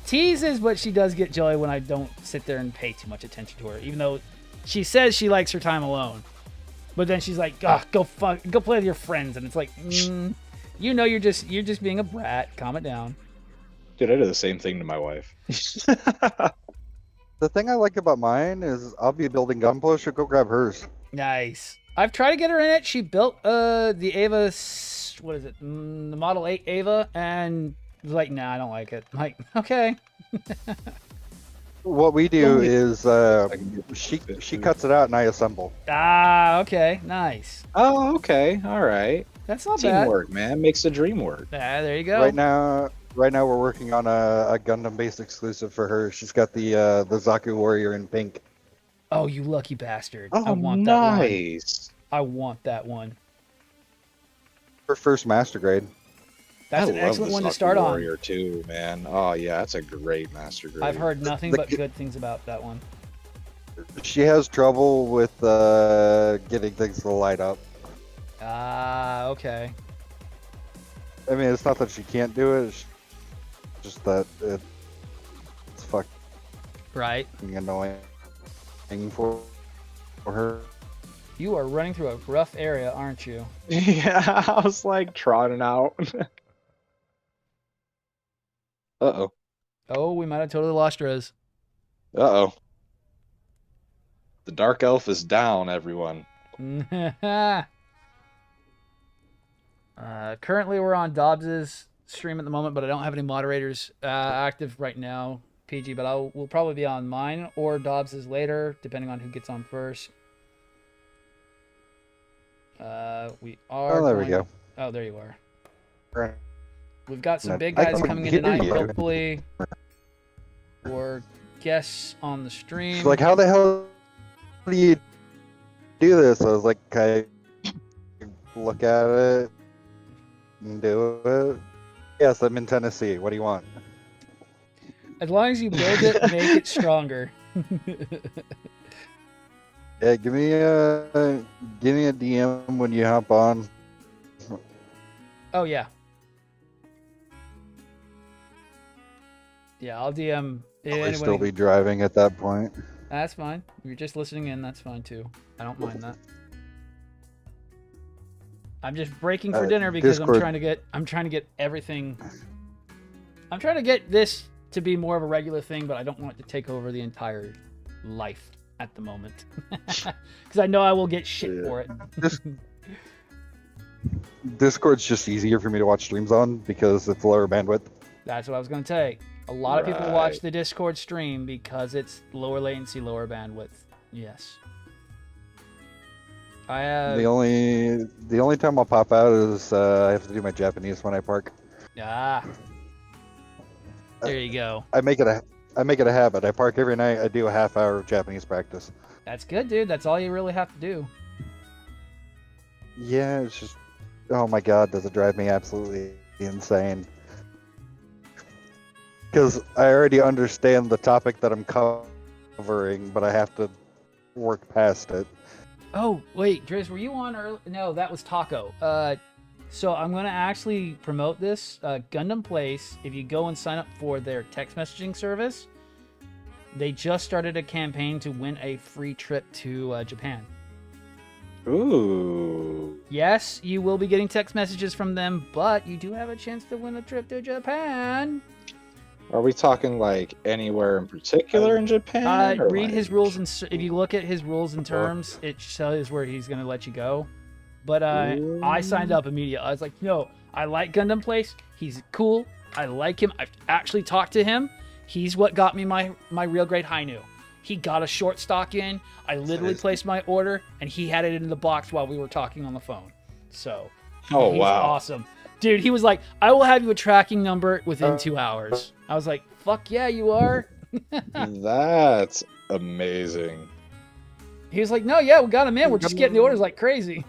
teases, but she does get jelly when I don't sit there and pay too much attention to her. Even though she says she likes her time alone. But then she's like, go play with your friends. And it's like, you're just being a brat. Calm it down. Dude, I do the same thing to my wife. The thing I like about mine is I'll be building Gunpla, she'll go grab hers. Nice. I've tried to get her in it. She built the Ava, what is it? The Model 8 Ava, and was like, nah, I don't like it. I'm like, okay. What we do is she cuts it out and I assemble. Ah, okay, nice. Oh, okay, all right. That's not bad. Teamwork, man, makes the dream work. Ah, there you go. Right now we're working on a Gundam-based exclusive for her. She's got the Zaku Warrior in pink. Oh, you lucky bastard! Oh, I want nice. That one. I want that one. Her first master grade. That's an excellent one to start on. Warrior too, man. Oh yeah, that's a great master grade. I've heard nothing but good things about that one. She has trouble with getting things to light up. Ah, okay. I mean, it's not that she can't do it. It's just that it's fucking right. Annoying for her. You are running through a rough area, aren't you? Yeah, I was like trotting out. Uh-oh. Oh, we might have totally lost Rose. Uh-oh. The Dark Elf is down, everyone. Currently, we're on Dobbs's stream at the moment, but I don't have any moderators active right now, PG. But we'll probably be on mine or Dobbs's later, depending on who gets on first. We are. Oh, there we go. Oh, there you are. Right. We've got some big guys coming in tonight, hopefully, or guests on the stream. She's like, how the hell do you do this? I was like, I look at it and do it. Yes, I'm in Tennessee. What do you want? As long as you build it, make it stronger. Yeah, give me a DM when you hop on. Oh yeah. Yeah, I'll DM. I'll still be driving at that point. That's fine. If you're just listening in, that's fine too. I don't mind that. I'm just breaking for dinner because Discord. I'm trying to get everything. I'm trying to get this to be more of a regular thing, but I don't want it to take over the entire life at the moment. Because I know I will get shit for it. Discord's just easier for me to watch streams on because it's lower bandwidth. That's what I was going to say. A lot of people watch the Discord stream because it's lower latency, lower bandwidth. Yes. I have... The only time I'll pop out is I have to do my Japanese when I park. Ah. There you go. I make it a habit. I park every night. I do a half hour of Japanese practice. That's good, dude. That's all you really have to do. Yeah, it's just, oh my god, does it drive me absolutely insane. Because I already understand the topic that I'm covering, but I have to work past it. Oh, wait, Driz, were you on early? No, that was Taco. So I'm going to actually promote this. Gundam Place, if you go and sign up for their text messaging service, they just started a campaign to win a free trip to Japan. Ooh. Yes, you will be getting text messages from them, but you do have a chance to win a trip to Japan. Are we talking like anywhere in particular in Japan? Read his rules, and if you look at his rules and terms, it shows where he's going to let you go. But I signed up immediately. I was like, no, I like Gundam Place. He's cool. I like him. I've actually talked to him. He's what got me my real grade Hainu. He got a short stock in. I literally placed my order, and he had it in the box while we were talking on the phone. So, he's awesome. Dude, he was like, I will have you a tracking number within 2 hours. I was like, fuck yeah, you are. That's amazing. He was like, no, yeah, we got him in. We're just getting the orders like crazy.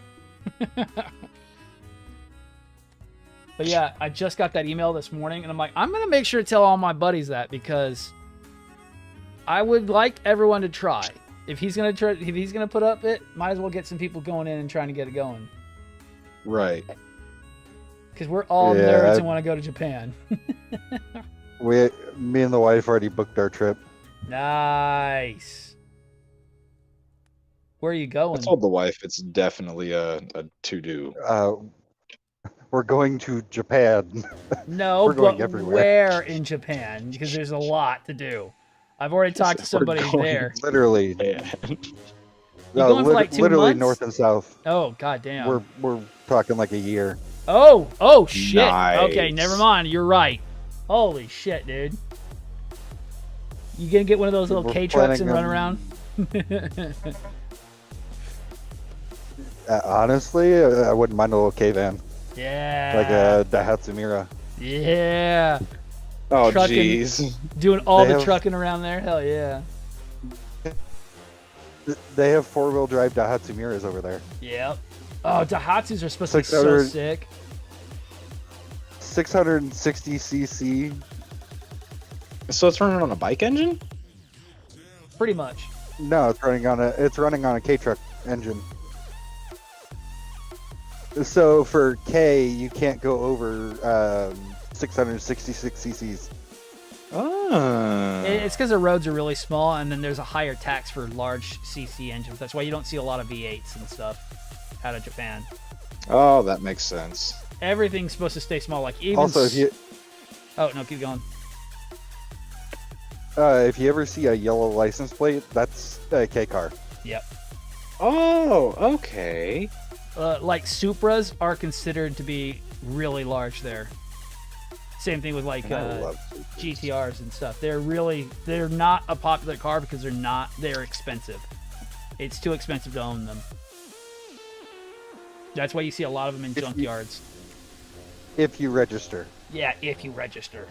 But yeah, I just got that email this morning, and I'm like, I'm going to make sure to tell all my buddies that because I would like everyone to try. If he's going to put up it, might as well get some people going in and trying to get it going. Right. Because we're all nerds and want to go to Japan. Me and the wife already booked our trip. Nice. Where are you going? I told the wife it's definitely a to-do. We're going to Japan. No, we're going everywhere. Where in Japan? Because there's a lot to do. I've already talked to somebody there. Literally. Yeah. No, going for like 2 literally months? North and south. Oh, goddamn. We're talking like a year. Oh shit. Nice. Okay, never mind. You're right. Holy shit, dude. You gonna get one of those little K-trucks and run around? Honestly, I wouldn't mind a little K-van. Yeah. Like a Daihatsu Mira. Yeah. Oh, jeez. Doing all the trucking around there? Hell yeah. They have 4-wheel drive Daihatsu Miras over there. Yep. Oh, Daihatsus are supposed to be so sick. 660cc. So it's running on a bike engine? Pretty much. No, it's running on a K-truck engine. So for K, you can't go over 666 cc's. Oh. It's because the roads are really small, and then there's a higher tax for large CC engines. That's why you don't see a lot of V8s and stuff out of Japan. Oh, that makes sense. Everything's supposed to stay small. Like even. Also, if you. Oh no, keep going. If you ever see a yellow license plate, that's a K car. Yep. Oh, okay. Like Supras are considered to be really large there. Same thing with like GTRs and stuff. They're not a popular car because they're expensive. It's too expensive to own them. That's why you see a lot of them in junkyards. If you register. Yeah, if you register.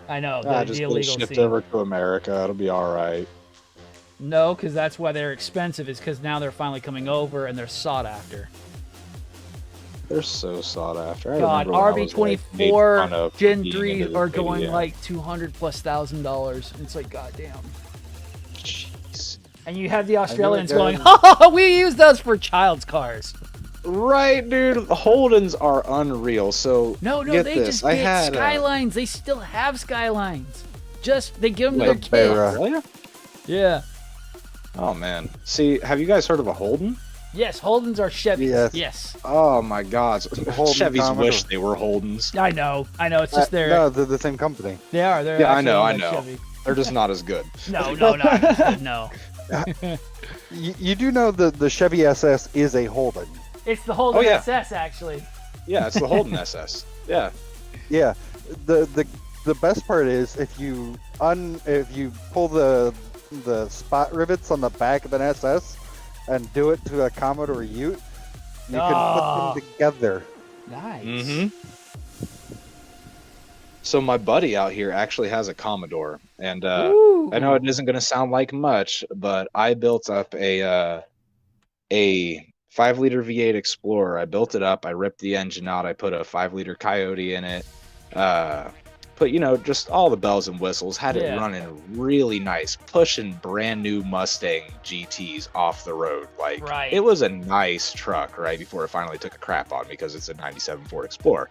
I know, Just the get it illegal shipped scene. over to America. It'll be all right. No, because that's why they're expensive, is because now they're finally coming over and they're sought after. They're so sought after. God, RB24 Gen 3 are going like $200,000+. It's like, goddamn. Jeez. And you have the Australians going, oh, we use those for child's cars. Right, dude. Holdens are unreal. So no, get they this. just get Skylines. They still have Skylines. They give them to their kids. Really? Yeah. Oh man. See, have you guys heard of a Holden? Yes, Holdens are Chevys. Yes. Oh my God. Chevys wish they were Holdens. I know. It's just No, they're the same company. They are. They're I know. Chevy. They're just not as good. No, not as good, no. You do know the Chevy SS is a Holden. It's the Holden SS, actually. Yeah, it's the Holden SS. Yeah. Yeah. The best part is if you pull the spot rivets on the back of an SS and do it to a Commodore Ute, you can put them together. Nice. Mm-hmm. So my buddy out here actually has a Commodore, and I know it isn't going to sound like much, but I built up a 5-liter V8 Explorer. I built it up. I ripped the engine out. I put a 5-liter Coyote in it. Put, just all the bells and whistles. Had it running really nice, pushing brand new Mustang GTs off the road. It was a nice truck, right? Before it finally took a crap on me because it's a 97 Ford Explorer.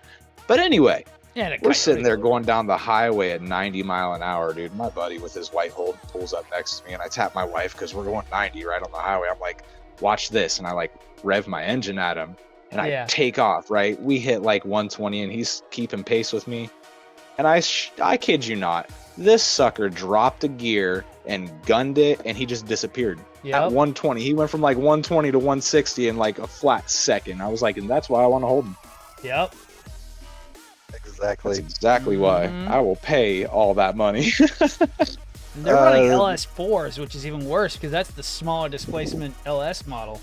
But anyway, we're sitting there going down the highway at 90 mile an hour, dude. My buddy with his white Holden pulls up next to me, and I tap my wife because we're going 90 right on the highway. I'm like, watch this. And I rev my engine at him and I take off, right? We hit 120 and he's keeping pace with me. And I kid you not, this sucker dropped a gear and gunned it and he just disappeared. At 120. He went from 120 to 160 in a flat second. I was like, and that's why I want to hold him. Yep. Exactly. That's exactly why. I will pay all that money. They're running LS4s, which is even worse because that's the smaller displacement LS model.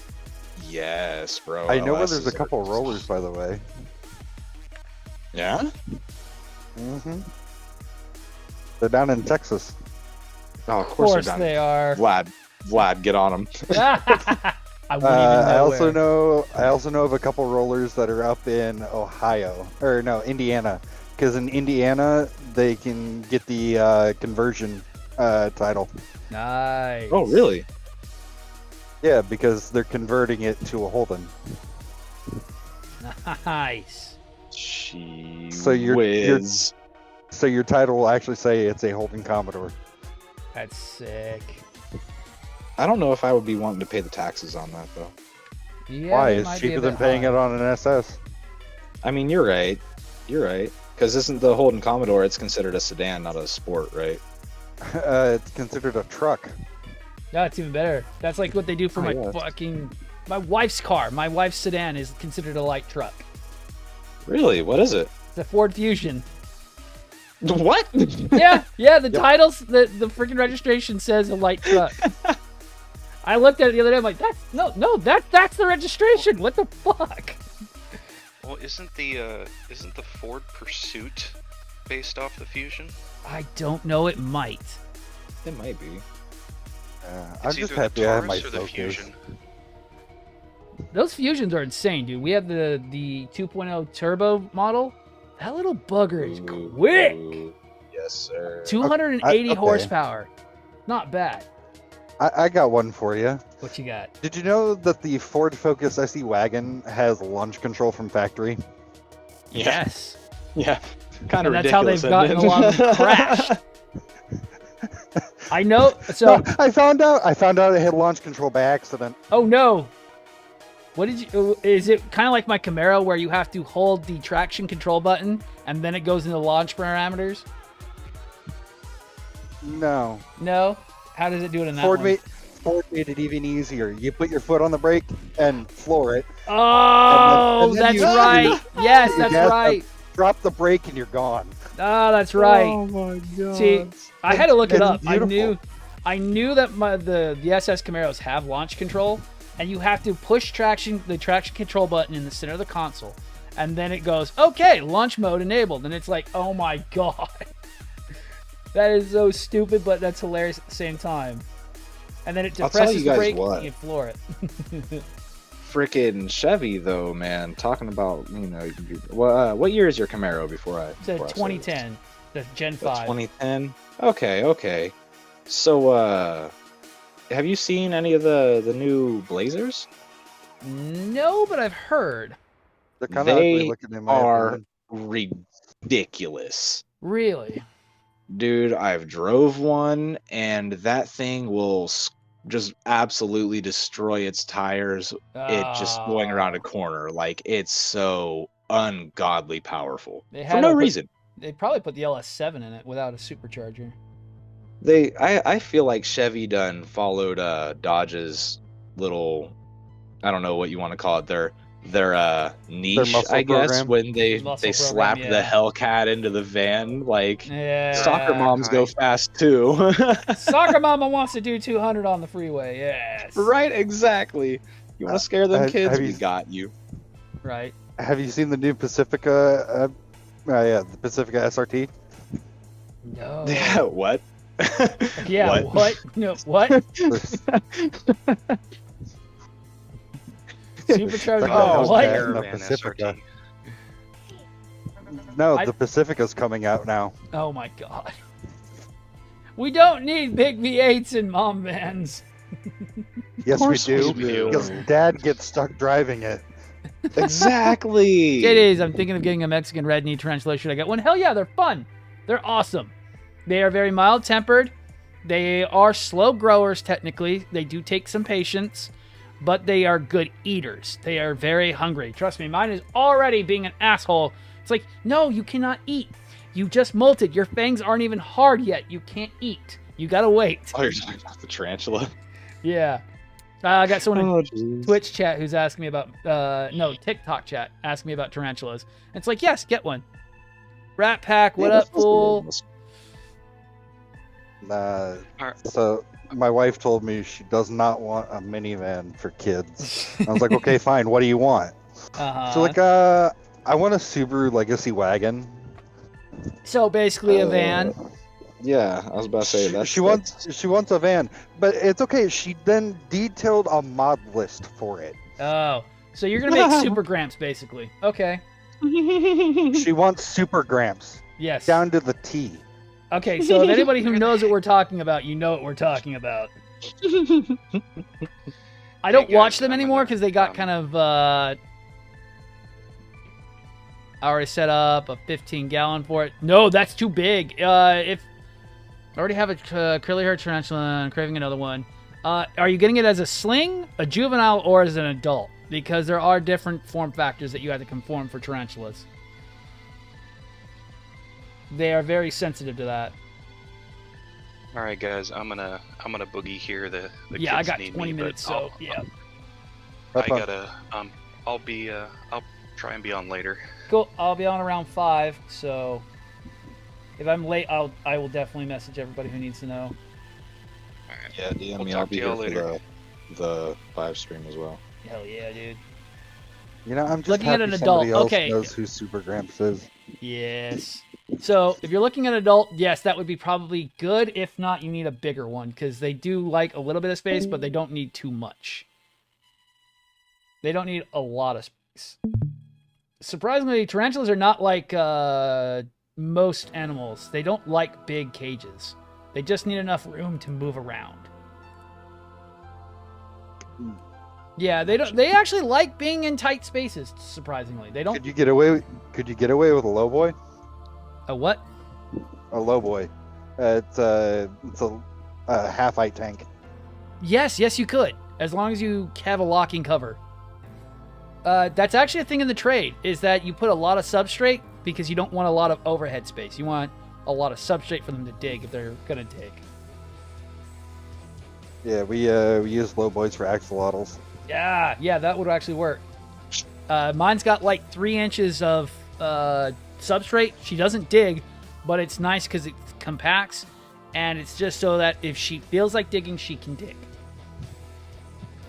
Yes, bro. I know where there's a couple rollers, by the way. Yeah? Mm-hmm. They're down in Texas. Oh, of course they are. Vlad, get on them. I wouldn't even know I also know of a couple rollers that are up in Indiana. Because in Indiana, they can get the conversion title. Nice. Oh, really? Yeah, because they're converting it to a Holden. Nice. So your title will actually say it's a Holden Commodore. That's sick. I don't know if I would be wanting to pay the taxes on that though. Yeah, why? It's cheaper than paying it on an SS. I mean, you're right. Because isn't the Holden Commodore? It's considered a sedan, not a sport, right? It's considered a truck. No, it's even better. That's like what they do for my wife's car. My wife's sedan is considered a light truck. Really? What is it? It's a Ford Fusion. What? Yeah. The titles, the freaking registration says a light truck. I looked at it the other day. I'm like, that's the registration. What the fuck? Well, isn't the Ford Pursuit based off the Fusion? I don't know. It might. It might be. I'm just happy I have my Focus. Those Fusions are insane, dude. We have the 2.0 turbo model. That little bugger is quick. Yes, sir. 280 horsepower. Not bad. I got one for you. What you got? Did you know that the Ford Focus SE wagon has launch control from factory? Yes. Yeah. Kind of ridiculous. That's how they've gotten a lot of them crashed. I know. So no, I found out it had launch control by accident. Oh no! What did you? Is it kind of like my Camaro where you have to hold the traction control button and then it goes into launch parameters? No. No. How does it do it in that Ford one? Ford made it even easier. You put your foot on the brake and floor it. Oh, and then that's right. Yes, that's right. Drop the brake and you're gone. Oh, that's right. Oh my god. See, I had to look it up. Beautiful. I knew that the SS Camaros have launch control, and you have to push the traction control button in the center of the console, and then it goes, okay, launch mode enabled, and it's like, oh my god. That is so stupid, but that's hilarious at the same time. And then it depresses the brake and you floor it. Freaking Chevy, though, man. Talking about, what year is your Camaro before I... It's a 2010, the Gen 5. 2010? Okay. So, have you seen any of the new Blazers? No, but I've heard. They're kind of ugly looking in my opinion. Ridiculous. Really? Dude, I've drove one, and that thing will just absolutely destroy its tires. It just going around a corner. Like, it's so ungodly powerful. For no reason. They probably put the LS7 in it without a supercharger. I feel like Chevy done followed Dodge's little, I don't know what you want to call it, their niche, I guess, program. When they slapped the Hellcat into the van. Like, soccer moms go fast too. Soccer mama wants to do 200 on the freeway. Yes. Right, exactly. You want to scare them kids? We got you. Right. Have you seen the new Pacifica? The Pacifica SRT. No. Yeah. What? Yeah. What? No. What? Supercharged. Oh, what? The Pacifica. No, the Pacifica's coming out now. Oh my god. We don't need big V8s in mom vans. Yes, we do. Because Dad gets stuck driving it. Exactly. It is. I'm thinking of getting a Mexican red knee tarantula. Should I get one? Hell yeah, they're fun. They're awesome. They are very mild-tempered. They are slow growers, technically. They do take some patience. But they are good eaters. They are very hungry. Trust me, mine is already being an asshole. It's like, no, you cannot eat. You just molted. Your fangs aren't even hard yet. You can't eat. You gotta wait. Oh, you're talking about the tarantula? Yeah. I got someone in Twitch chat who's asking me about, TikTok chat, asking me about tarantulas. And it's like, yes, get one. Rat Pack, what up, fool? So my wife told me she does not want a minivan for kids. I was like, okay, fine. What do you want? So like, I want a Subaru Legacy wagon. So basically a van. Yeah, I was about to say that. She wants a van, but it's okay. She then detailed a mod list for it. Oh, so you're gonna make Super Gramps basically? Okay. She wants Super Gramps. Yes. Down to the T. Okay, so if anybody who knows what we're talking about, you know what we're talking about. I don't watch them anymore because they got kind of. I already set up a 15-gallon for it. No, that's too big. If I already have a curly hair tarantula and I'm craving another one. Are you getting it as a sling, a juvenile, or as an adult? Because there are different form factors that you have to conform for tarantulas. They are very sensitive to that. All right, guys, I'm gonna boogie here. The yeah, I kids got need 20 me, minutes, so yeah. I gotta I'll try and be on later. Cool. I'll be on around 5, so if I'm late, I will definitely message everybody who needs to know. All right. Yeah, DM me. I'll I'll be here later. for the 5 stream as well. Hell yeah, dude. You know, I'm just looking happy at an somebody adult. else Okay. knows who Super Gramps is. Yes. So if you're looking at an adult, yes, that would be probably good. If not, you need a bigger one because they do like a little bit of space, but they don't need too much. They don't need a lot of space. Surprisingly, tarantulas are not like most animals. They don't like big cages. They just need enough room to move around. Yeah, they don't. They actually like being in tight spaces. Surprisingly, they don't. Could you get away with a low boy? A what? A low boy. It's a a half-height tank. Yes, you could, as long as you have a locking cover. That's actually a thing in the trade, is that you put a lot of substrate because you don't want a lot of overhead space. You want a lot of substrate for them to dig if they're going to dig. Yeah, we use low boys for axolotls. Yeah, that would actually work. Mine's got like 3 inches of substrate. She doesn't dig, but it's nice because it compacts, and it's just so that if she feels like digging, she can dig.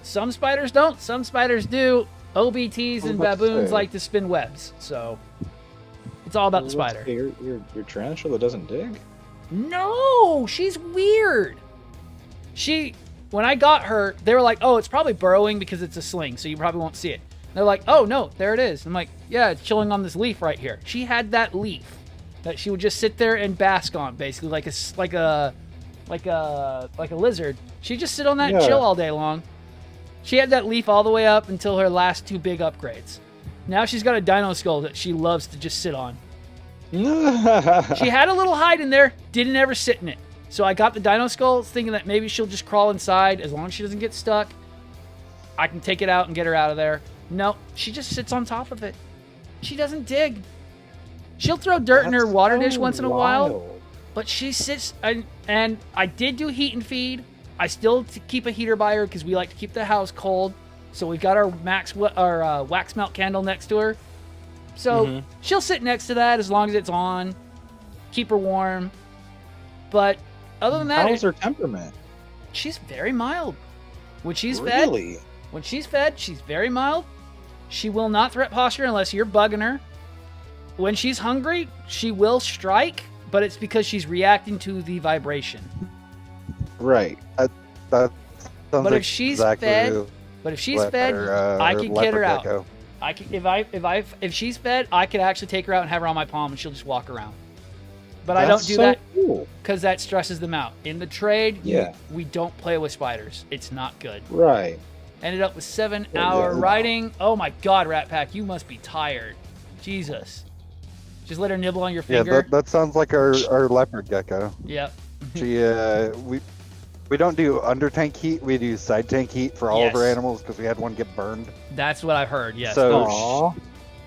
Some spiders don't. Some spiders do. OBTs and baboons like to spin webs, so it's all about the spider. Your tarantula doesn't dig? No, she's weird. When I got her, they were like, "Oh, it's probably burrowing because it's a sling, so you probably won't see it." And they're like, "Oh no, there it is." I'm like, "Yeah, it's chilling on this leaf right here." She had that leaf that she would just sit there and bask on, basically like a lizard. She'd just sit on that and chill all day long. She had that leaf all the way up until her last 2 big upgrades. Now she's got a dino skull that she loves to just sit on. She had a little hide in there, didn't ever sit in it. So I got the dino skull thinking that maybe she'll just crawl inside as long as she doesn't get stuck. I can take it out and get her out of there. No, she just sits on top of it. She doesn't dig. She'll throw dirt in her water dish once in a while, but she sits, and I did do heat and feed. I still keep a heater by her because we like to keep the house cold. So we've got our wax melt candle next to her. So she'll sit next to that as long as it's on. Keep her warm. But other than that, how's her temperament? She's very mild. When she's fed, she's very mild. She will not threat posture unless you're bugging her. When she's hungry, she will strike, but it's because she's reacting to the vibration. Right. But if she's fed, I can get her out. Gecko. I can, if she's fed, I could actually take her out and have her on my palm, and she'll just walk around. But I don't do that because that stresses them out. In the trade, we don't play with spiders. It's not good. Right. Ended up with 7-hour riding. Oh my God, Rat Pack, you must be tired. Jesus. Just let her nibble on your finger. Yeah, that sounds like our leopard gecko. Yep. We don't do under tank heat. We do side tank heat for all of our animals because we had one get burned. That's what I've heard. Yes. So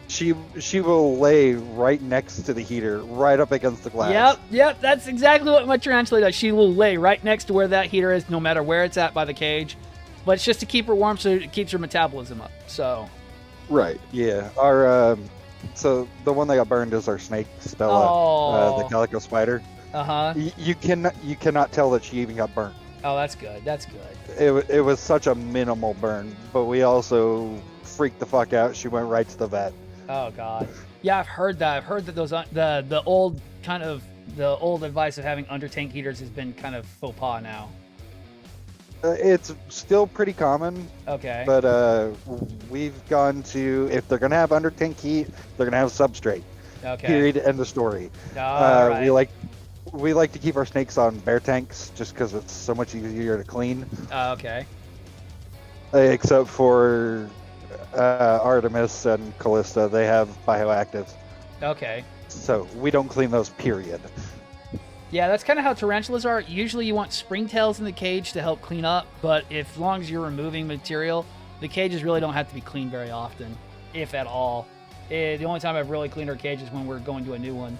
she will lay right next to the heater, right up against the glass. Yep. That's exactly what my tarantula does. She will lay right next to where that heater is, no matter where it's at by the cage. But it's just to keep her warm, so it keeps her metabolism up. So. Right. Yeah. Our so the one that got burned is our snake, Stella, the calico spider. You cannot tell that she even got burned. Oh, that's good. That's good. It was such a minimal burn, but we also freaked the fuck out. She went right to the vet. Oh God. Yeah, I've heard that. I've heard that those the old advice of having under tank heaters has been kind of faux pas now. It's still pretty common. Okay. But we've gone to, if they're gonna have under tank heat, they're gonna have substrate. Okay. Period. End of story. Right. We like to keep our snakes on bare tanks just because it's so much easier to clean. Okay. Except for Artemis and Callista, they have bioactives. Okay. So we don't clean those, period. Yeah, that's kind of how tarantulas are. Usually you want springtails in the cage to help clean up, but as long as you're removing material, the cages really don't have to be cleaned very often, if at all. The only time I've really cleaned our cage is when we're going to a new one.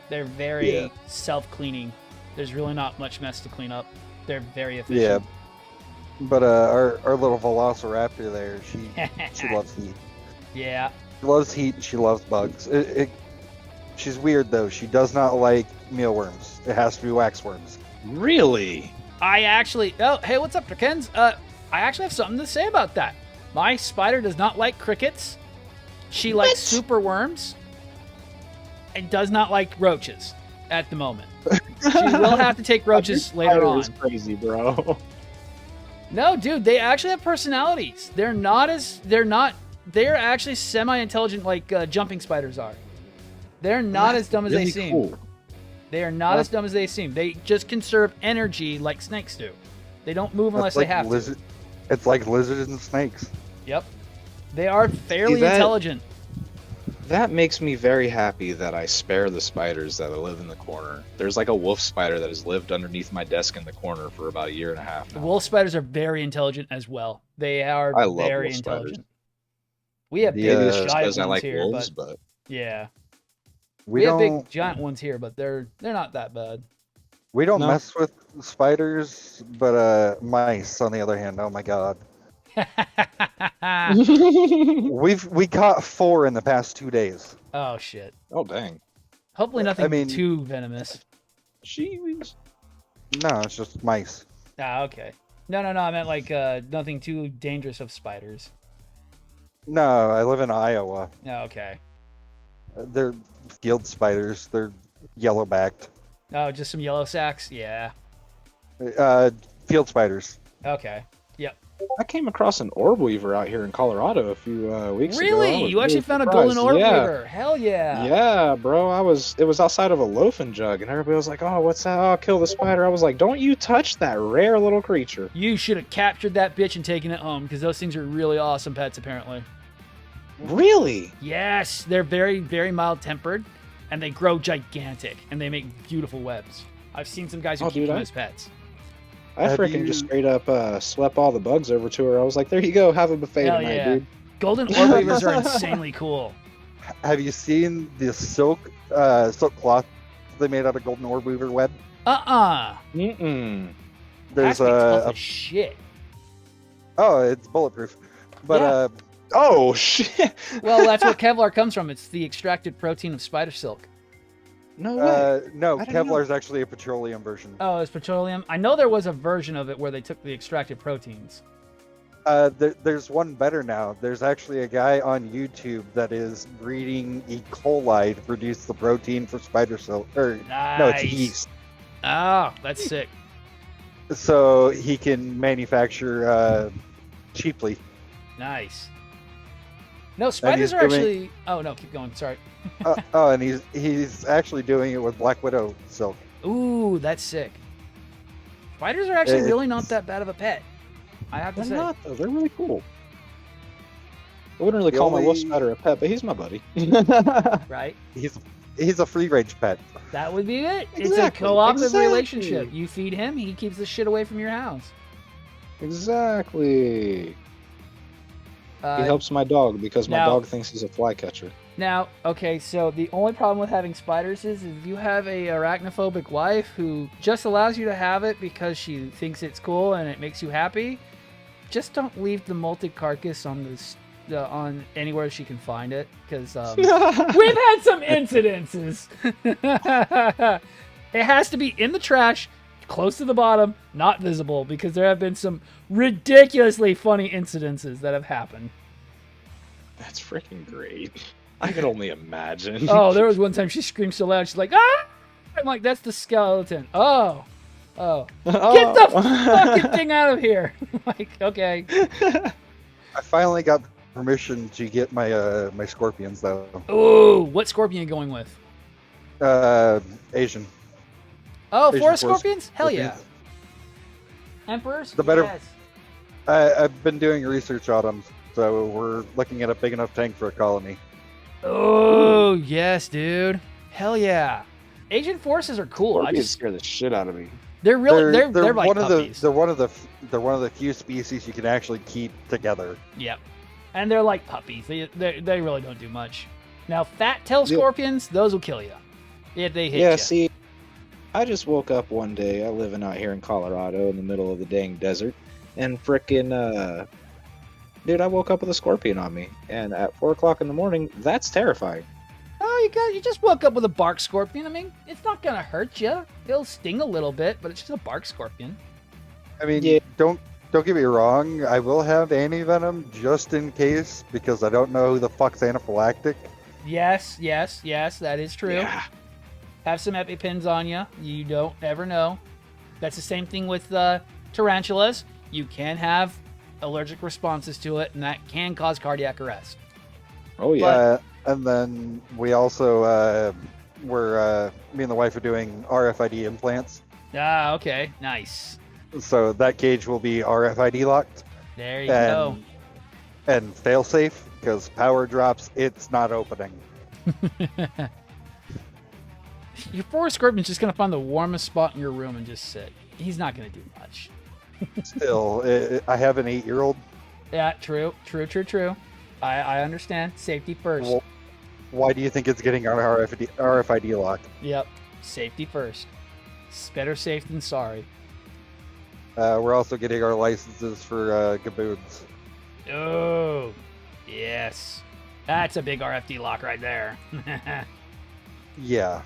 They're very self-cleaning. There's really not much mess to clean up. They're very efficient. Yeah. But our little velociraptor there, she loves heat. Yeah. She loves heat and she loves bugs. She's weird though. She does not like mealworms. It has to be waxworms. Really? I actually... Oh, hey, what's up, Crickens? I actually have something to say about that. My spider does not like crickets. She likes super worms. And does not like roaches at the moment. She will have to take roaches later on. Is crazy, bro. No, dude, they actually have personalities. They're actually semi-intelligent like jumping spiders are. They're not as dumb as they seem. Cool. They are not as dumb as they seem. They just conserve energy like snakes do. They don't move unless they have to. It's like lizards and snakes. Yep. They are fairly intelligent. That makes me very happy that I spare the spiders that live in the corner. There's like a wolf spider that has lived underneath my desk in the corner for about a year and a half now. Wolf spiders are very intelligent as well. They are very intelligent. We have big giant ones here, wolves, but yeah. We have big giant ones here, but they're not that bad. We don't mess with spiders, but mice on the other hand, oh my god. we caught 4 in the past 2 days. Oh shit. Oh dang. Hopefully nothing too venomous. Jeez. No, it's just mice. Ah, okay. No, I meant like nothing too dangerous of spiders. No, I live in Iowa. Oh, okay. They're field spiders. They're yellow-backed. Oh, just some yellow sacks? Yeah. Field spiders. Okay. Yep. I came across an orb weaver out here in Colorado a few weeks ago. Really? You actually found a golden orb weaver? Hell yeah. Yeah, bro. It was outside of a loafing jug, and everybody was like, "Oh, what's that? Oh, I'll kill the spider." I was like, "Don't you touch that rare little creature." You should have captured that bitch and taken it home, because those things are really awesome pets, apparently. Really? Yes. They're very, very mild-tempered, and they grow gigantic, and they make beautiful webs. I've seen some guys who keep them as pets. I freaking just straight up swept all the bugs over to her. I was like, there you go, have a buffet tonight, dude. Golden orb weavers are insanely cool. Have you seen the silk cloth they made out of golden orb weaver web? Mm-mm. There's a shit. Oh, it's bulletproof. But oh shit. Well, that's where Kevlar comes from. It's the extracted protein of spider silk. No way. No, Kevlar is actually a petroleum version. Oh, it's petroleum? I know there was a version of it where they took the extracted proteins. There's one better now. There's actually a guy on YouTube that is breeding E. coli to produce the protein for spider silk. Nice. No, it's yeast. Oh, that's sick. So he can manufacture cheaply. Nice. No, spiders are actually... Oh, no, keep going. Sorry. And he's actually doing it with Black Widow silk. Ooh, that's sick. Spiders are actually really not that bad of a pet. I have to say. They're not, though. They're really cool. I wouldn't really call my wolf spider a pet, but he's my buddy. Right? He's a free-range pet. That would be it. Exactly. It's a cooperative relationship. You feed him, he keeps the shit away from your house. Exactly. He helps my dog because my dog thinks he's a flycatcher. Now, okay, so the only problem with having spiders is if you have a arachnophobic wife who just allows you to have it because she thinks it's cool and it makes you happy, just don't leave the molted carcass on on anywhere she can find it, because we've had some incidences. It has to be in the trash, close to the bottom, not visible, because there have been some ridiculously funny incidences that have happened. That's freaking great. I can only imagine. Oh, there was one time she screamed so loud, she's like, ah! I'm like, that's the skeleton. Oh. Get the fucking thing out of here. I'm like, okay. I finally got permission to get my my scorpions, though. Ooh, what scorpion are you going with? Asian. Oh, forest scorpions? Hell yeah. Emperors? The better. Yes. I've been doing research on them, so we're looking at a big enough tank for a colony. Oh, yes, dude. Hell yeah. Asian forests are cool. I just scare the shit out of me. They're really they're like one puppies. They're one of the few species you can actually keep together. Yep. And they're like puppies. They really don't do much. Now, fat-tail scorpions, those will kill you if they hit you. Yeah, see, I just woke up one day. I'm living out here in Colorado in the middle of the dang desert, and frickin' dude, I woke up with a scorpion on me, and at 4 o'clock in the morning, that's terrifying. Oh, you just woke up with a bark scorpion. I mean, it's not gonna hurt you. It'll sting a little bit, but it's just a bark scorpion. I mean, don't get me wrong. I will have anti-venom just in case, because I don't know who the fuck's anaphylactic. Yes, that is true. Yeah. Have some EpiPens on you. You don't ever know. That's the same thing with tarantulas. You can have allergic responses to it, and that can cause cardiac arrest. Oh yeah. And then we also me and the wife are doing RFID implants. Ah, okay, nice. So that cage will be RFID locked. There you go. And fail safe, because power drops, it's not opening. Your forest scorpion's just gonna find the warmest spot in your room and just sit. He's not gonna do much. Still, I have an 8-year-old. Yeah, true. I understand. Safety first. Well, why do you think it's getting our RFID lock? Yep. Safety first. It's better safe than sorry. We're also getting our licenses for gaboons. Oh, yes. That's a big RFD lock right there. Yeah.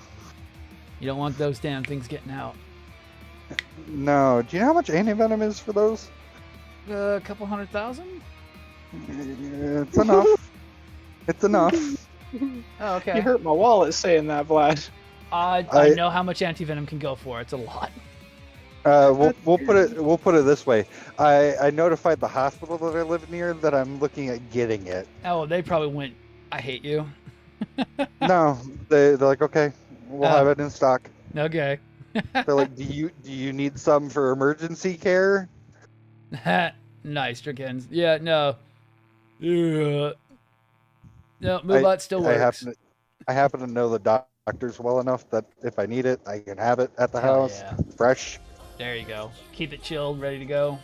You don't want those damn things getting out. No. Do you know how much anti-venom is for those? A couple 100,000? It's enough. It's enough. Oh, okay. You hurt my wallet saying that, Vlad. I know how much anti-venom can go for. It's a lot. We'll put it this way. I notified the hospital that I live near that I'm looking at getting it. Oh, they probably went, I hate you. No, they're like, okay, we'll have it in stock. Okay. They're like, do you need some for emergency care? Nice, Drickens. Yeah, no. No, Moobot still works. I happen to know the doctors well enough that if I need it, I can have it at the house, fresh. There you go. Keep it chilled, ready to go.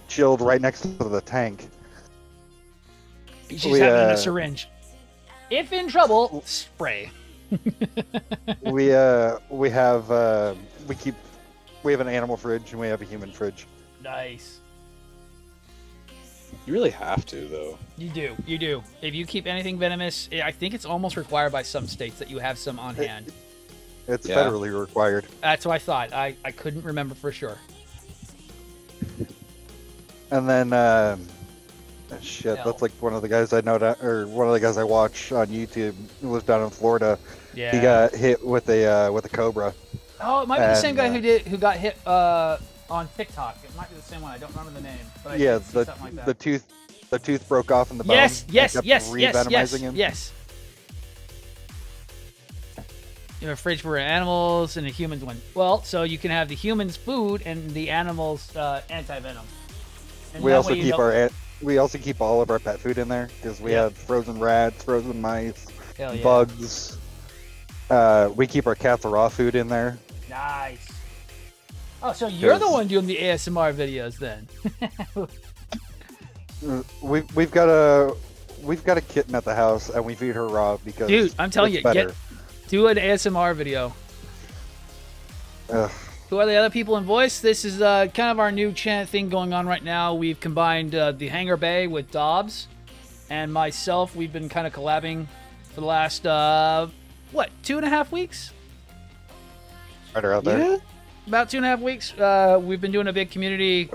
Chilled right next to the tank. She's having a syringe. If in trouble, spray. We have an animal fridge and we have a human fridge. Nice. You really have to, though. You do. If you keep anything venomous, I think it's almost required by some states that you have some on hand. It's federally required. That's what I thought. I couldn't remember for sure. And then, that's like one of the guys I know or one of the guys I watch on YouTube who lives down in Florida. Yeah. He got hit with a cobra. Oh, it might be the same guy who got hit on TikTok. It might be the same one. I don't remember the name. But something like that. the tooth broke off in the bone. Yes. Him. Yes. You have a fridge for animals and a human's one. Well, so you can have the human's food and the animals' anti-venom. And we also keep all of our pet food in there because we have frozen rats, frozen mice, bugs. We keep our cats raw food in there. Nice. Oh, so you're the one doing the ASMR videos then? We've got a kitten at the house and we feed her raw because dude, I'm telling you, do an ASMR video. Who are the other people in voice? This is kind of our new thing going on right now. We've combined the Hangar Bay with Dobbs and myself. We've been kind of collabing for the last 2.5 weeks? Right around there. Yeah. About 2.5 weeks. We've been doing a big community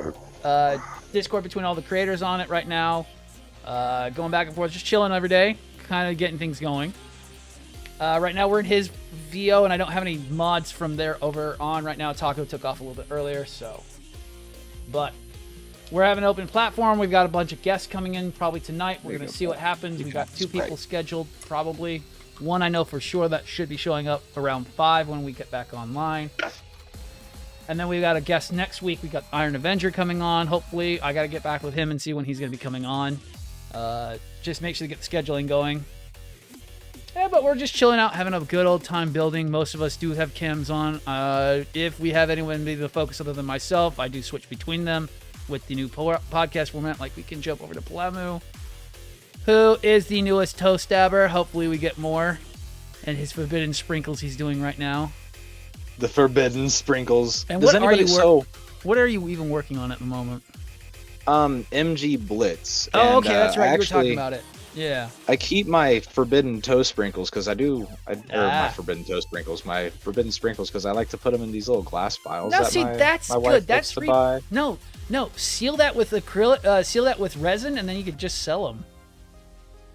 Discord between all the creators on it right now. Going back and forth, just chilling every day, kind of getting things going. Right now we're in his VO, and I don't have any mods from there over on right now. Taco took off a little bit earlier, so. But we're having an open platform. We've got a bunch of guests coming in probably tonight. We're going to see what happens. We've got 2 people scheduled probably. One I know for sure that should be showing up around 5 when we get back online. And then we got a guest next week. We got Iron Avenger coming on. Hopefully, I got to get back with him and see when he's going to be coming on. Just make sure to get the scheduling going. Yeah, but we're just chilling out, having a good old time building. Most of us do have cams on. If we have anyone be the focus other than myself, I do switch between them with the new podcast format. Like we can jump over to Palamu, who is the newest toe stabber. Hopefully we get more. And his forbidden sprinkles he's doing right now. The forbidden sprinkles. And what are you even working on at the moment? MG Blitz. Oh, okay, that's right. You were talking about it. Yeah. I keep my forbidden toe sprinkles because my forbidden toe sprinkles, my forbidden sprinkles because I like to put them in these little glass vials. Now, see, that's good. That's no. Seal that with acrylic. Seal that with resin, and then you could just sell them.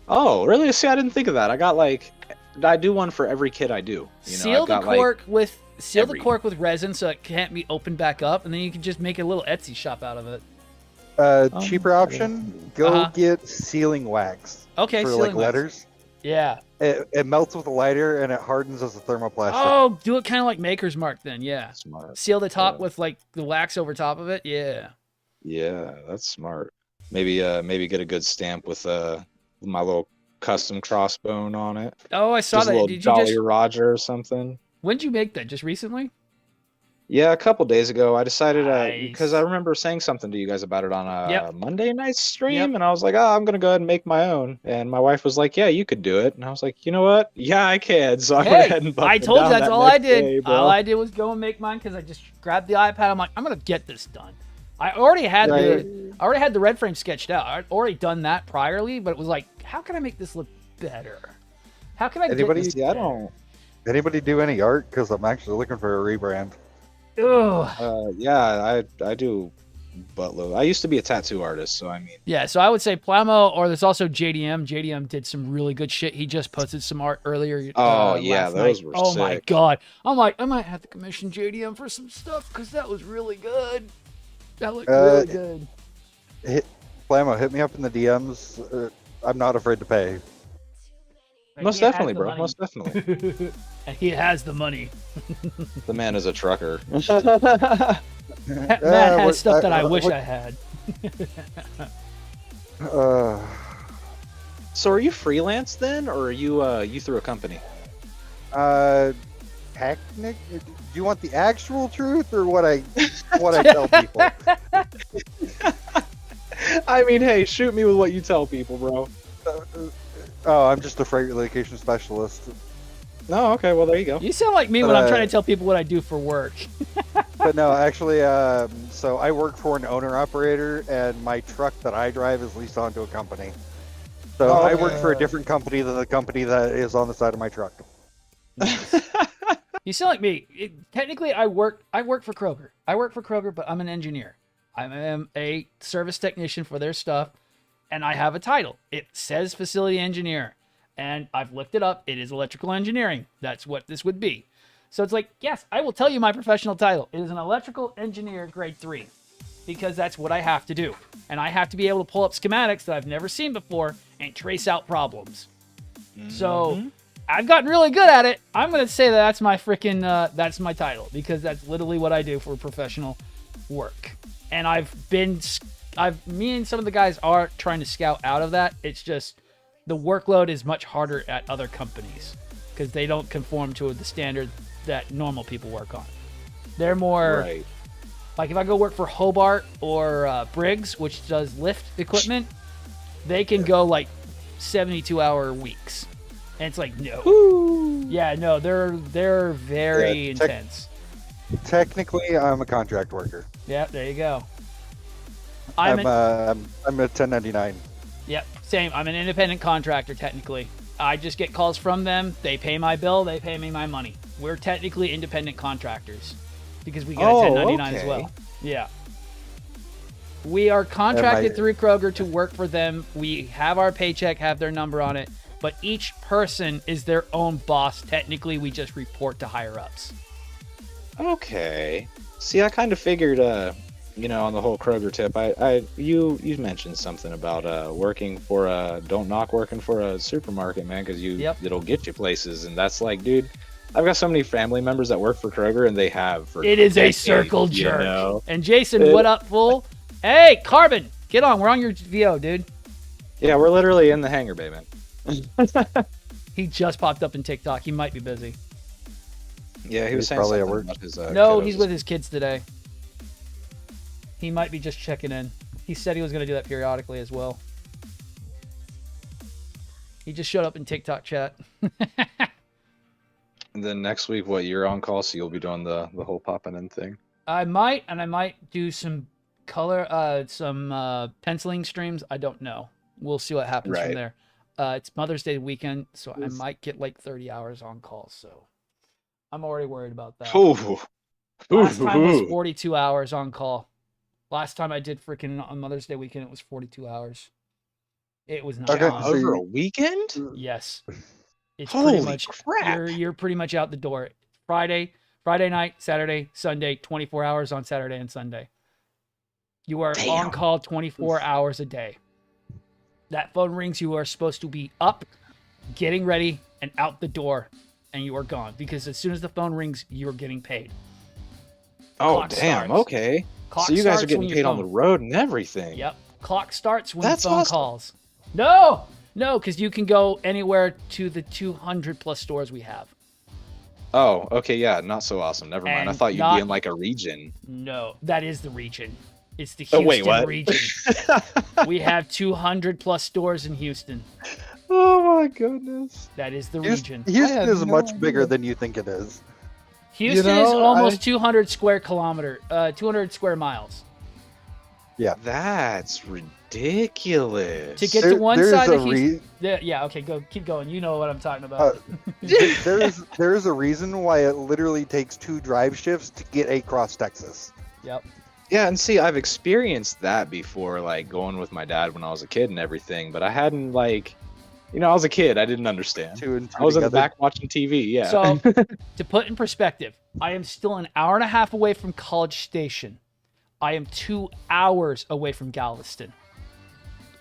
Oh, really? See, I didn't think of that. I do one for every kit I do. Seal the cork with resin so it can't be opened back up, and then you can just make a little Etsy shop out of it. Cheaper option, go get sealing wax. Okay, for sealing letters. Wax. Yeah. It melts with a lighter and it hardens as a thermoplastic. Oh, do it kind of like Maker's Mark then, yeah. Smart. Seal the top with like the wax over top of it, yeah. Yeah, that's smart. Maybe get a good stamp with my little custom crossbone on it. Oh, I saw just that. A little Did you Jolly just Roger or something? When did you make that? Just recently? Yeah, a couple days ago. I decided because Nice. I remember saying something to you guys about it on a Yep. Monday night stream, Yep. and I was like, "Oh, I'm gonna go ahead and make my own." And my wife was like, "Yeah, you could do it." And I was like, "You know what? Yeah, I can." So I went ahead and bumped I it told you down that's that all I next did. day, bro. All I did was go and make mine because I just grabbed the iPad. I'm like, I'm gonna get this done. I already had the red frame sketched out. I'd already done that priorly, but it was like, how can I make this look better? How can I Anybody? get this I don't. Anybody do any art? Because I'm actually looking for a rebrand. Ugh. Yeah, I do buttload. I used to be a tattoo artist, so I mean. Yeah, so I would say Plamo, or there's also JDM. JDM did some really good shit. He just posted some art earlier. Oh yeah, last those night. were Oh sick. my god. I'm like, I might have to commission JDM for some stuff because that was really good. That looked really good. Plamo, hit me up in the DMs. I'm not afraid to pay. Most definitely, bro. Most definitely. And he has the money. The man is a trucker. That man has stuff that I wish I had. So are you freelance then, or are you through a company? Do you want the actual truth or what I tell people? I mean, hey, shoot me with what you tell people, bro. I'm just a freight relocation specialist. No, okay, well there you go. You sound like me when I'm trying to tell people what I do for work. But no, actually, so I work for an owner-operator, and my truck that I drive is leased onto a company. So I work for a different company than the company that is on the side of my truck. You sound like me. Technically, I work for Kroger. I work for Kroger, but I'm an engineer. I am a service technician for their stuff, and I have a title. It says facility engineer, and I've looked it up. It is electrical engineering. That's what this would be. So it's like, yes, I will tell you my professional title. It is an electrical engineer grade 3, because that's what I have to do. And I have to be able to pull up schematics that I've never seen before and trace out problems. Mm-hmm. So I've gotten really good at it. I'm going to say that that's my freaking, that's my title, because that's literally what I do for professional work. And me and some of the guys are trying to scout out of that. It's just the workload is much harder at other companies because they don't conform to the standard that normal people work on. They're more like if I go work for Hobart or Briggs, which does lift equipment, they can go like 72-hour weeks. And it's like, no. Woo. Yeah, no, they're very intense. Technically, I'm a contract worker. Yeah, there you go. I'm a 1099. Yep, same. I'm an independent contractor, technically. I just get calls from them. They pay my bill. They pay me my money. We're technically independent contractors because we get a 1099 as well. Yeah. We are contracted through Kroger to work for them. We have our paycheck, have their number on it, but each person is their own boss. Technically, we just report to higher-ups. Okay. See, I kind of figured, on the whole Kroger tip, you mentioned something about working for don't knock working for a supermarket, man, because it'll get you places, and that's like, dude, I've got so many family members that work for Kroger, and they have for it is decades, a circle jerk. You know? And Jason, what up, fool? Hey, Carbon, get on. We're on your VO, dude. Yeah, we're literally in the hangar bay, man. He just popped up in TikTok. He might be busy. Yeah, he was saying probably at work. About his, no, he's with his kids today. He might be just checking in. He said he was going to do that periodically as well. He just showed up in TikTok chat. And then next week, you're on call, so you'll be doing the whole popping in thing. I might do some color, some penciling streams. I don't know. We'll see what happens from there. It's Mother's Day weekend, so I might get like 30 hours on call. So I'm already worried about that. Last time was 42 hours on call. Last time I did freaking on Mother's Day weekend, it was 42 hours. It was not over a weekend. Yes, it's holy pretty much crap. You're pretty much out the door. Friday night, Saturday, Sunday, 24 hours on Saturday and Sunday. You are on call 24 hours a day. That phone rings, you are supposed to be up, getting ready, and out the door, and you are gone. Because as soon as the phone rings, you're getting paid. Oh, damn. Starts. Okay. So you guys are getting paid on the road and everything. Yep. Clock starts when the phone calls. No! No, because you can go anywhere to the 200 plus stores we have. Oh, okay, yeah, not so awesome. Never mind. I thought you'd be in like a region. No, that is the region. It's the Houston region. We have 200 plus stores in Houston. Oh my goodness. That is the region. Houston is much bigger than you think it is. Houston is almost 200 square 200 square miles. Yeah. That's ridiculous. To get to one side of Houston. Yeah, okay, keep going. You know what I'm talking about. There is a reason why it literally takes 2 drive shifts to get across Texas. Yep. Yeah, and see, I've experienced that before, like going with my dad when I was a kid and everything, but I hadn't I was a kid. I didn't understand. Two and two I was together. in the back watching TV. Yeah. So, to put in perspective, I am still an hour and a half away from College Station. I am 2 hours away from Galveston.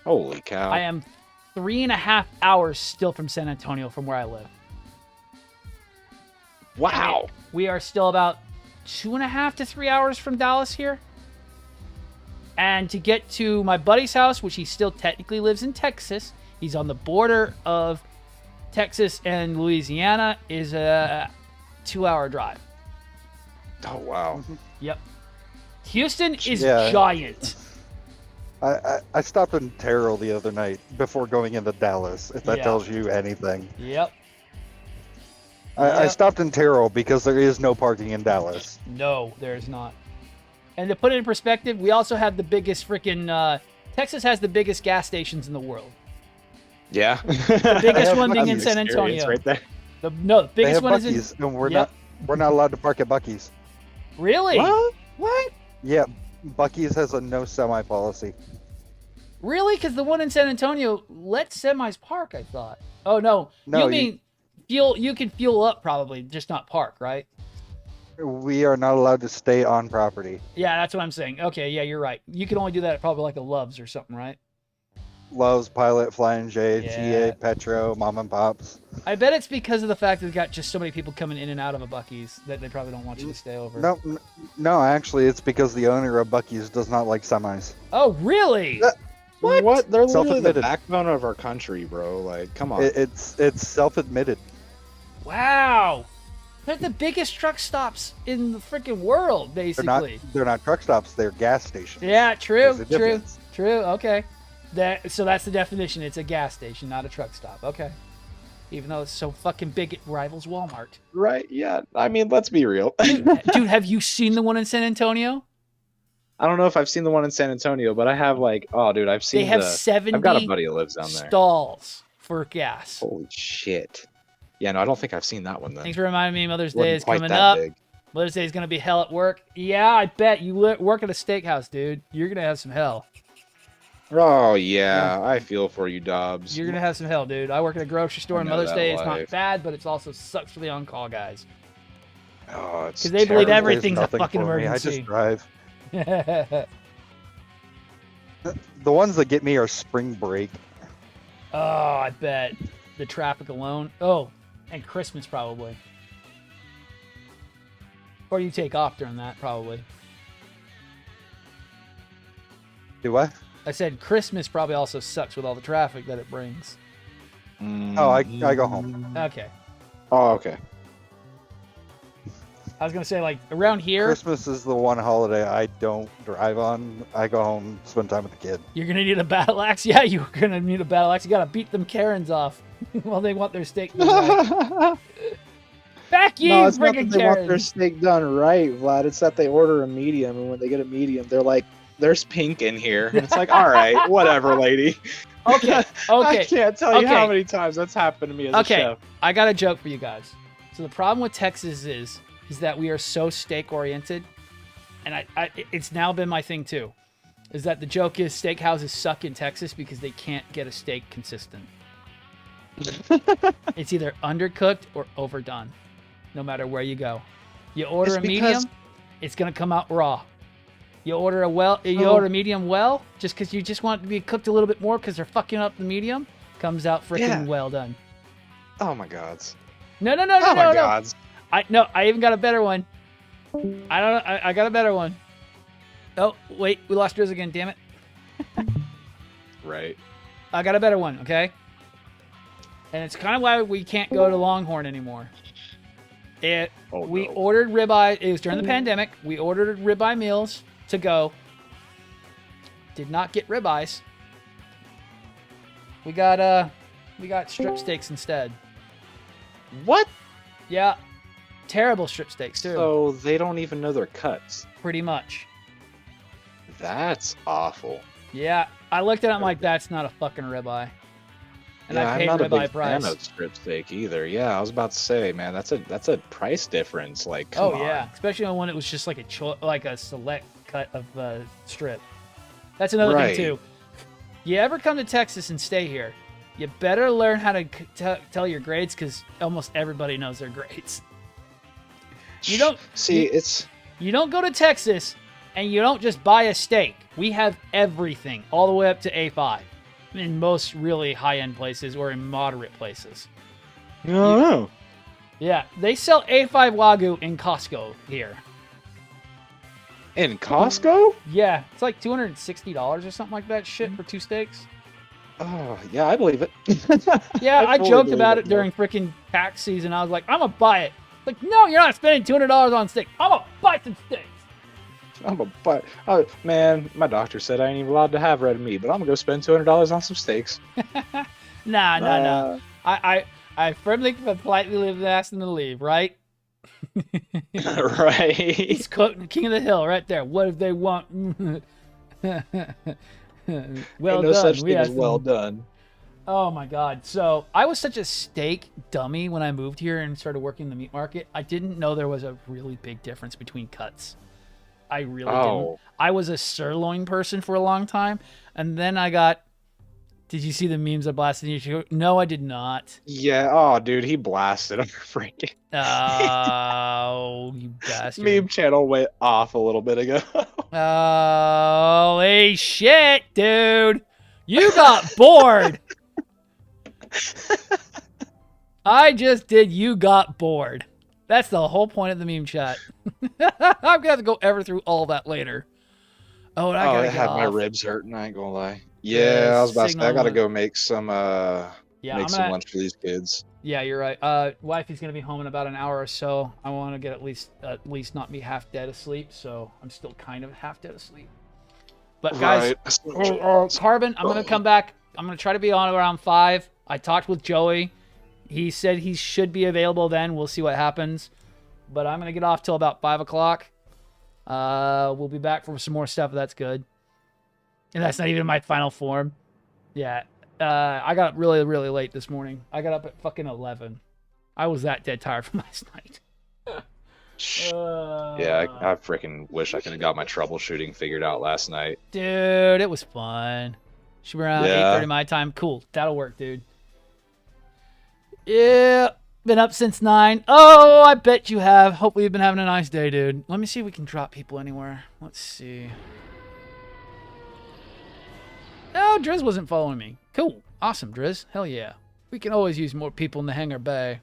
Holy cow. I am 3.5 hours still from San Antonio from where I live. Wow. We are still about 2.5 to 3 hours from Dallas here. And to get to my buddy's house, which he still technically lives in Texas, he's on the border of Texas and Louisiana, is a 2-hour drive. Oh, wow. Yep. Houston is giant. I stopped in Terrell the other night before going into Dallas, if that tells you anything. Yep. I stopped in Terrell because there is no parking in Dallas. No, there is not. And to put it in perspective, we also have the biggest freaking... Texas has the biggest gas stations in the world. Yeah. The biggest one being in San Antonio. Right there. The biggest one Buc-ee's, is in... and we're not allowed to park at Buc-ee's. Really? What? Yeah, Buc-ee's has a no semi policy. Really? Because the one in San Antonio lets semis park, I thought. Oh, no. You mean you can fuel up probably, just not park, right? We are not allowed to stay on property. Yeah, that's what I'm saying. Okay, yeah, you're right. You can only do that at probably like a Love's or something, right? Love's, Pilot, Flying J, GA, Petro, Mom and Pops. I bet it's because of the fact that we've got just so many people coming in and out of a Buc-ee's that they probably don't want you to stay over. No, actually, it's because the owner of Buc-ee's does not like semis. Oh, really? What? They're literally the backbone of our country, bro. Like, come on. It's self-admitted. Wow. They're the biggest truck stops in the freaking world, basically. They're not truck stops. They're gas stations. Yeah, true. Okay. So that's the definition. It's a gas station, not a truck stop. Okay. Even though it's so fucking big, it rivals Walmart. Right? Yeah. I mean, let's be real. Dude, have you seen the one in San Antonio? I don't know if I've seen the one in San Antonio, but I have I've seen. They have 70. I've got a buddy who lives down there. Stalls for gas. Holy shit. Yeah, no, I don't think I've seen that one then. Thanks for reminding me. Mother's Day is coming up. Big. Mother's Day is going to be hell at work. Yeah, I bet you work at a steakhouse, dude. You're going to have some hell. Oh, yeah. I feel for you, Dobbs. You're going to have some hell, dude. I work at a grocery store, and Mother's Day is not bad, but it's also sucks for the on-call guys. Oh, it's because they believe everything's a fucking emergency. I just drive. The ones that get me are spring break. Oh, I bet. The traffic alone. Oh, and Christmas probably. Or you take off during that probably. Do what? I said Christmas probably also sucks with all the traffic that it brings. Oh, I go home. Okay. Oh, okay. I was gonna say, like, around here, Christmas is the one holiday I don't drive on. I go home, spend time with the kid. You're gonna need a battle axe. Yeah, you're gonna need a battle axe. You gotta beat them Karens off while they want their steak done right. Back you, no, it's not friggin' that they want Karens. their steak done right, Vlad. It's that they order a medium, and when they get a medium, they're like, "There's pink in here." And it's like, all right, whatever, lady. Okay. I can't tell you how many times that's happened to me as a chef. I got a joke for you guys. So the problem with Texas is that we are so steak oriented, and it's now been my thing too, is that the joke is steakhouses suck in Texas because they can't get a steak consistent. It's either undercooked or overdone, no matter where you go. You order a medium, it's gonna come out raw. You order order a medium well, just because you just want it to be cooked a little bit more because they're fucking up the medium, comes out freaking well done. Oh my gods. No. Gods. I even got a better one. I got a better one. Oh, wait, we lost yours again, damn it. Right. I got a better one, okay? And it's kind of why we can't go to Longhorn anymore. We no. ordered ribeye. It was during the pandemic. We ordered ribeye meals to go. Did not get ribeyes. We got strip steaks instead. What? Yeah. Terrible strip steaks too. So they don't even know their cuts. Pretty much. That's awful. Yeah. I looked at it, I'm like, that's not a fucking ribeye. And yeah, I paid I'm not a ribeye big price. fan of strip steak either. Yeah, I was about to say, man, that's a price difference. Like, come on. Yeah, especially when it was just like a select cut of strip. That's another thing too. You ever come to Texas and stay here, you better learn how to tell your grades because almost everybody knows their grades. You don't You don't go to Texas and you don't just buy a steak. We have everything all the way up to A5 in most really high-end places or in moderate places. No. Yeah, they sell A5 Wagyu in Costco here. In Costco? Yeah, it's like $260 or something like that shit for 2 steaks. Oh, yeah, I believe it. Yeah, I joked about it during freaking tax season. I was like, I'm gonna buy it. Like, no, you're not spending $200 on steak. I'm gonna buy some steaks. I'm gonna buy. Oh, man, my doctor said I ain't even allowed to have red meat, but I'm gonna go spend $200 on some steaks. Nah. I firmly politely asked them to leave, right? Right. He's king of the hill right there. What if they want? Well no done. Such thing as well done. Oh my God. So I was such a steak dummy when I moved here and started working the meat market. I didn't know there was a really big difference between cuts. I really didn't. I was a sirloin person for a long time. And then I got... Did you see the memes I blasted in YouTube? No, I did not. Yeah. Oh, dude, he blasted him freaking. Oh, you bastard. Meme channel went off a little bit ago. Holy shit, dude. You got bored. I just did you got bored. That's the whole point of the meme chat. I'm going to have to go through all that later. Oh, and I got to get off. My ribs hurting, I ain't going to lie. Yeah, I was about to say, I got to go make some lunch for these kids. Yeah, you're right. Wifey's going to be home in about an hour or so. I want to get at least not be half dead asleep, so I'm still kind of half dead asleep. But guys, Carbon, I'm going to come back. I'm going to try to be on around 5. I talked with Joey. He said he should be available then. We'll see what happens. But I'm going to get off till about 5 o'clock. We'll be back for some more stuff. That's good. And that's not even my final form. Yeah. I got up really, really late this morning. I got up at fucking 11. I was that dead tired from last night. Yeah, I freaking wish I could have got my troubleshooting figured out last night. Dude, it was fun. Should be around 8:30 my time. Cool. That'll work, dude. Yeah. Been up since 9. Oh, I bet you have. Hopefully you've been having a nice day, dude. Let me see if we can drop people anywhere. Let's see. Oh, Driz wasn't following me. Cool. Awesome, Driz. Hell yeah. We can always use more people in the hangar bay.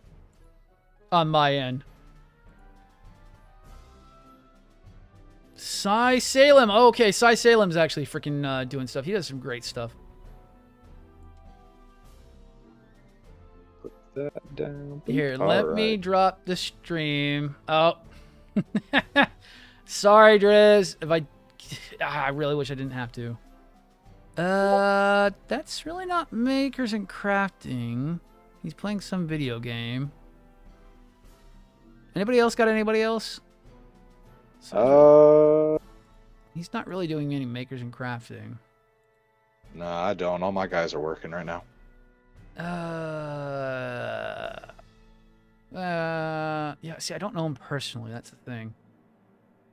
On my end. Cy Salem. Oh, okay, Cy Salem's actually freaking doing stuff. He does some great stuff. Put that down. Here, let me drop the stream. Oh. Sorry, Driz. If I really wish I didn't have to. That's really not makers and crafting. He's playing some video game. Anybody else got anybody else? He's not really doing any makers and crafting. No, I don't. All my guys are working right now. Yeah, see, I don't know him personally. That's the thing.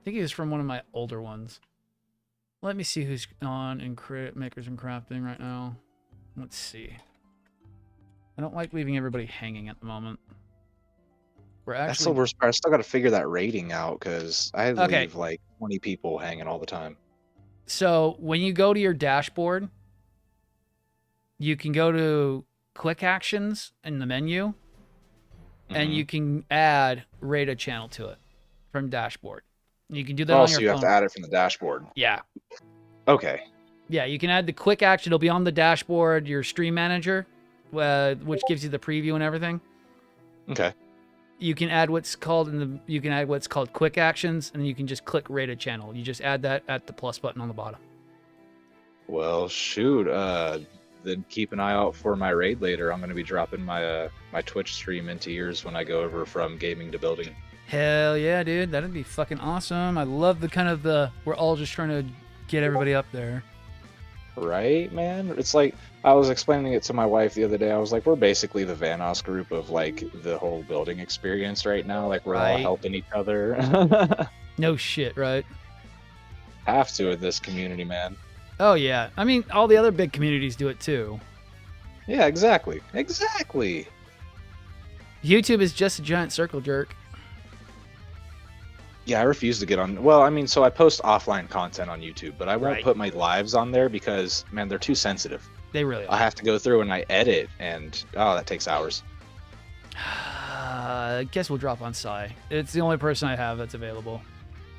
I think he was from one of my older ones. Let me see who's on in makers and crafting right now. Let's see. I don't like leaving everybody hanging at the moment. That's the worst part. I still got to figure that rating out because I leave like 20 people hanging all the time. So when you go to your dashboard, you can go to quick actions in the menu, and you can add rate a channel to it from dashboard. You can do that on your phone. So you have to add it from the dashboard. Yeah. Okay. Yeah, you can add the quick action. It'll be on the dashboard, your stream manager, which gives you the preview and everything. Okay. You can add what's called quick actions, and you can just click rated channel. You just add that at the plus button on the bottom. Well, shoot. Then keep an eye out for my raid later. I'm going to be dropping my my Twitch stream into yours when I go over from gaming to building. Hell yeah, dude. That'd be fucking awesome. I love we're all just trying to get everybody up there. Right, man? It's like, I was explaining it to my wife the other day. I was like, we're basically the Vanoss group of, like, the whole building experience right now. Like, we're all helping each other. No shit, right? Have to with this community, man. Oh, yeah. I mean, all the other big communities do it, too. Yeah, exactly. Exactly. YouTube is just a giant circle jerk. Yeah, I refuse to get on. Well, I mean, so I post offline content on YouTube, but I won't put my lives on there because, man, they're too sensitive. They really are. I have to go through and I edit, and that takes hours. I guess we'll drop on Psy. It's the only person I have that's available.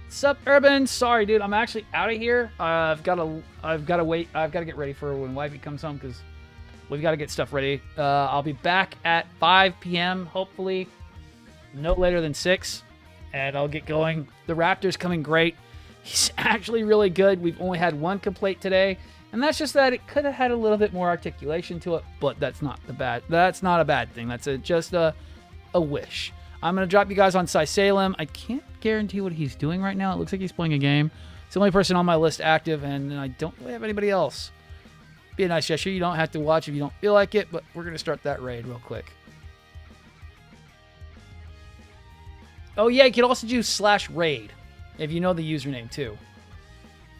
Sup, Urban? Sorry, dude. I'm actually out of here. I've got to wait. I've got to get ready for when Wifey comes home because we've got to get stuff ready. I'll be back at 5 p.m. hopefully, no later than 6. And I'll get going. The Raptor's coming great. He's actually really good. We've only had one complaint today, and that's just that it could have had a little bit more articulation to it, but that's not a bad thing. That's just a wish. I'm going to drop you guys on Cy Salem. I can't guarantee what he's doing right now. It looks like he's playing a game. It's the only person on my list active, and I don't really have anybody else. Be a nice gesture. You don't have to watch if you don't feel like it, but we're going to start that raid real quick. Oh, yeah, you can also do /raid if you know the username, too.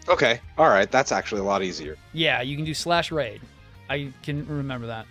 Okay. All right. That's actually a lot easier. Yeah, you can do /raid. I can remember that.